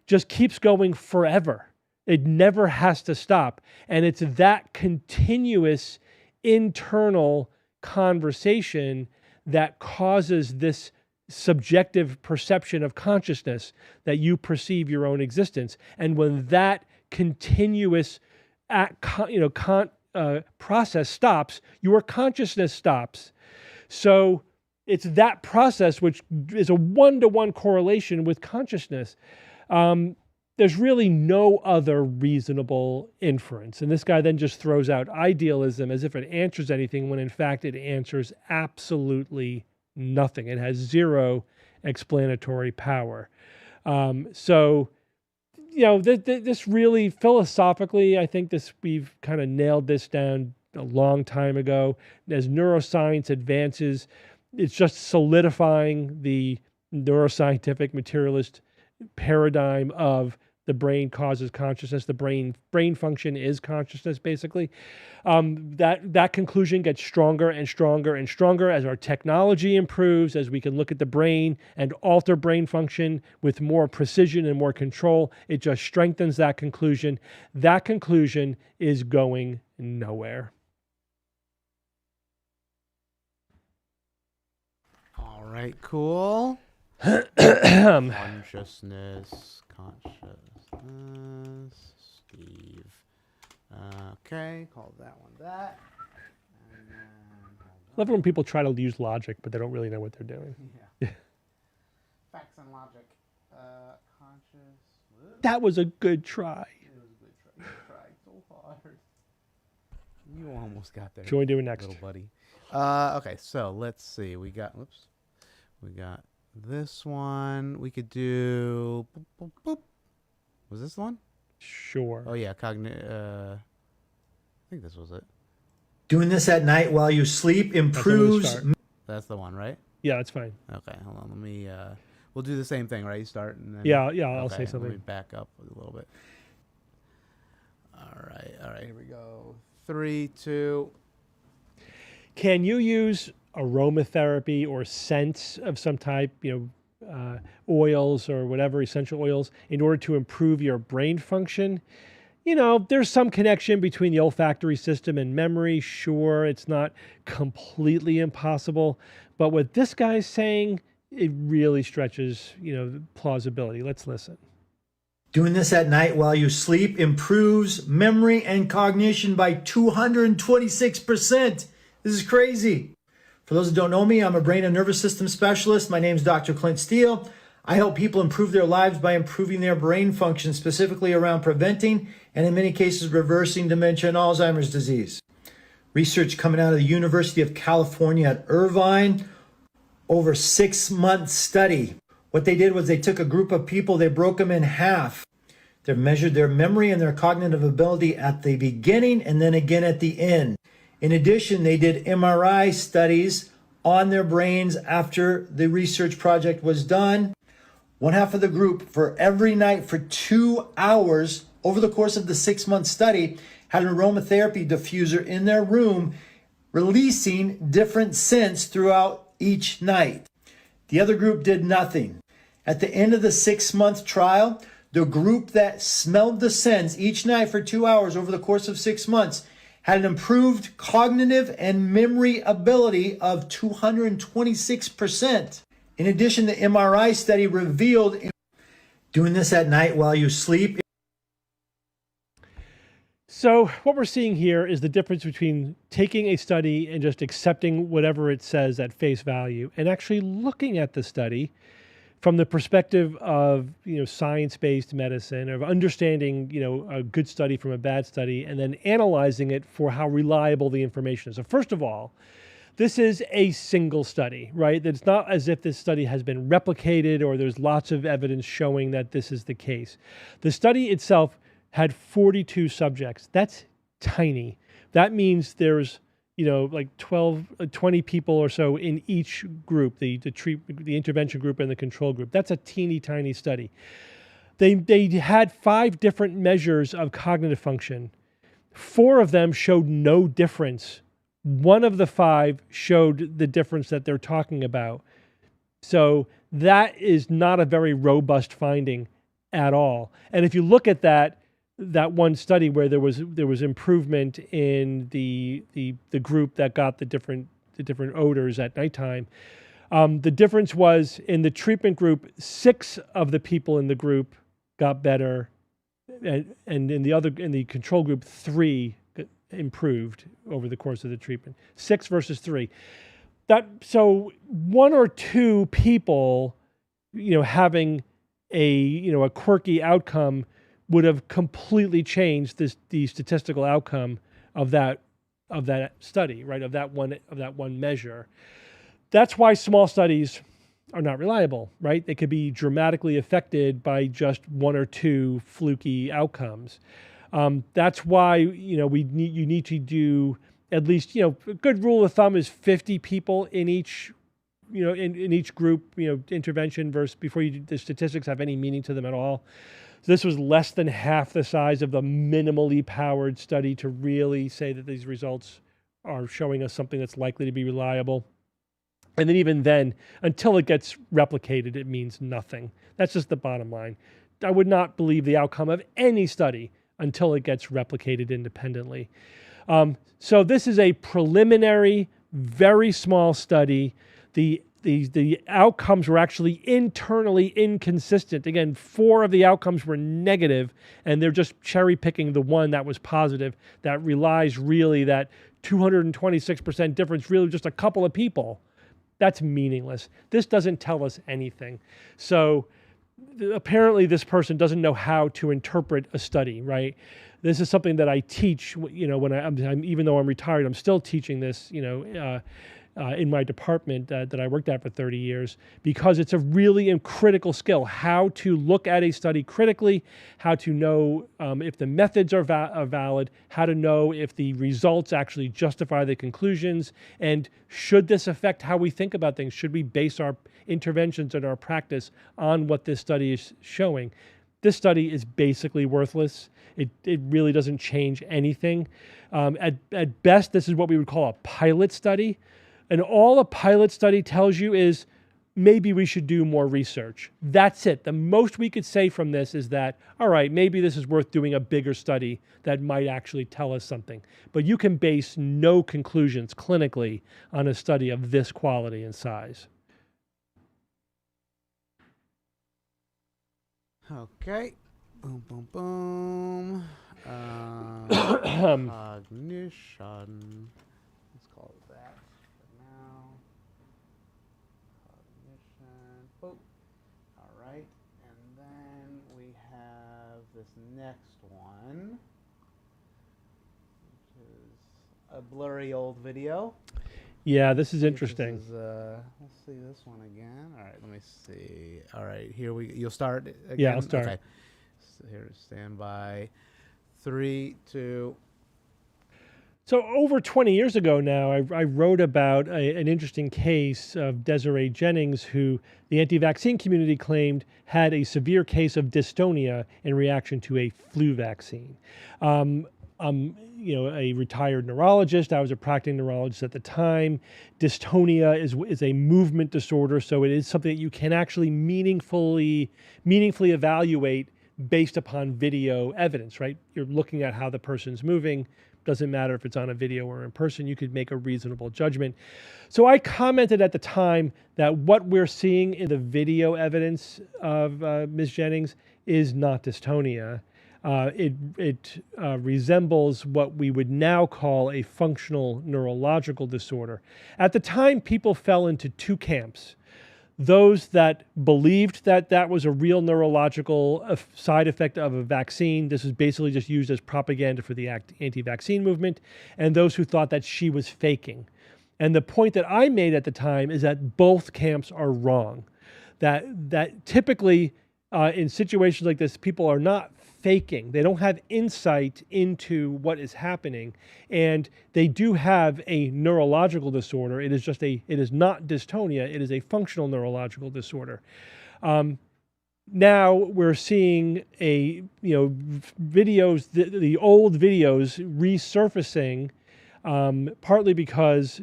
just keeps going forever. It never has to stop. And it's that continuous internal conversation that causes this subjective perception of consciousness, that you perceive your own existence. And when that continuous process stops, your consciousness stops. So it's that process which is a one-to-one correlation with consciousness. There's really no other reasonable inference. And this guy then just throws out idealism as if it answers anything, when in fact it answers absolutely nothing. It has zero explanatory power. This really, philosophically, I think we've kind of nailed this down a long time ago. As neuroscience advances, it's just solidifying the neuroscientific materialist paradigm of the brain causes consciousness. The brain function is consciousness, basically. That conclusion gets stronger and stronger and stronger as our technology improves, as we can look at the brain and alter brain function with more precision and more control. It just strengthens that conclusion. That conclusion is going nowhere. All right, cool. Consciousness, Steve. Okay, call that one that. And then, I love when people try to use logic, but they don't really know what they're doing. Yeah. Facts and logic. Conscious. That was a good try. It was a good try. You tried so hard. You almost got there. What do you want to do next? Little buddy. Okay, so let's see. We got this one. We could do. Boop, boop, boop. Was this the one? Sure. Oh yeah, I think this was it. Doing this at night while you sleep improves. That's the one, right? Yeah, that's fine. Okay, hold on. Let me. We'll do the same thing, right? You start and then. Yeah. I'll say something. Let me back up a little bit. All right. Here we go. 3, 2. Can you use aromatherapy or scents of some type, oils or whatever, essential oils, in order to improve your brain function. There's some connection between the olfactory system and memory. Sure, it's not completely impossible. But what this guy's saying, it really stretches, plausibility. Let's listen. Doing this at night while you sleep improves memory and cognition by 226%. This is crazy. For those who don't know me, I'm a brain and nervous system specialist. My name is Dr. Clint Steele. I help people improve their lives by improving their brain function, specifically around preventing and in many cases reversing dementia and Alzheimer's disease. Research coming out of the University of California at Irvine, over 6-month study. What they did was they took a group of people, they broke them in half. They measured their memory and their cognitive ability at the beginning and then again at the end. In addition, they did MRI studies on their brains after the research project was done. One half of the group, for every night for 2 hours over the course of the 6-month study, had an aromatherapy diffuser in their room, releasing different scents throughout each night. The other group did nothing. At the end of the 6-month trial, the group that smelled the scents each night for 2 hours over the course of 6 months had an improved cognitive and memory ability of 226%. In addition, the MRI study revealed doing this at night while you sleep. So what we're seeing here is the difference between taking a study and just accepting whatever it says at face value and actually looking at the study from the perspective of, science-based medicine, of understanding, a good study from a bad study, and then analyzing it for how reliable the information is. So first of all, this is a single study, right? It's not as if this study has been replicated or there's lots of evidence showing that this is the case. The study itself had 42 subjects. That's tiny. That means there's, like 20 people or so in each group, the intervention group and the control group. That's a teeny tiny study. They had 5 different measures of cognitive function. 4 of them showed no difference. One of the 5 showed the difference that they're talking about. So that is not a very robust finding at all. And if you look at that one study where there was improvement in the group that got the different odors at nighttime, the difference was in the treatment group, 6 of the people in the group got better, and in the control group, 3 improved over the course of the treatment. 6 versus 3. So 1 or 2 people, having a quirky outcome would have completely changed the statistical outcome of that study, right? Of that one measure. That's why small studies are not reliable, right? They could be dramatically affected by just 1 or 2 fluky outcomes. That's why you need to do at least a good rule of thumb is 50 people in each in each group intervention versus before the statistics have any meaning to them at all. So this was less than half the size of the minimally powered study to really say that these results are showing us something that's likely to be reliable. And then even then, until it gets replicated, it means nothing. That's just the bottom line. I would not believe the outcome of any study until it gets replicated independently. So this is a preliminary, very small study. The outcomes were actually internally inconsistent. Again, 4 of the outcomes were negative, and they're just cherry picking the one that was positive that relies really that 226% difference, really just a couple of people. That's meaningless. This doesn't tell us anything. So apparently this person doesn't know how to interpret a study, right? This is something that I teach, when I'm even though I'm retired, I'm still teaching this, in my department that I worked at for 30 years, because it's a really critical skill, how to look at a study critically, how to know if the methods are valid, how to know if the results actually justify the conclusions, and should this affect how we think about things? Should we base our interventions and our practice on what this study is showing? This study is basically worthless. It really doesn't change anything. At best, this is what we would call a pilot study. And all a pilot study tells you is maybe we should do more research. That's it. The most we could say from this is that, all right, maybe this is worth doing a bigger study that might actually tell us something. But you can base no conclusions clinically on a study of this quality and size. Okay. Boom, boom, boom. Cognition. Let's call it that for now. Cognition. Oh. All right. And then we have this next one, which is a blurry old video. Yeah, this is interesting. This is, let's see this one again. All right, let me see. All right, here you'll start again? Yeah, I'll start. Okay. So here, stand by. 3, 2. So over 20 years ago now, I wrote about an interesting case of Desiree Jennings, who the anti-vaccine community claimed had a severe case of dystonia in reaction to a flu vaccine. A retired neurologist. I was a practicing neurologist at the time. Dystonia is a movement disorder, so it is something that you can actually meaningfully evaluate based upon video evidence, right? You're looking at how the person's moving. Doesn't matter if it's on a video or in person, you could make a reasonable judgment. So I commented at the time that what we're seeing in the video evidence of Ms. Jennings is not dystonia. It resembles what we would now call a functional neurological disorder. At the time, people fell into two camps. Those that believed that that was a real neurological side effect of a vaccine. This was basically just used as propaganda for the anti-vaccine movement. And those who thought that she was faking. And the point that I made at the time is that both camps are wrong. That typically in situations like this, people are not faking. They don't have insight into what is happening, and they do have a neurological disorder. It is not dystonia. It is a functional neurological disorder. Now we're seeing videos, the old videos resurfacing, partly because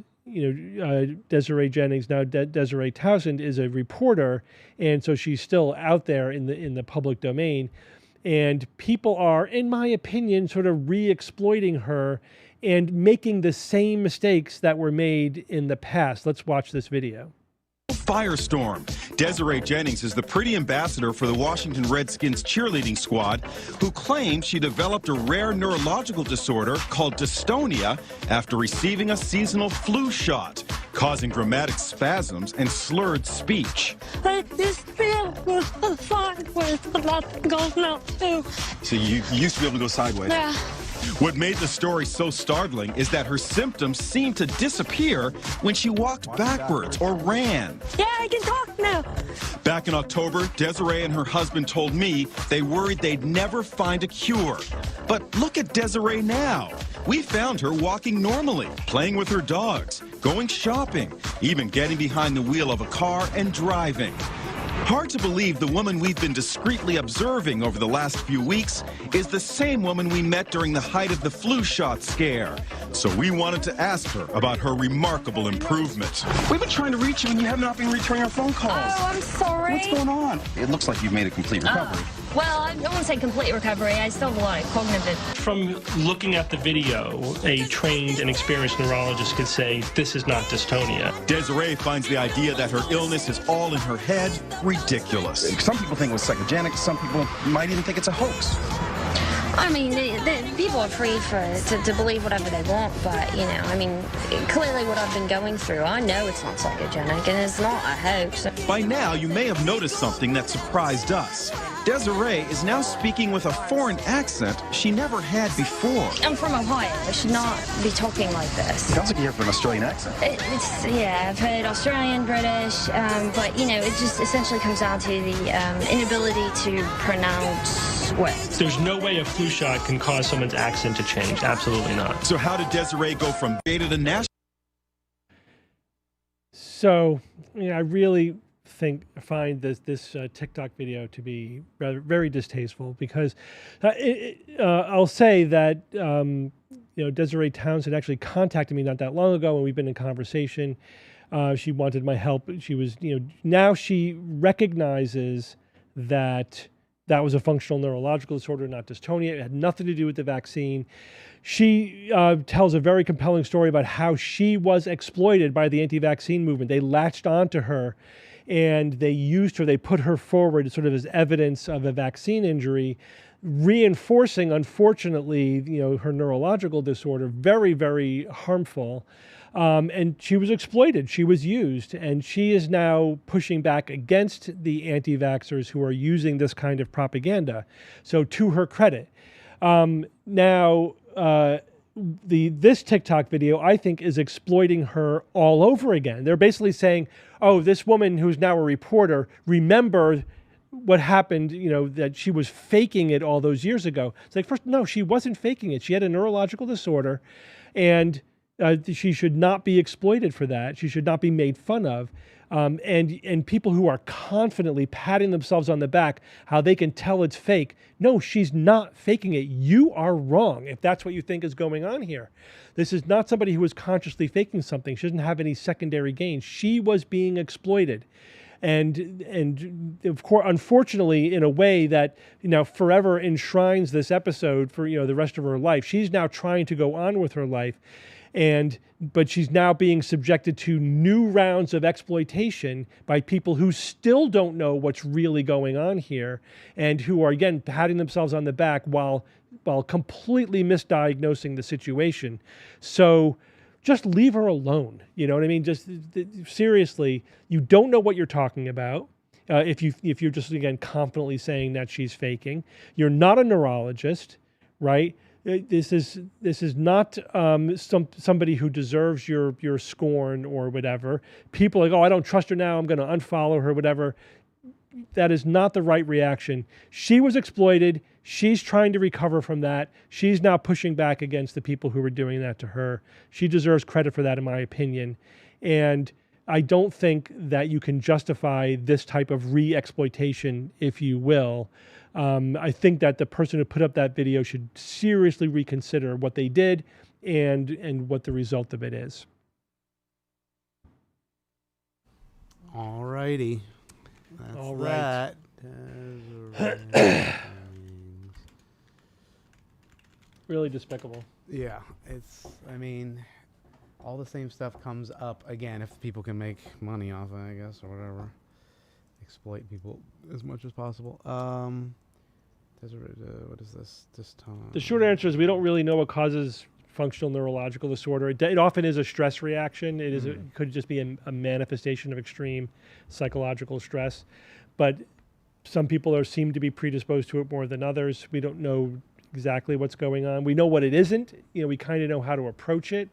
Desiree Jennings, now Desiree Townsend, is a reporter, and so she's still out there in the public domain. And people are, in my opinion, sort of re-exploiting her and making the same mistakes that were made in the past. Let's watch this video. Firestorm. Desiree Jennings is the pretty ambassador for the Washington Redskins cheerleading squad who claims she developed a rare neurological disorder called dystonia after receiving a seasonal flu shot, causing dramatic spasms and slurred speech. I just feel sideways, but nothing goes now too. So you used to be able to go sideways? Yeah. What made the story so startling is that her symptoms seemed to disappear when she walked backwards or ran. Yeah, I can talk now. Back in October, Desiree and her husband told me they worried they'd never find a cure. But look at Desiree now. We found her walking normally, playing with her dogs, going shopping, even getting behind the wheel of a car and driving. Hard to believe the woman we've been discreetly observing over the last few weeks is the same woman we met during the height of the flu shot scare. So we wanted to ask her about her remarkable improvement. We've been trying to reach you and you have not been returning our phone calls. Oh, I'm sorry. What's going on? It looks like you've made a complete recovery. Well, I don't want to say complete recovery. I still have a lot of cognitive. From looking at the video, a trained and experienced neurologist could say this is not dystonia. Desiree finds the idea that her illness is all in her head ridiculous. Some people think it was psychogenic. Some people might even think it's a hoax. I mean, people are free to believe whatever they want, but, clearly what I've been going through, I know it's not psychogenic, and it's not a hoax. By now, you may have noticed something that surprised us. Desiree is now speaking with a foreign accent she never had before. I'm from Ohio. I should not be talking like this. Sounds like you have an Australian accent. I've heard Australian, British, but, it just essentially comes down to the inability to pronounce words. There's no way a flu shot can cause someone's accent to change. Absolutely not. So how did Desiree go from beta to national? So, I really find this TikTok video to be rather very distasteful because I'll say that Desiree Townsend actually contacted me not that long ago, and we've been in conversation. She wanted my help. She was now she recognizes that was a functional neurological disorder, not dystonia. It had nothing to do with the vaccine. She tells a very compelling story about how she was exploited by the anti-vaccine movement. They latched onto her and they used her, they put her forward sort of as evidence of a vaccine injury, reinforcing, unfortunately, her neurological disorder, very, very harmful. And she was exploited. She was used. And she is now pushing back against the anti-vaxxers who are using this kind of propaganda. So to her credit. This TikTok video, I think, is exploiting her all over again. They're basically saying, oh, this woman who's now a reporter, remember what happened, that she was faking it all those years ago. It's like, first, no, she wasn't faking it. She had a neurological disorder, and she should not be exploited for that. She should not be made fun of. And people who are confidently patting themselves on the back, how they can tell it's fake. No, she's not faking it. You are wrong if that's what you think is going on here. This is not somebody who is consciously faking something. She doesn't have any secondary gain. She was being exploited. And of course, unfortunately, in a way that forever enshrines this episode for the rest of her life. She's now trying to go on with her life, but she's now being subjected to new rounds of exploitation by people who still don't know what's really going on here, and who are again patting themselves on the back while completely misdiagnosing the situation. So just leave her alone. You know what I mean? Just seriously, you don't know what you're talking about. If you're just again confidently saying that she's faking, you're not a neurologist, right? This is not somebody who deserves your scorn or whatever. People are like, oh, I don't trust her now, I'm going to unfollow her, whatever. That is not the right reaction. She was exploited. She's trying to recover from that. She's now pushing back against the people who were doing that to her. She deserves credit for that, in my opinion. And I don't think that you can justify this type of re-exploitation, if you will. I think that the person who put up that video should seriously reconsider what they did and what the result of it is. All righty. That's all right. That. Really despicable. Yeah, all the same stuff comes up again if people can make money off it, I guess, or whatever. Exploit people as much as possible. What is this time? The short answer is we don't really know what causes functional neurological disorder. It often is a stress reaction. It could just be a manifestation of extreme psychological stress. But some people seem to be predisposed to it more than others. We don't know exactly what's going on. We know what it isn't. We kind of know how to approach it,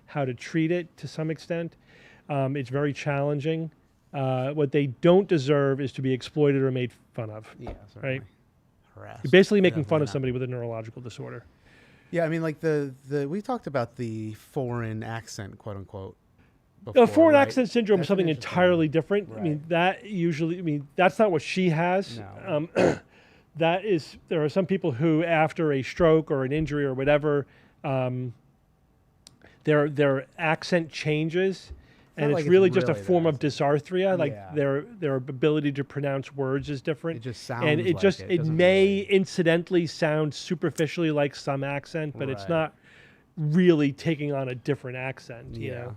how to treat it to some extent. It's very challenging. What they don't deserve is to be exploited or made fun of. Yeah, right? Harassed. You're basically making fun of somebody with a neurological disorder. Yeah, we talked about the foreign accent, quote unquote. Before, foreign accent syndrome is something entirely different. Right. That's not what she has. No. There are some people who, after a stroke or an injury or whatever, their accent changes. And it's really just a form of dysarthria. Like their ability to pronounce words is different. It just sounds and it like just it may incidentally sound superficially like some accent, but it's not really taking on a different accent. You know.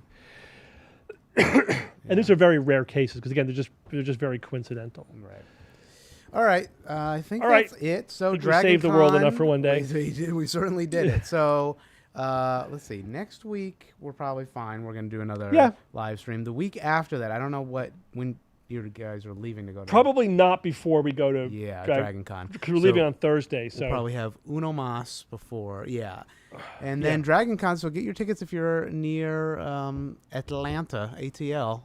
And these are very rare cases because again they're just very coincidental. Right. All right. I think that's it. So we saved the world enough for one day. We certainly did it. So. Let's see. Next week we're probably fine. We're gonna do another live stream. The week after that, I don't know when you guys are leaving to go to. Probably not before we go to Dragon Con because we're leaving on Thursday. So we'll probably have Uno Mas before, and then Dragon Con. So get your tickets if you're near Atlanta, ATL.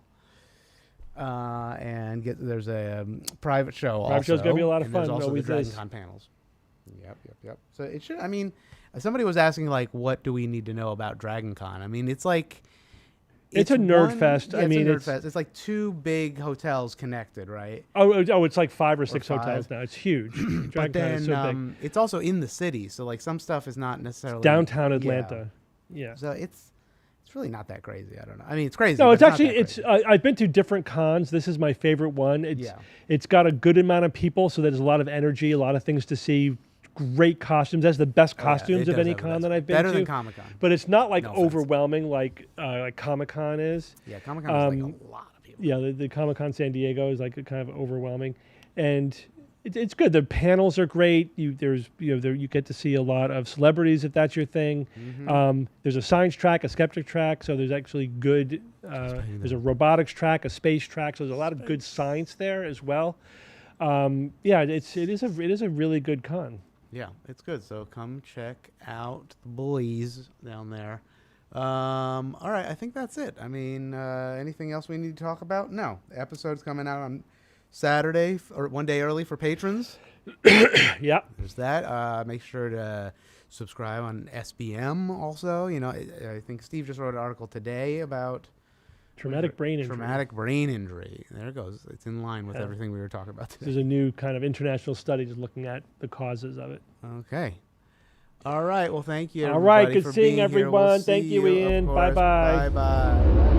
And there's a private show. Private show's gonna be a lot of fun. There's also the Dragon Con panels. Yep. So it should. Somebody was asking, what do we need to know about Dragon Con? It's like, It's a nerd fest. Yeah, I mean, it's a nerd fest. It's like 2 big hotels connected, right? Oh, it's like 5 or 6 5. hotels now. It's huge. But Dragon Con is then so big. it's also in the city, so like some stuff is not necessarily Downtown Yeah. Atlanta. Yeah. So it's really not that crazy. I don't know. I mean, it's crazy. No, but it's not actually that crazy. I've been to different cons. This is my favorite one. Yeah. It's got a good amount of people, so there's a lot of energy, a lot of things to see. Great costumes. That's the best costumes it of does any have the con best. that I've been Better to. than Comic-Con. But it's not like No offense. overwhelming like Comic-Con is. Yeah, Comic-Con is like a lot of people. Yeah, the Comic-Con San Diego is like kind of overwhelming, and it's good. The panels are great. You get to see a lot of celebrities if that's your thing. Mm-hmm. There's a science track, a skeptic track, so there's actually good. There's a robotics track, a space track, so there's a lot of good science there as well. Yeah, it is a really good con. Yeah, it's good. So come check out the boys down there. All right, I think that's it. I mean, anything else we need to talk about? No. The episode's coming out on Saturday, or 1 day early for patrons. Yeah. There's that. Make sure to subscribe on SBM also. You know, I think Steve just wrote an article today about Traumatic brain injury. Traumatic brain injury. There it goes. It's in line with everything we were talking about today. There's a new kind of international study just looking at the causes of it. Okay. All right. Well, thank you. All right. Everybody, Good for seeing being here. We'll everyone. see Thank you, of Ian. course. Bye-bye. Bye-bye.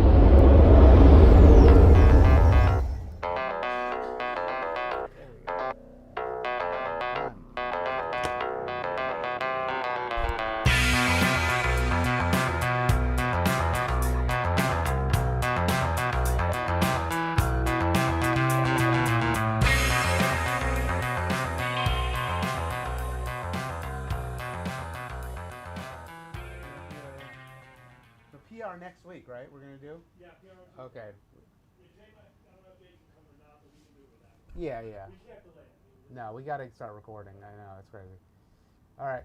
PR next week, right? We're gonna do. Yeah. Okay. Yeah. No, we gotta start recording. I know it's crazy. All right.